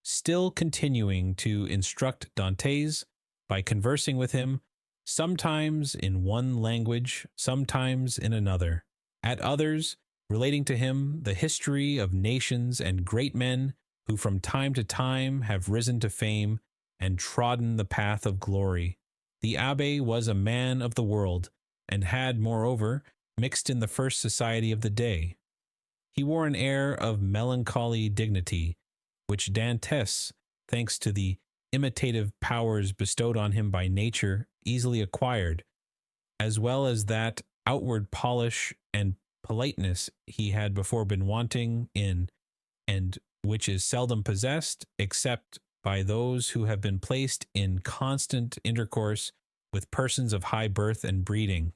still continuing to instruct Dantes by conversing with him, sometimes in one language, sometimes in another, at others relating to him the history of nations and great men who from time to time have risen to fame and trodden the path of glory. The abbé was a man of the world, and had, moreover, mixed in the first society of the day. He wore an air of melancholy dignity, which Dantes, thanks to the imitative powers bestowed on him by nature, easily acquired, as well as that outward polish and politeness he had before been wanting in, and which is seldom possessed except by those who have been placed in constant intercourse with persons of high birth and breeding.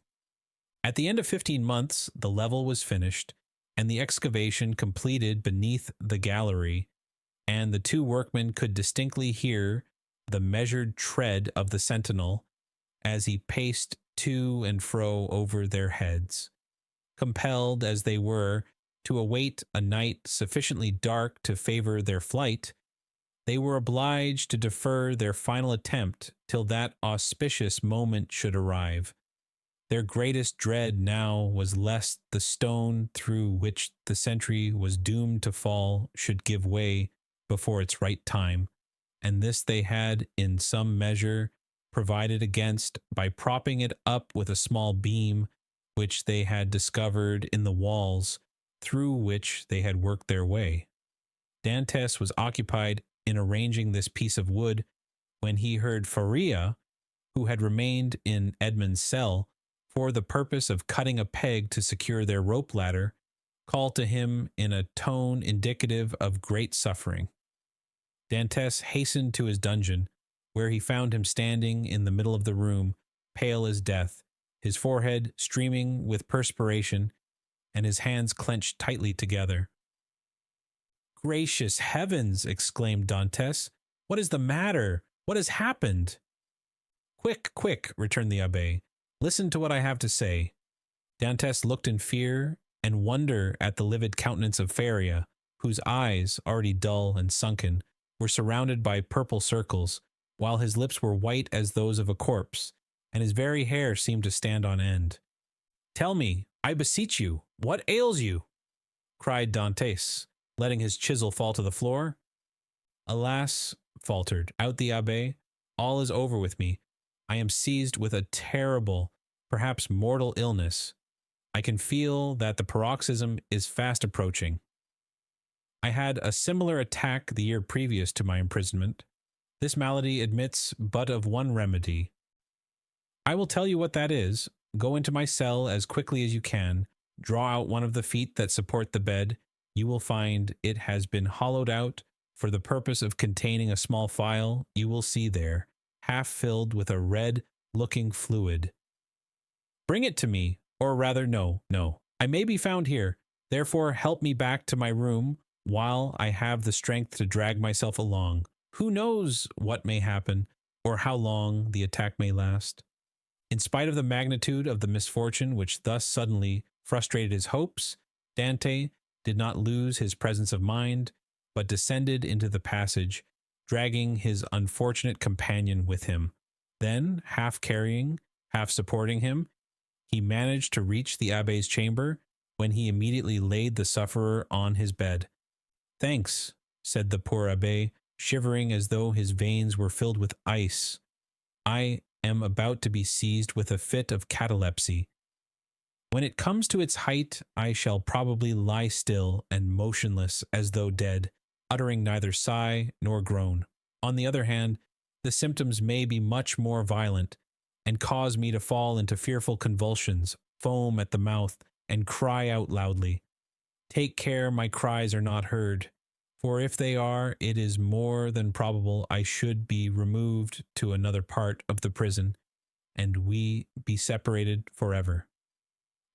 At the end of 15 months, the level was finished, and the excavation completed beneath the gallery, and the two workmen could distinctly hear the measured tread of the sentinel as he paced to and fro over their heads. Compelled as they were to await a night sufficiently dark to favor their flight, they were obliged to defer their final attempt till that auspicious moment should arrive. Their greatest dread now was lest the stone through which the sentry was doomed to fall should give way before its right time, and this they had in some measure provided against by propping it up with a small beam which they had discovered in the walls through which they had worked their way. Dantes was occupied in arranging this piece of wood when he heard Faria, who had remained in Edmund's cell for the purpose of cutting a peg to secure their rope ladder, call to him in a tone indicative of great suffering. Dantes hastened to his dungeon, where he found him standing in the middle of the room, pale as death, his forehead streaming with perspiration, and his hands clenched tightly together. "Gracious heavens!" exclaimed Dantes. "What is the matter? What has happened?" "Quick, quick," returned the abbé. "Listen to what I have to say." Dantes looked in fear and wonder at the livid countenance of Faria, whose eyes, already dull and sunken, were surrounded by purple circles, while his lips were white as those of a corpse, and his very hair seemed to stand on end. "Tell me, I beseech you, what ails you?" cried Dantes, letting his chisel fall to the floor. "Alas," faltered out the abbé, "all is over with me. I am seized with a terrible, perhaps mortal illness. I can feel that the paroxysm is fast approaching. I had a similar attack the year previous to my imprisonment. This malady admits but of one remedy. I will tell you what that is. Go into my cell as quickly as you can, draw out one of the feet that support the bed. You will find it has been hollowed out for the purpose of containing a small phial you will see there, half filled with a red-looking fluid. Bring it to me, or rather no, I may be found here, therefore help me back to my room while I have the strength to drag myself along, Who knows what may happen, or how long the attack may last? In spite of the magnitude of the misfortune which thus suddenly frustrated his hopes, Dante did not lose his presence of mind, but descended into the passage, dragging his unfortunate companion with him. Then, half carrying, half supporting him, he managed to reach the abbé's chamber, when he immediately laid the sufferer on his bed. "Thanks," said the poor abbé, shivering as though his veins were filled with ice. "I am about to be seized with a fit of catalepsy. When it comes to its height, I shall probably lie still and motionless as though dead, uttering neither sigh nor groan. On the other hand, the symptoms may be much more violent, and cause me to fall into fearful convulsions, foam at the mouth, and cry out loudly. Take care my cries are not heard, for if they are, it is more than probable I should be removed to another part of the prison, and we be separated forever.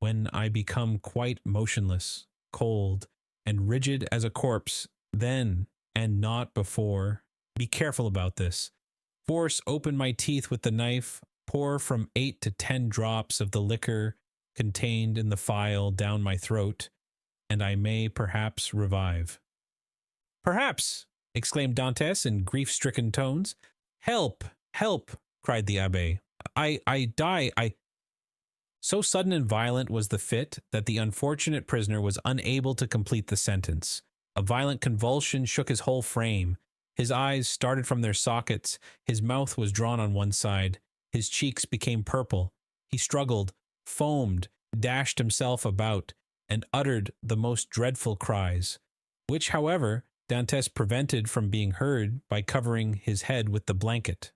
When I become quite motionless, cold, and rigid as a corpse, then, and not before, be careful about this. Force open my teeth with the knife, pour from 8 to 10 drops of the liquor contained in the phial down my throat, and I may perhaps revive." "Perhaps!" exclaimed Dantes in grief-stricken tones. "Help! Help!" cried the abbé. I die, I—" So sudden and violent was the fit that the unfortunate prisoner was unable to complete the sentence. A violent convulsion shook his whole frame. His eyes started from their sockets, his mouth was drawn on one side, his cheeks became purple. He struggled, foamed, dashed himself about, and uttered the most dreadful cries, which, however, Dantes prevented from being heard by covering his head with the blanket.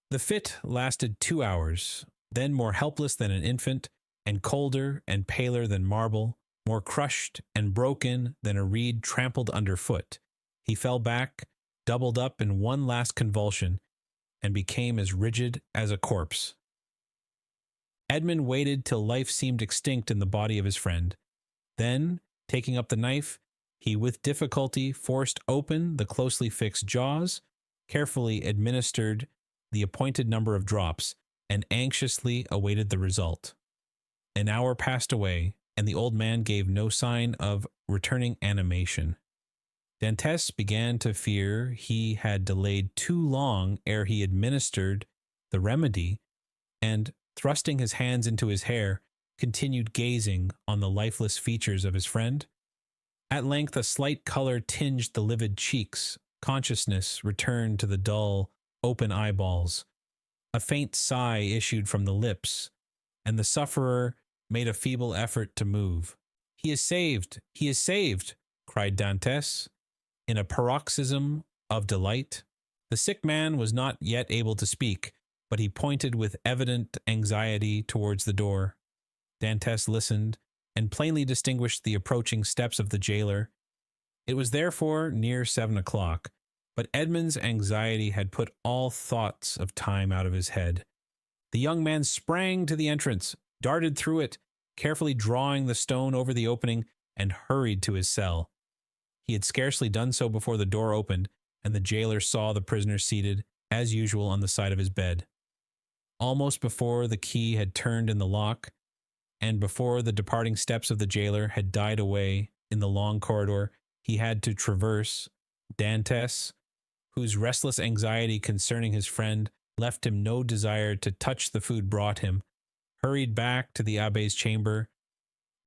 The fit lasted 2 hours. Then, more helpless than an infant, and colder and paler than marble, more crushed and broken than a reed trampled underfoot, he fell back, doubled up in one last convulsion, and became as rigid as a corpse. Edmund waited till life seemed extinct in the body of his friend. Then, taking up the knife, he with difficulty forced open the closely fixed jaws, carefully administered the appointed number of drops, and anxiously awaited the result. An hour passed away, and the old man gave no sign of returning animation. Dantes began to fear he had delayed too long ere he administered the remedy, and, thrusting his hands into his hair, continued gazing on the lifeless features of his friend. At length a slight color tinged the livid cheeks, consciousness returned to the dull, open eyeballs. A faint sigh issued from the lips, and the sufferer made a feeble effort to move. "He is saved! He is saved!" cried Dantes, in a paroxysm of delight. The sick man was not yet able to speak, but he pointed with evident anxiety towards the door. Dantes listened, and plainly distinguished the approaching steps of the jailer. It was therefore near 7 o'clock. But Edmund's anxiety had put all thoughts of time out of his head. The young man sprang to the entrance, darted through it, carefully drawing the stone over the opening, and hurried to his cell. He had scarcely done so before the door opened, and the jailer saw the prisoner seated, as usual, on the side of his bed. Almost before the key had turned in the lock, and before the departing steps of the jailer had died away in the long corridor he had to traverse, Dantes, whose restless anxiety concerning his friend left him no desire to touch the food brought him, hurried back to the abbé's chamber,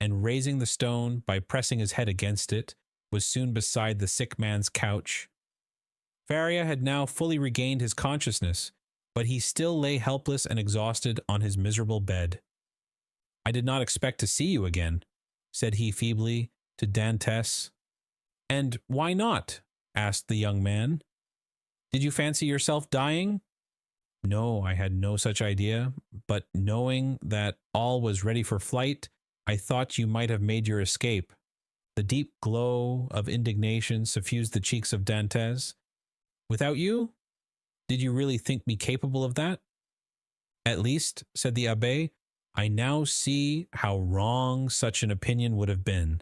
and raising the stone by pressing his head against it, was soon beside the sick man's couch. Faria had now fully regained his consciousness, but he still lay helpless and exhausted on his miserable bed. "I did not expect to see you again," said he feebly to Dantes. "And why not?" asked the young man. "Did you fancy yourself dying?" "No, I had no such idea, but knowing that all was ready for flight, I thought you might have made your escape." The deep glow of indignation suffused the cheeks of Dantes. "Without you? Did you really think me capable of that?" "At least," said the abbé, "I now see how wrong such an opinion would have been."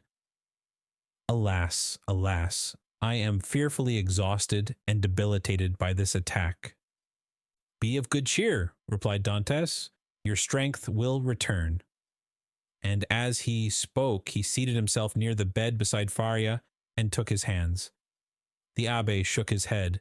Alas, alas, I am fearfully exhausted and debilitated by this attack." "Be of good cheer," replied Dantes. "Your strength will return." And as he spoke, he seated himself near the bed beside Faria and took his hands. The abbé shook his head.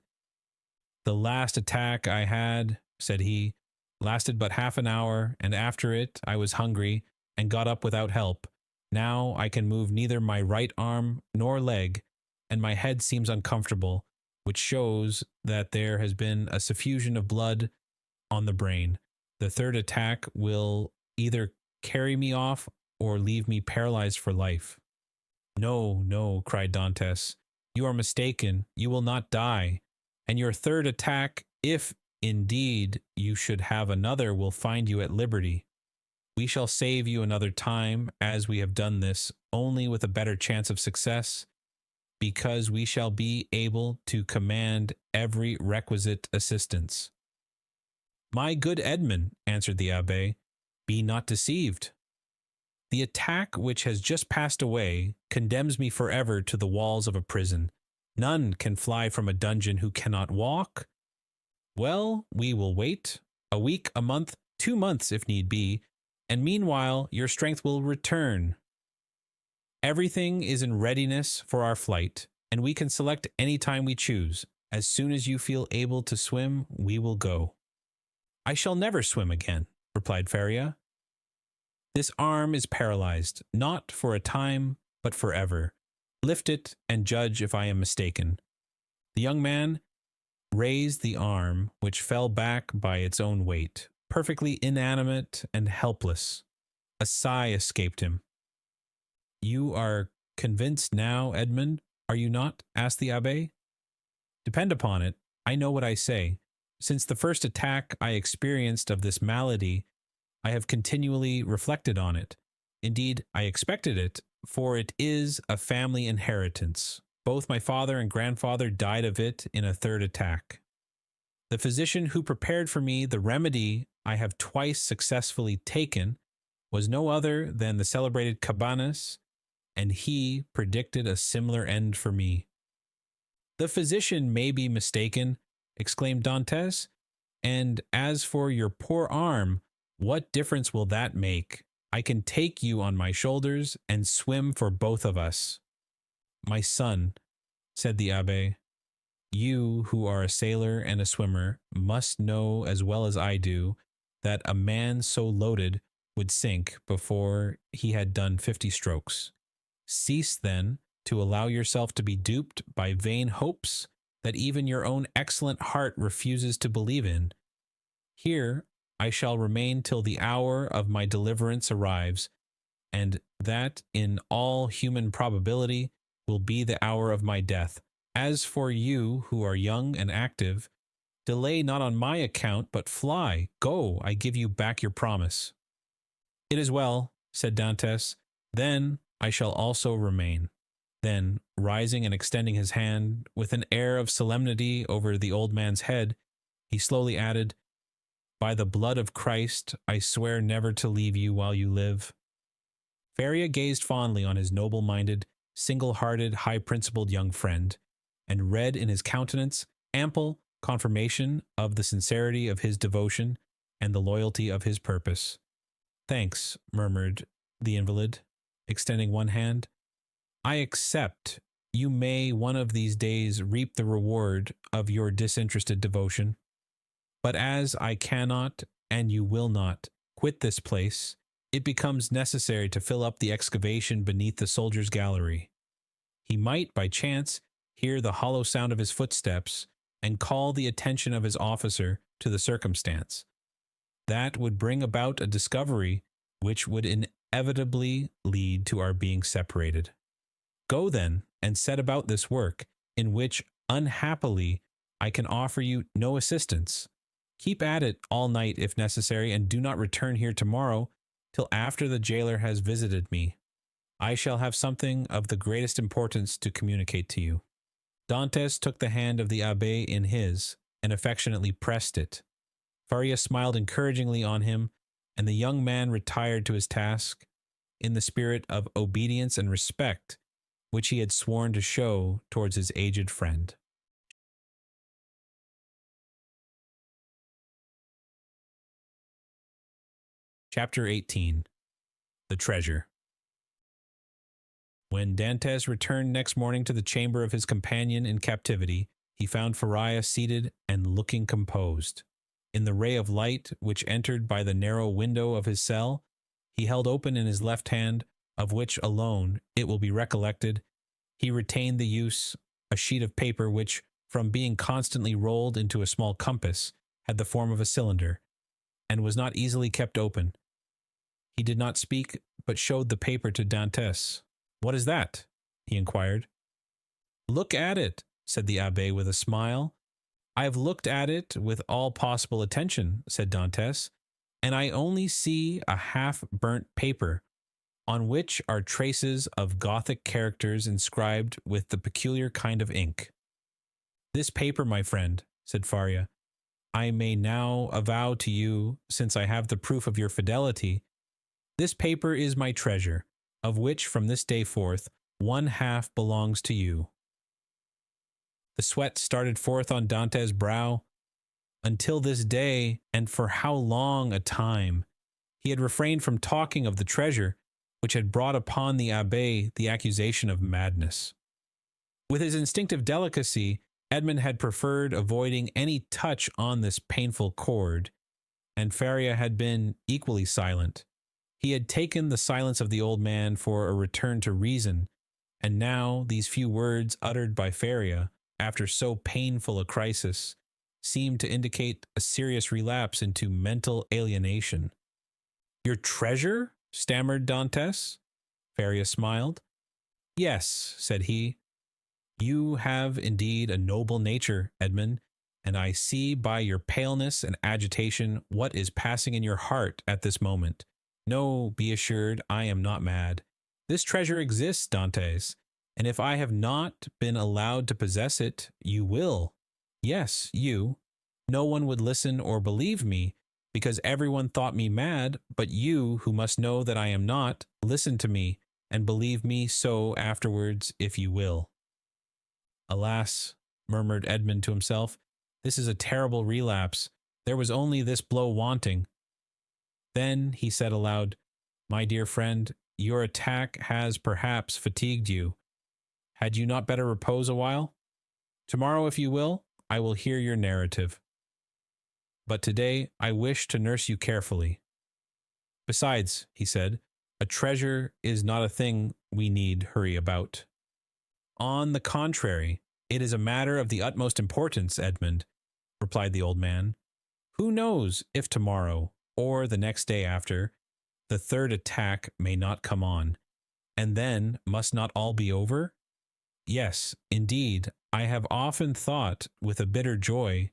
"The last attack I had," said he, "lasted but half an hour, and after it I was hungry and got up without help. Now I can move neither my right arm nor leg, and my head seems uncomfortable, which shows that there has been a suffusion of blood on the brain. The third attack will either carry me off or leave me paralyzed for life." "No, no," cried Dantes. "You are mistaken. You will not die. And your third attack, if indeed you should have another, will find you at liberty. We shall save you another time, as we have done this, only with a better chance of success, because we shall be able to command every requisite assistance." "My good Edmund," answered the abbé, "be not deceived. The attack which has just passed away condemns me forever to the walls of a prison. None can fly from a dungeon who cannot walk. Well, we will wait, a week, a month, 2 months if need be, and meanwhile your strength will return. Everything is in readiness for our flight, and we can select any time we choose. As soon as you feel able to swim, we will go." "I shall never swim again," replied Faria. "This arm is paralyzed, not for a time, but forever. Lift it and judge if I am mistaken." The young man raised the arm, which fell back by its own weight, perfectly inanimate and helpless. A sigh escaped him. "You are convinced now, Edmund, are you not?" asked the abbé. "Depend upon it, I know what I say. Since the first attack I experienced of this malady, I have continually reflected on it. Indeed, I expected it, for it is a family inheritance. Both my father and grandfather died of it in a third attack. The physician who prepared for me the remedy I have twice successfully taken was no other than the celebrated Cabanis, and he predicted a similar end for me." "The physician may be mistaken," exclaimed Dantes, "and as for your poor arm, what difference will that make? I can take you on my shoulders and swim for both of us." "My son," said the abbé, "you who are a sailor and a swimmer must know as well as I do that a man so loaded would sink before he had done 50 strokes. Cease then to allow yourself to be duped by vain hopes that even your own excellent heart refuses to believe in. Here I shall remain till the hour of my deliverance arrives, and that in all human probability will be the hour of my death. As for you who are young and active, delay not on my account, but fly. Go, I give you back your promise." "It is well," said Dantes. "Then I shall also remain." Then, rising and extending his hand with an air of solemnity over the old man's head, he slowly added, "By the blood of Christ, I swear never to leave you while you live." Faria gazed fondly on his noble-minded, single-hearted, high-principled young friend, and read in his countenance ample confirmation of the sincerity of his devotion and the loyalty of his purpose. "Thanks," murmured the invalid, extending one hand. "I accept. You may one of these days reap the reward of your disinterested devotion. But as I cannot, and you will not, quit this place, it becomes necessary to fill up the excavation beneath the soldier's gallery. He might, by chance, hear the hollow sound of his footsteps and call the attention of his officer to the circumstance. That would bring about a discovery which would inevitably lead to our being separated. Go then and set about this work, in which, unhappily, I can offer you no assistance. Keep at it all night if necessary, and do not return here tomorrow till after the jailer has visited me. I shall have something of the greatest importance to communicate to you." Dantes took the hand of the abbé in his, and affectionately pressed it. Faria smiled encouragingly on him, and the young man retired to his task in the spirit of obedience and respect which he had sworn to show towards his aged friend. Chapter 18. The Treasure. When Dantes returned next morning to the chamber of his companion in captivity, he found Faria seated and looking composed. In the ray of light which entered by the narrow window of his cell, he held open in his left hand, of which alone, it will be recollected, he retained the use, a sheet of paper which, from being constantly rolled into a small compass, had the form of a cylinder, and was not easily kept open. He did not speak, but showed the paper to Dantes. "What is that?" he inquired. "Look at it," said the abbé with a smile. "I have looked at it with all possible attention," said Dantes, "and I only see a half-burnt paper, on which are traces of Gothic characters inscribed with the peculiar kind of ink." "This paper, my friend," said Faria, "I may now avow to you, since I have the proof of your fidelity, this paper is my treasure, of which from this day forth 1/2 belongs to you." The sweat started forth on Dante's brow. Until this day, and for how long a time, he had refrained from talking of the treasure, which had brought upon the abbé the accusation of madness. With his instinctive delicacy, Edmund had preferred avoiding any touch on this painful chord, and Faria had been equally silent. He had taken the silence of the old man for a return to reason, and now these few words uttered by Faria, after so painful a crisis, seemed to indicate a serious relapse into mental alienation. "Your treasure?" stammered Dantes. Faria smiled. "Yes," said he. "You have indeed a noble nature, Edmund, and I see by your paleness and agitation what is passing in your heart at this moment. No, be assured, I am not mad. This treasure exists, Dantes, and if I have not been allowed to possess it, you will. Yes, you. No one would listen or believe me, because everyone thought me mad, but you, who must know that I am not, listen to me, and believe me so afterwards, if you will." "Alas," murmured Edmund to himself, "this is a terrible relapse. There was only this blow wanting." Then he said aloud, "My dear friend, your attack has perhaps fatigued you. Had you not better repose a while? Tomorrow, if you will, I will hear your narrative. But today I wish to nurse you carefully. Besides," he said, "a treasure is not a thing we need hurry about." "On the contrary, it is a matter of the utmost importance, Edmund," replied the old man. "Who knows if tomorrow, or the next day after, the third attack may not come on, and then must not all be over? Yes, indeed, I have often thought with a bitter joy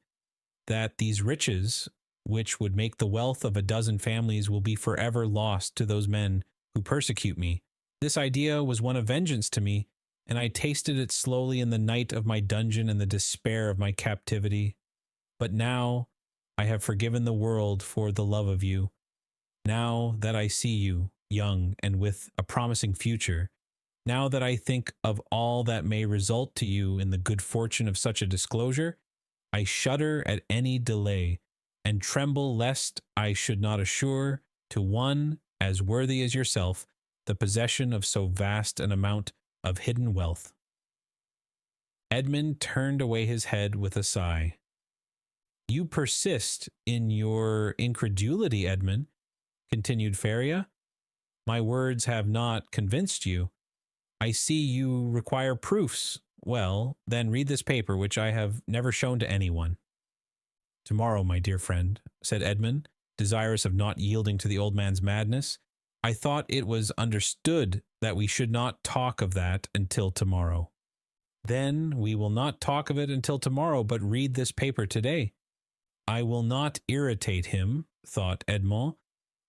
that these riches, which would make the wealth of a dozen families, will be forever lost to those men who persecute me. This idea was one of vengeance to me, and I tasted it slowly in the night of my dungeon and the despair of my captivity. But now I have forgiven the world for the love of you. Now that I see you, young and with a promising future, now that I think of all that may result to you in the good fortune of such a disclosure, I shudder at any delay, and tremble lest I should not assure to one as worthy as yourself the possession of so vast an amount of hidden wealth." Edmund turned away his head with a sigh. "You persist in your incredulity, Edmund," continued Faria. "My words have not convinced you. I see you require proofs. Well, then read this paper, which I have never shown to anyone." "Tomorrow, my dear friend," said Edmund, desirous of not yielding to the old man's madness. "I thought it was understood that we should not talk of that until tomorrow." "Then we will not talk of it until tomorrow, but read this paper today." "I will not irritate him," thought Edmond,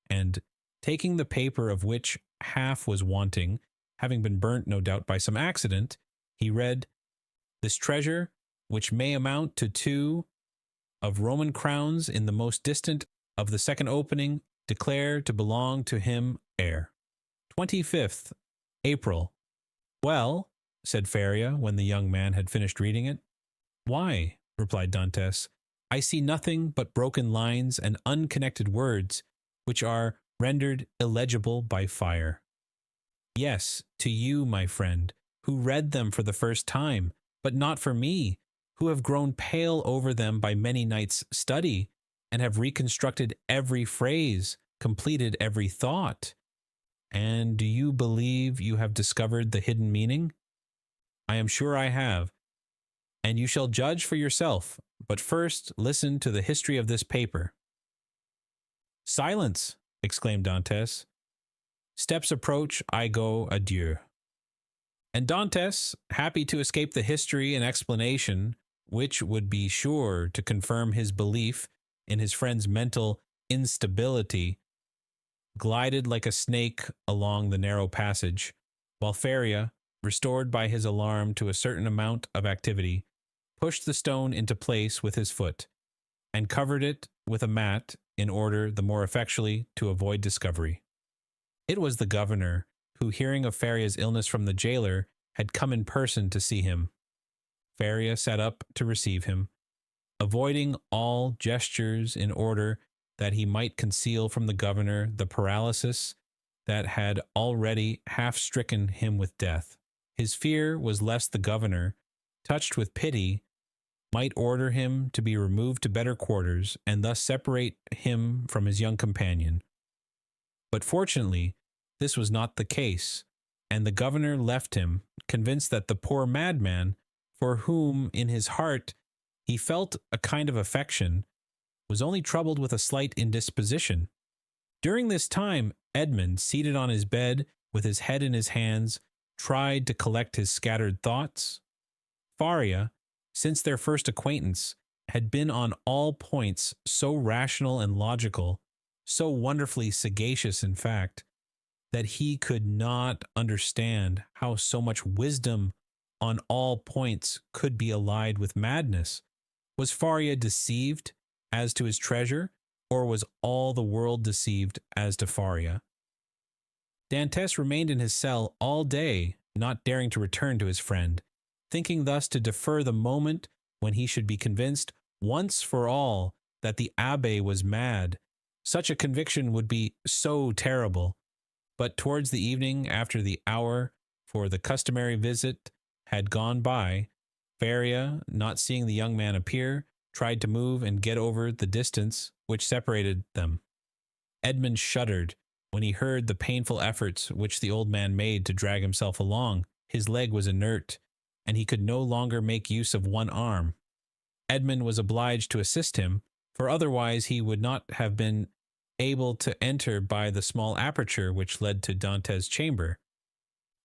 and taking the paper, of which half was wanting, having been burnt no doubt by some accident, he read, "This treasure, which may amount to 2 of Roman crowns in the most distant of the second opening, declare to belong to him heir. 25th April. Well, said Feria when the young man had finished reading it. Why, replied Dantes, I see nothing but broken lines and unconnected words, which are rendered illegible by fire. Yes, to you, my friend, who read them for the first time, but not for me, who have grown pale over them by many nights' study, and have reconstructed every phrase, completed every thought. And do you believe you have discovered the hidden meaning? I am sure I have, and you shall judge for yourself, but first listen to the history of this paper. Silence, exclaimed Dantes. Steps approach, I go, adieu. And Dantes, happy to escape the history and explanation, which would be sure to confirm his belief in his friend's mental instability, glided like a snake along the narrow passage, while Feria, restored by his alarm to a certain amount of activity, pushed the stone into place with his foot, and covered it with a mat in order the more effectually to avoid discovery. It was the governor, who, hearing of Feria's illness from the jailer, had come in person to see him. Feria sat up to receive him, avoiding all gestures in order that he might conceal from the governor the paralysis that had already half-stricken him with death. His fear was lest the governor, touched with pity, might order him to be removed to better quarters, and thus separate him from his young companion. But fortunately, this was not the case, and the governor left him, convinced that the poor madman, for whom in his heart he felt a kind of affection, was only troubled with a slight indisposition. During this time, Edmund, seated on his bed with his head in his hands, tried to collect his scattered thoughts. Faria, since their first acquaintance, had been on all points so rational and logical, so wonderfully sagacious in fact, that he could not understand how so much wisdom on all points could be allied with madness. Was Faria deceived as to his treasure, or was all the world deceived as to Faria? Dantes remained in his cell all day, not daring to return to his friend, thinking thus to defer the moment when he should be convinced once for all that the abbé was mad. Such a conviction would be so terrible. But towards the evening, after the hour for the customary visit had gone by, Feria, not seeing the young man appear, tried to move and get over the distance which separated them. Edmund shuddered when he heard the painful efforts which the old man made to drag himself along. His leg was inert, and he could no longer make use of one arm. Edmund was obliged to assist him, for otherwise he would not have been able to enter by the small aperture which led to Dantes' chamber.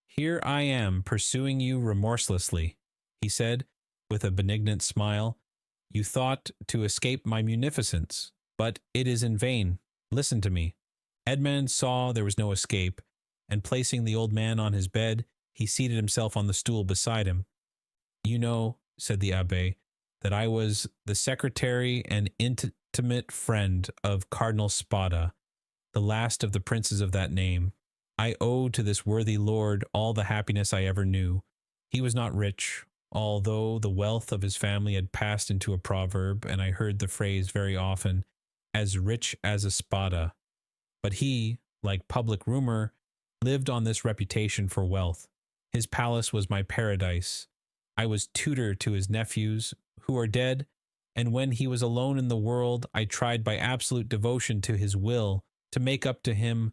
Here I am pursuing you remorselessly, he said, with a benignant smile. You thought to escape my munificence, but it is in vain. Listen to me. Edmund saw there was no escape, and placing the old man on his bed, he seated himself on the stool beside him. You know, said the abbé, that I was the secretary and intimate friend of Cardinal Spada, the last of the princes of that name. I owe to this worthy lord all the happiness I ever knew. He was not rich, although the wealth of his family had passed into a proverb, and I heard the phrase very often, as rich as a Spada. But he, like public rumor, lived on this reputation for wealth. His palace was my paradise. I was tutor to his nephews, who are dead, and when he was alone in the world, I tried by absolute devotion to his will to make up to him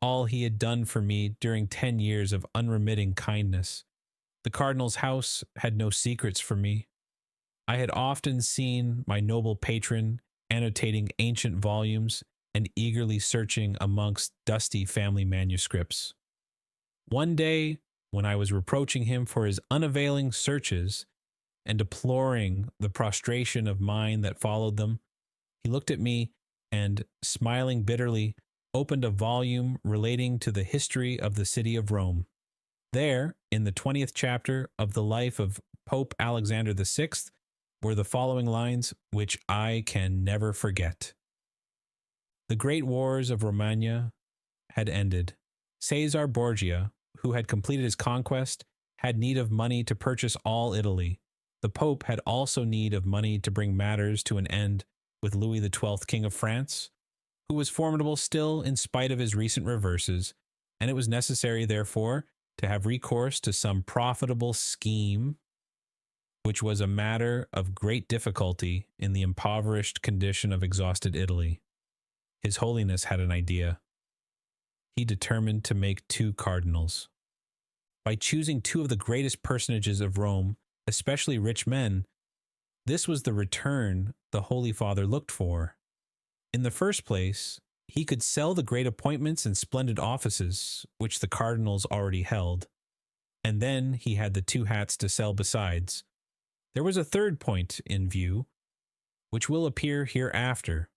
all he had done for me during 10 years of unremitting kindness. The cardinal's house had no secrets for me. I had often seen my noble patron annotating ancient volumes and eagerly searching amongst dusty family manuscripts. One day, when I was reproaching him for his unavailing searches and deploring the prostration of mind that followed them, he looked at me and, smiling bitterly, opened a volume relating to the history of the city of Rome. There, in the 20th chapter of the life of Pope Alexander VI, were the following lines, which I can never forget. The great wars of Romagna had ended. Caesar Borgia, who had completed his conquest, had need of money to purchase all Italy. The Pope had also need of money to bring matters to an end with Louis XII, King of France, who was formidable still in spite of his recent reverses, and it was necessary, therefore, to have recourse to some profitable scheme, which was a matter of great difficulty in the impoverished condition of exhausted Italy. His Holiness had an idea. He determined to make 2 cardinals. By choosing 2 of the greatest personages of Rome, especially rich men, this was the return the Holy Father looked for. In the first place, he could sell the great appointments and splendid offices which the cardinals already held, and then he had the 2 hats to sell besides. There was a third point in view, which will appear hereafter.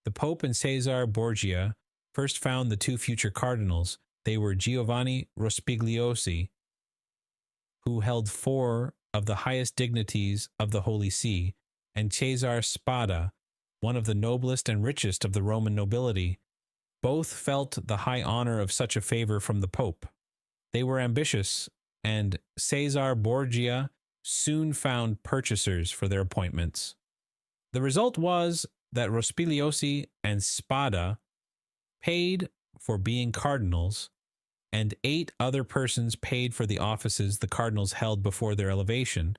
The Pope and Cesare Borgia first found the 2 future cardinals. They were Giovanni Rospigliosi, who held 4 of the highest dignities of the Holy See, and Cesare Spada, one of the noblest and richest of the Roman nobility. Both felt the high honor of such a favor from the Pope. They were ambitious, and Cesare Borgia soon found purchasers for their appointments. The result was that Rospigliosi and Spada paid for being cardinals, and 8 other persons paid for the offices the cardinals held before their elevation,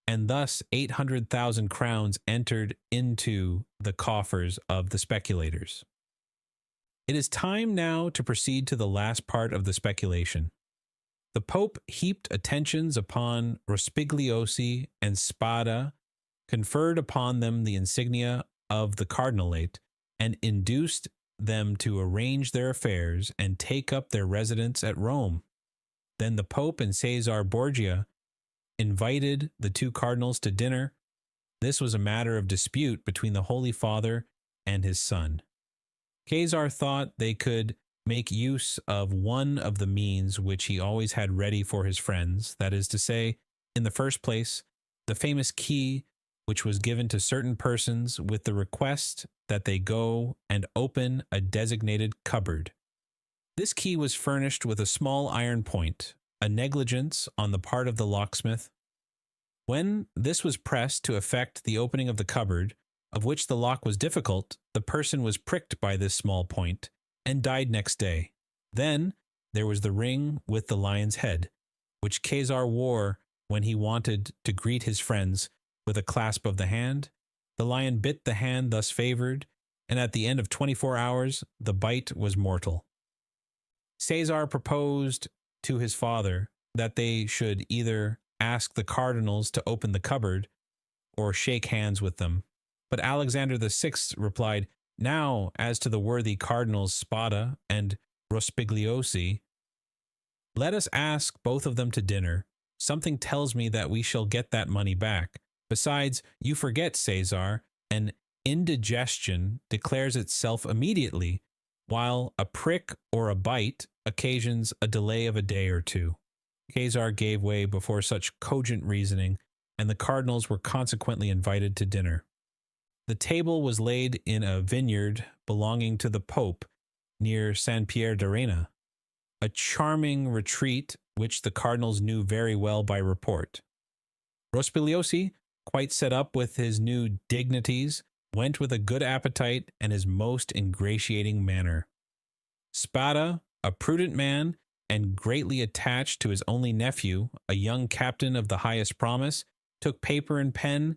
and thus 800,000 crowns entered into the coffers of the speculators. It is time now to proceed to the last part of the speculation. The Pope heaped attentions upon Rospigliosi and Spada, conferred upon them the insignia of the cardinalate, and induced them to arrange their affairs and take up their residence at Rome. Then the Pope and Cesare Borgia invited the 2 cardinals to dinner. This was a matter of dispute between the Holy Father and his son. Cesare thought they could make use of one of the means which he always had ready for his friends, that is to say, in the first place, the famous key which was given to certain persons with the request that they go and open a designated cupboard. This key was furnished with a small iron point, a negligence on the part of the locksmith. When this was pressed to effect the opening of the cupboard, of which the lock was difficult, the person was pricked by this small point, and died next day. Then there was the ring with the lion's head, which Cesare wore when he wanted to greet his friends with a clasp of the hand. The lion bit the hand thus favored, and at the end of 24 hours the bite was mortal. Cesare proposed to his father that they should either ask the cardinals to open the cupboard or shake hands with them. But Alexander VI replied, "Now, as to the worthy cardinals Spada and Rospigliosi, let us ask both of them to dinner. Something tells me that we shall get that money back. Besides, you forget, Cesare, an indigestion declares itself immediately, while a prick or a bite occasions a delay of a day or 2. Cesare gave way before such cogent reasoning, and the cardinals were consequently invited to dinner. The table was laid in a vineyard belonging to the Pope near San Pier d'Arena, a charming retreat which the cardinals knew very well by report. Rospigliosi, quite set up with his new dignities, went with a good appetite and his most ingratiating manner. Spada, a prudent man and greatly attached to his only nephew, a young captain of the highest promise, took paper and pen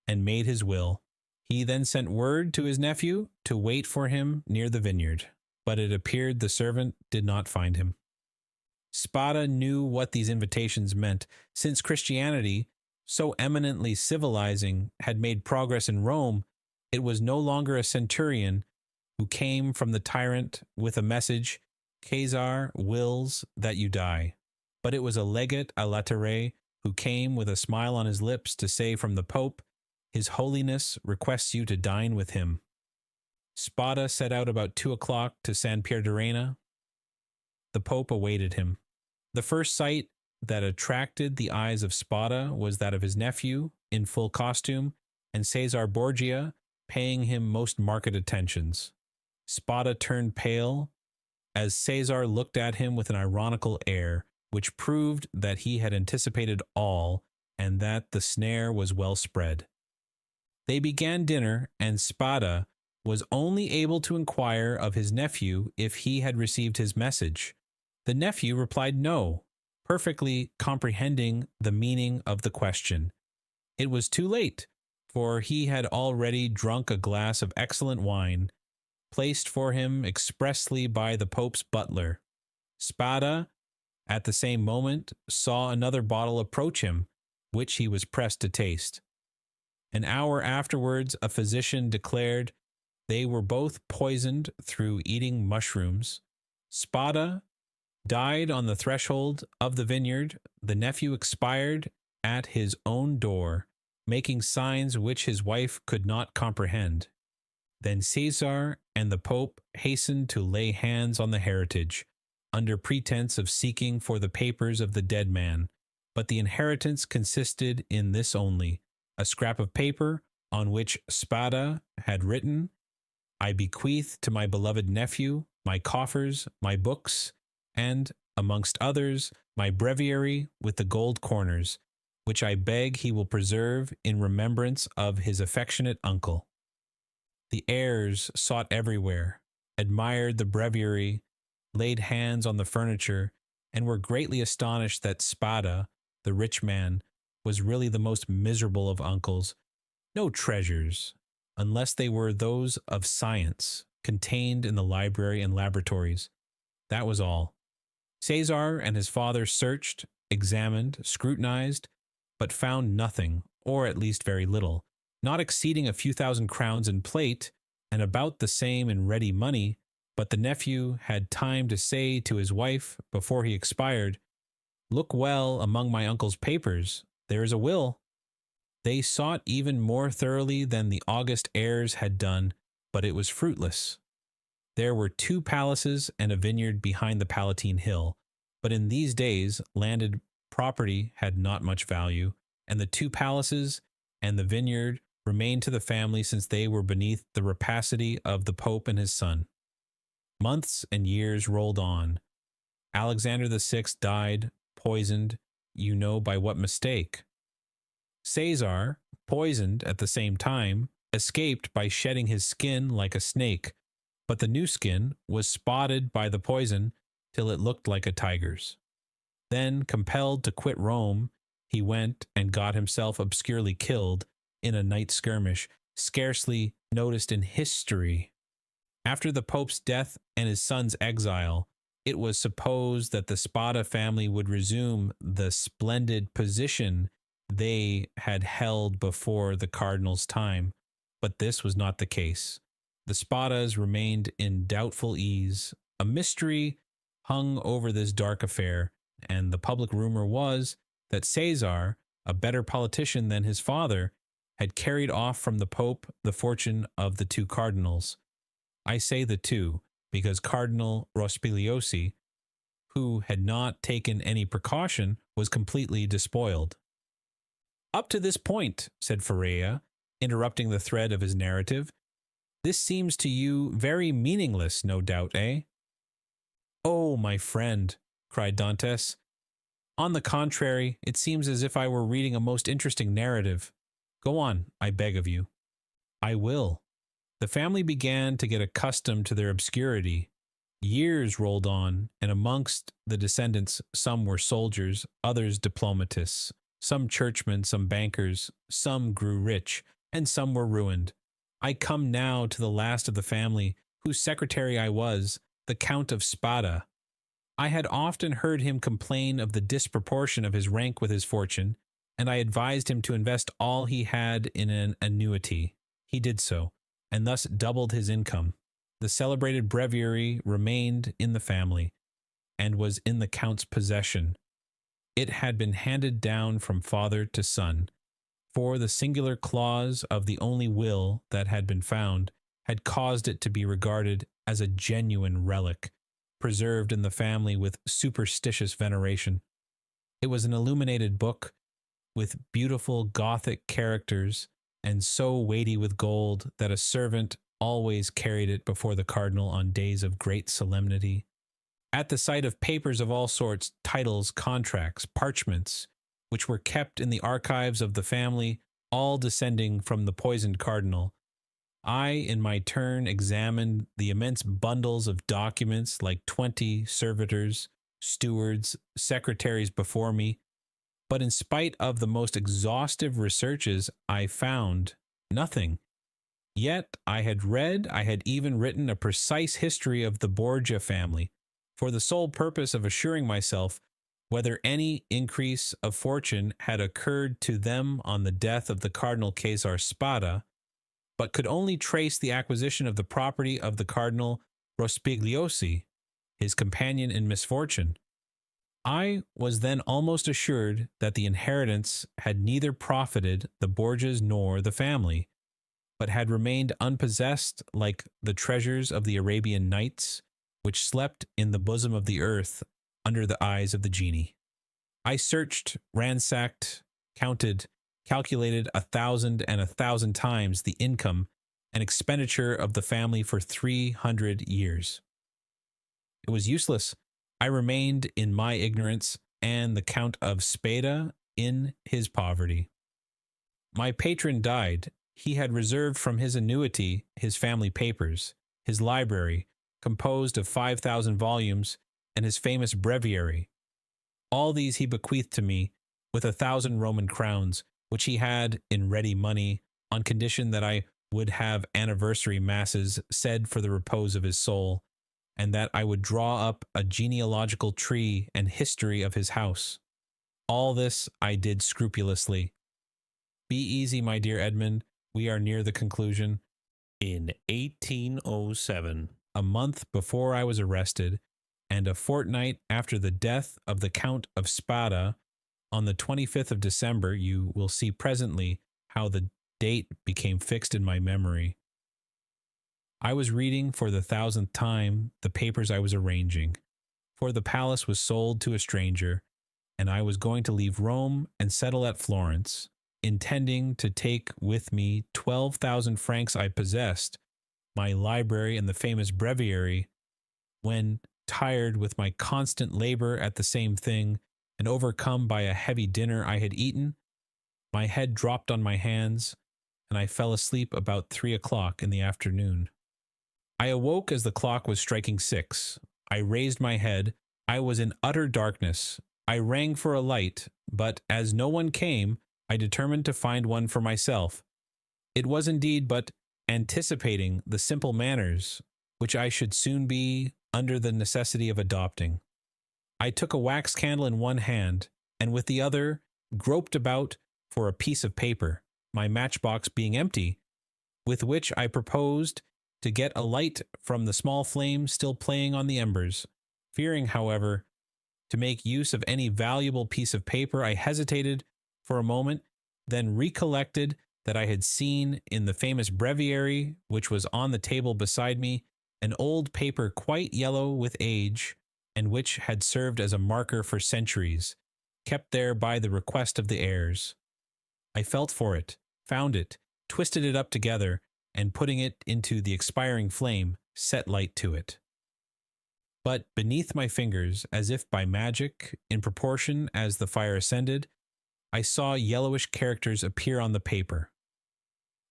and made his will. He then sent word to his nephew to wait for him near the vineyard, but it appeared the servant did not find him. Spada knew what these invitations meant, since Christianity, so eminently civilizing, had made progress in Rome. It was no longer a centurion who came from the tyrant with a message, "Caesar wills that you die," but it was a legate a latere who came with a smile on his lips to say from the Pope, "His Holiness requests you to dine with him." Spada set out about 2 o'clock to San Pier d'Arena. The Pope awaited him. The first sight that attracted the eyes of Spada was that of his nephew in full costume, and Cesare Borgia paying him most marked attentions. Spada turned pale as Cesare looked at him with an ironical air, which proved that he had anticipated all and that the snare was well spread. They began dinner, and Spada was only able to inquire of his nephew if he had received his message. The nephew replied no, perfectly comprehending the meaning of the question. It was too late, for he had already drunk a glass of excellent wine, placed for him expressly by the Pope's butler. Spada, at the same moment, saw another bottle approach him, which he was pressed to taste. An hour afterwards, a physician declared they were both poisoned through eating mushrooms. Spada died on the threshold of the vineyard. The nephew expired at his own door, making signs which his wife could not comprehend. Then Caesar and the Pope hastened to lay hands on the heritage, under pretense of seeking for the papers of the dead man. But the inheritance consisted in this only: a scrap of paper on which Spada had written, "I bequeath to my beloved nephew my coffers, my books, and, amongst others, my breviary with the gold corners, which I beg he will preserve in remembrance of his affectionate uncle." The heirs sought everywhere, admired the breviary, laid hands on the furniture, and were greatly astonished that Spada, the rich man, was really the most miserable of uncles. No treasures, unless they were those of science, contained in the library and laboratories. That was all. Caesar and his father searched, examined, scrutinized, but found nothing, or at least very little, not exceeding a few thousand crowns in plate, and about the same in ready money. But the nephew had time to say to his wife before he expired, "Look well among my uncle's papers. There is a will." They sought even more thoroughly than the august heirs had done, but it was fruitless. There were 2 palaces and a vineyard behind the Palatine Hill, but in these days landed property had not much value, and the 2 palaces and the vineyard remained to the family since they were beneath the rapacity of the Pope and his son. Months and years rolled on. Alexander VI died, poisoned, you know by what mistake. Caesar, poisoned at the same time, escaped by shedding his skin like a snake, but the new skin was spotted by the poison till it looked like a tiger's. Then, compelled to quit Rome, he went and got himself obscurely killed in a night skirmish, scarcely noticed in history. After the Pope's death and his son's exile, it was supposed that the Spada family would resume the splendid position they had held before the cardinal's time, but this was not the case. The Spadas remained in doubtful ease. A mystery hung over this dark affair, and the public rumor was that Caesar, a better politician than his father, had carried off from the Pope the fortune of the 2 cardinals. I say the 2, because Cardinal Rospigliosi, who had not taken any precaution, was completely despoiled. "Up to this point," said Ferreira, interrupting the thread of his narrative, "this seems to you very meaningless, no doubt, eh?" "Oh, my friend," cried Dantes, "on the contrary, it seems as if I were reading a most interesting narrative. Go on, I beg of you." "I will. The family began to get accustomed to their obscurity. Years rolled on, and amongst the descendants some were soldiers, others diplomatists, some churchmen, some bankers, some grew rich, and some were ruined. I come now to the last of the family, whose secretary I was, the Count of Spada. I had often heard him complain of the disproportion of his rank with his fortune, and I advised him to invest all he had in an annuity. He did so, and thus doubled his income. The celebrated breviary remained in the family, and was in the Count's possession. It had been handed down from father to son, for the singular clause of the only will that had been found had caused it to be regarded as a genuine relic, preserved in the family with superstitious veneration. It was an illuminated book, with beautiful Gothic characters, and so weighty with gold that a servant always carried it before the cardinal on days of great solemnity. At the sight of papers of all sorts, titles, contracts, parchments, which were kept in the archives of the family, all descending from the poisoned cardinal, I, in my turn, examined the immense bundles of documents, like 20 servitors, stewards, secretaries before me. But in spite of the most exhaustive researches, I found nothing. Yet I had even written a precise history of the Borgia family, for the sole purpose of assuring myself whether any increase of fortune had occurred to them on the death of the Cardinal Caesar Spada, but could only trace the acquisition of the property of the Cardinal Rospigliosi, his companion in misfortune. I was then almost assured that the inheritance had neither profited the Borgias nor the family, but had remained unpossessed like the treasures of the Arabian Nights, which slept in the bosom of the earth under the eyes of the genie. I searched, ransacked, counted, calculated 1,000 times the income and expenditure of the family for 300 years. It was useless. I remained in my ignorance, and the Count of Spada in his poverty. My patron died. He had reserved from his annuity his family papers, his library, composed of 5,000 volumes, and his famous breviary. All these he bequeathed to me, with 1,000 Roman crowns, which he had in ready money, on condition that I would have anniversary masses said for the repose of his soul, and that I would draw up a genealogical tree and history of his house. All this I did scrupulously. Be easy, my dear Edmund, we are near the conclusion. In 1807, a month before I was arrested, and a fortnight after the death of the Count of Spada, on the 25th of December, you will see presently how the date became fixed in my memory. I was reading for the 1,000th time the papers I was arranging, for the palace was sold to a stranger, and I was going to leave Rome and settle at Florence, intending to take with me 12,000 francs I possessed, my library and the famous breviary, when, tired with my constant labor at the same thing, and overcome by a heavy dinner I had eaten, my head dropped on my hands, and I fell asleep about 3 o'clock in the afternoon. I awoke as the clock was striking 6. I raised my head. I was in utter darkness. I rang for a light, but as no one came, I determined to find one for myself. It was indeed but anticipating the simple manners which I should soon be under the necessity of adopting. I took a wax candle in one hand, and with the other groped about for a piece of paper, my matchbox being empty, with which I proposed to get a light from the small flame still playing on the embers. Fearing, however, to make use of any valuable piece of paper, I hesitated for a moment, then recollected that I had seen in the famous breviary, which was on the table beside me, an old paper quite yellow with age, and which had served as a marker for centuries, kept there by the request of the heirs. I felt for it, found it, twisted it up together, and putting it into the expiring flame, set light to it. But beneath my fingers, as if by magic, in proportion as the fire ascended, I saw yellowish characters appear on the paper.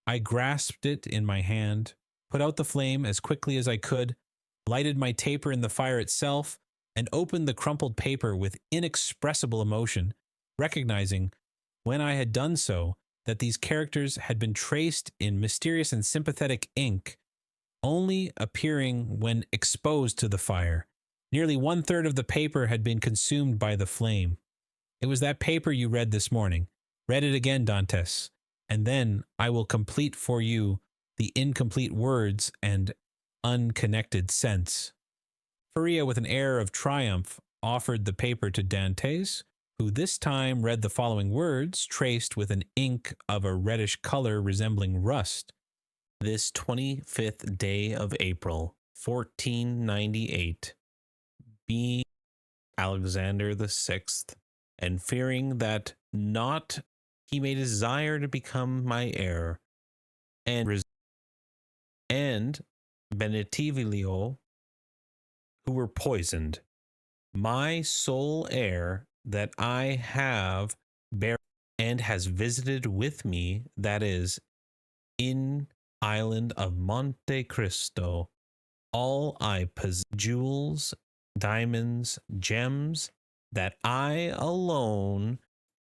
I grasped it in my hand, put out the flame as quickly as I could, lighted my taper in the fire itself, and opened the crumpled paper with inexpressible emotion, recognizing, when I had done so, that these characters had been traced in mysterious and sympathetic ink, only appearing when exposed to the fire. Nearly 1/3 of the paper had been consumed by the flame. It was that paper you read this morning. Read it again, Dantes, and then I will complete for you the incomplete words and unconnected sense. Faria, with an air of triumph, offered the paper to Dantes, who this time read the following words, traced with an ink of a reddish color resembling rust. This 25th day of April, 1498, being Alexander the 6th, and fearing that not he may desire to become my heir, and Benetivilio, who were poisoned, my sole heir that I have buried and has visited with me, that is, in island of Monte Cristo, all I possess, jewels, diamonds, gems, that I alone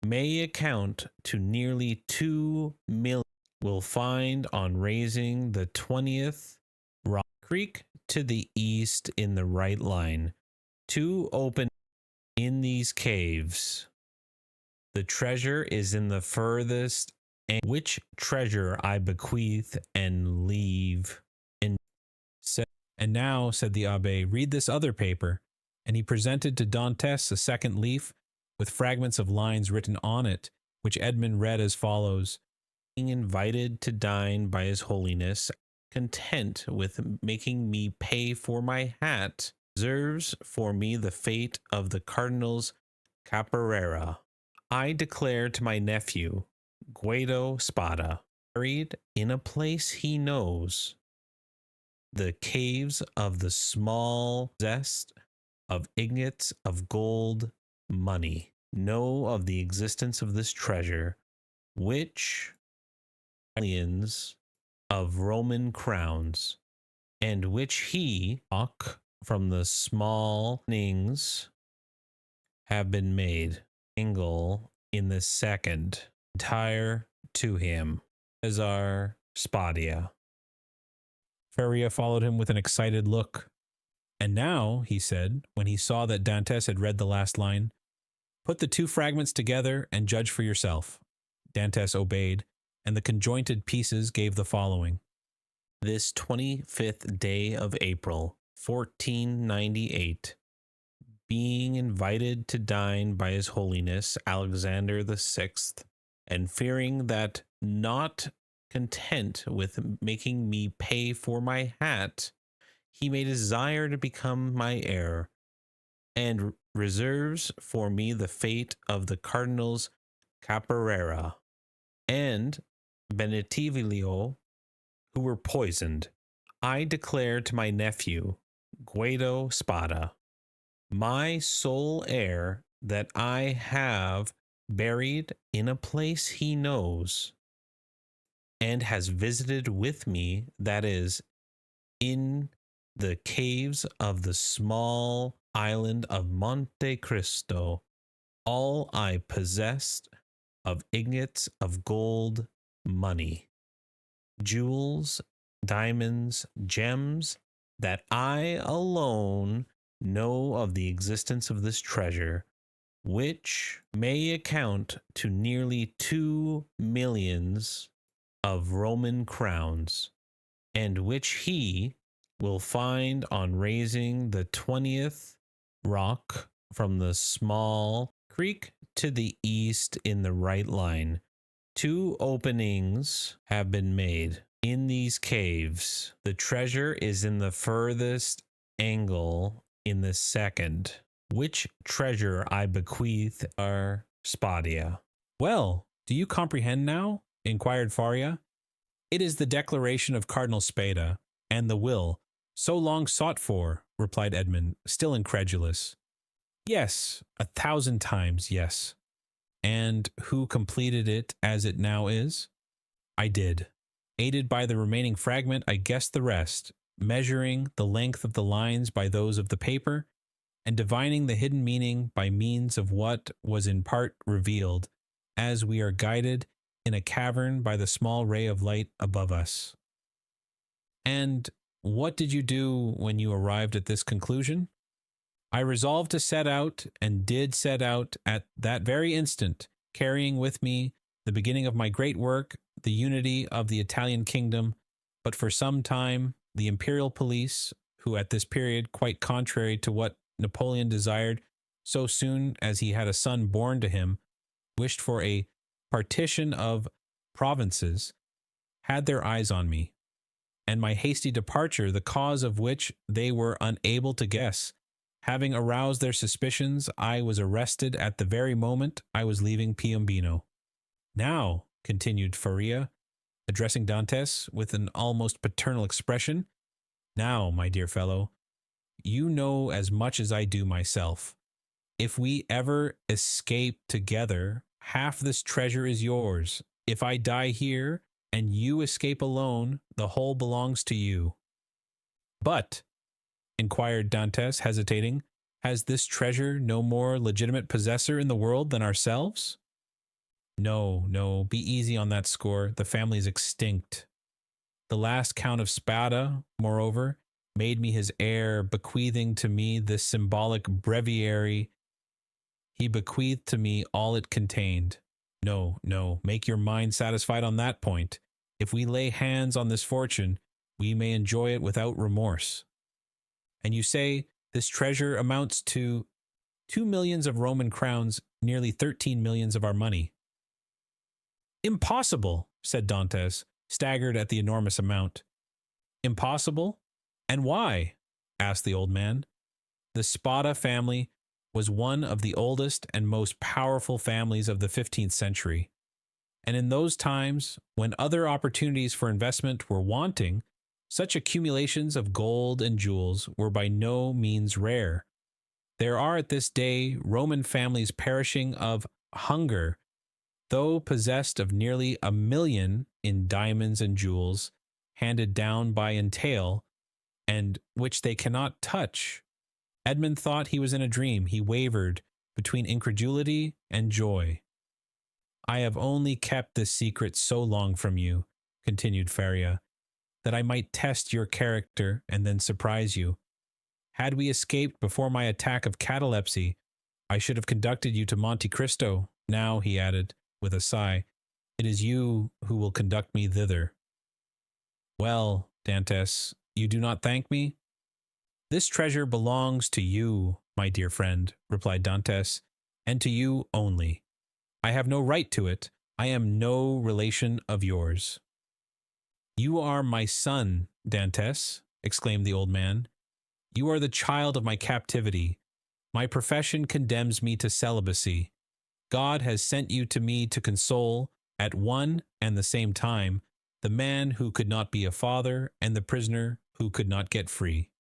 may account to nearly 2 million, will find on raising the 20th rock creek to the east in the right line, two open in these caves. The treasure is in the furthest, and which treasure I bequeath and leave in. And now, said the abbe, read this other paper. And he presented to Dantes a second leaf with fragments of lines written on it, which Edmund read as follows: being invited to dine by his holiness, content with making me pay for my hat, reserves for me the fate of the Cardinal's Caparera. I declare to my nephew, Guido Spada, buried in a place he knows, the caves of the small zest of ingots of gold money, know of the existence of this treasure, which millions of Roman crowns, and which he from the small things have been made angle in the second entire to him, Cesar Spadia. Faria followed him with an excited look. And now, he said, when he saw that Dantes had read the last line, put the two fragments together and judge for yourself. Dantes obeyed, and the conjointed pieces gave the following: this 25th day of April, 1498, being invited to dine by his holiness Alexander the Sixth, and fearing that, not content with making me pay for my hat, he may desire to become my heir, and reserves for me the fate of the Cardinal's Caparera and Benetivilio, who were poisoned, I declare to my nephew, Guido Spada, my sole heir that I have buried in a place he knows, and has visited with me, that is, in the caves of the small island of Monte Cristo, all I possessed of ingots of gold money, jewels, diamonds, gems, that I alone know of the existence of this treasure, which may account to nearly 2 millions of Roman crowns, and which he will find on raising the 20th rock from the small creek to the east in the right line. Two openings have been made in these caves. The treasure is in the furthest angle in the second, which treasure I bequeath our Spadia. Well, do you comprehend now? Inquired Faria. It is the declaration of Cardinal Spada, and the will, so long sought for, replied Edmund, still incredulous. Yes, 1,000 times yes. And who completed it as it now is? I did. Aided by the remaining fragment, I guessed the rest, measuring the length of the lines by those of the paper, and divining the hidden meaning by means of what was in part revealed, as we are guided in a cavern by the small ray of light above us. And what did you do when you arrived at this conclusion? I resolved to set out, and did set out at that very instant, carrying with me the beginning of my great work, the unity of the Italian kingdom, but for some time the imperial police, who at this period, quite contrary to what Napoleon desired, so soon as he had a son born to him, wished for a partition of provinces, had their eyes on me, and my hasty departure, the cause of which they were unable to guess. Having aroused their suspicions, I was arrested at the very moment I was leaving Piombino. Now, continued Faria, addressing Dantes with an almost paternal expression, now, my dear fellow, you know as much as I do myself. If we ever escape together, half this treasure is yours. If I die here and you escape alone, the whole belongs to you." "But," inquired Dantes, hesitating, "has this treasure no more legitimate possessor in the world than ourselves?" "No, no, be easy on that score. The family is extinct. The last Count of Spada, moreover, made me his heir, bequeathing to me this symbolic breviary. He bequeathed to me all it contained. No, no, make your mind satisfied on that point. If we lay hands on this fortune, we may enjoy it without remorse." "And you say this treasure amounts to 2 millions of Roman crowns, nearly 13 millions of our money." "Impossible," said Dantes, staggered at the enormous amount. "Impossible? And why?" asked the old man. "The Spada family was one of the oldest and most powerful families of the 15th century. And in those times, when other opportunities for investment were wanting, such accumulations of gold and jewels were by no means rare. There are at this day Roman families perishing of hunger, though possessed of nearly 1 million in diamonds and jewels, handed down by entail, and which they cannot touch." Edmund thought he was in a dream. He wavered between incredulity and joy. "I have only kept this secret so long from you," continued Faria, "that I might test your character and then surprise you. Had we escaped before my attack of catalepsy, I should have conducted you to Monte Cristo. Now," he added, with a sigh, "it is you who will conduct me thither." "Well, Dantes, you do not thank me?" "This treasure belongs to you, my dear friend," replied Dantes, "and to you only. I have no right to it. I am no relation of yours." "You are my son, Dantes," exclaimed the old man. "You are the child of my captivity. My profession condemns me to celibacy. God has sent you to me to console, at one and the same time, the man who could not be a father and the prisoner who could not get free."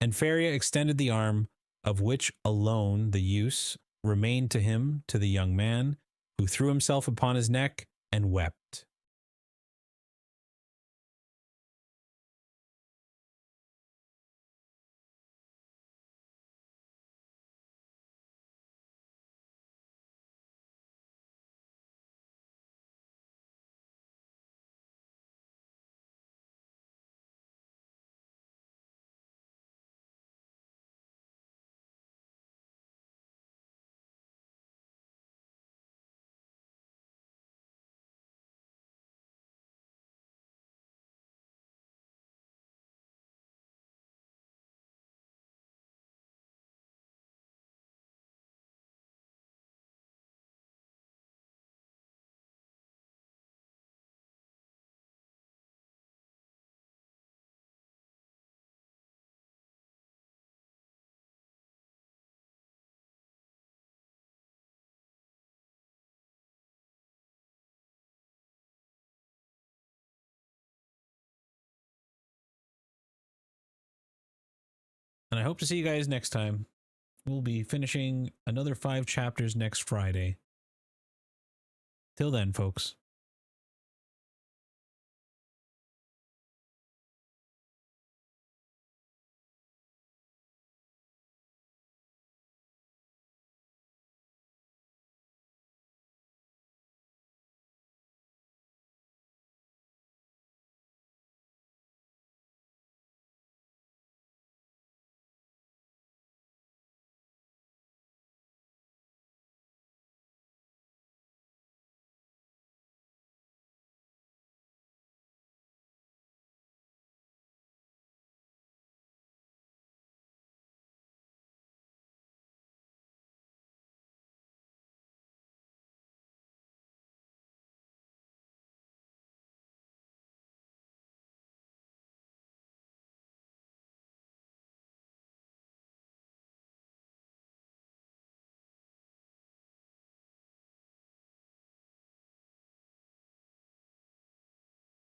And Faria extended the arm, of which alone the use remained to him, to the young man, who threw himself upon his neck and wept. And I hope to see you guys next time. We'll be finishing another 5 chapters next Friday. Till then, folks.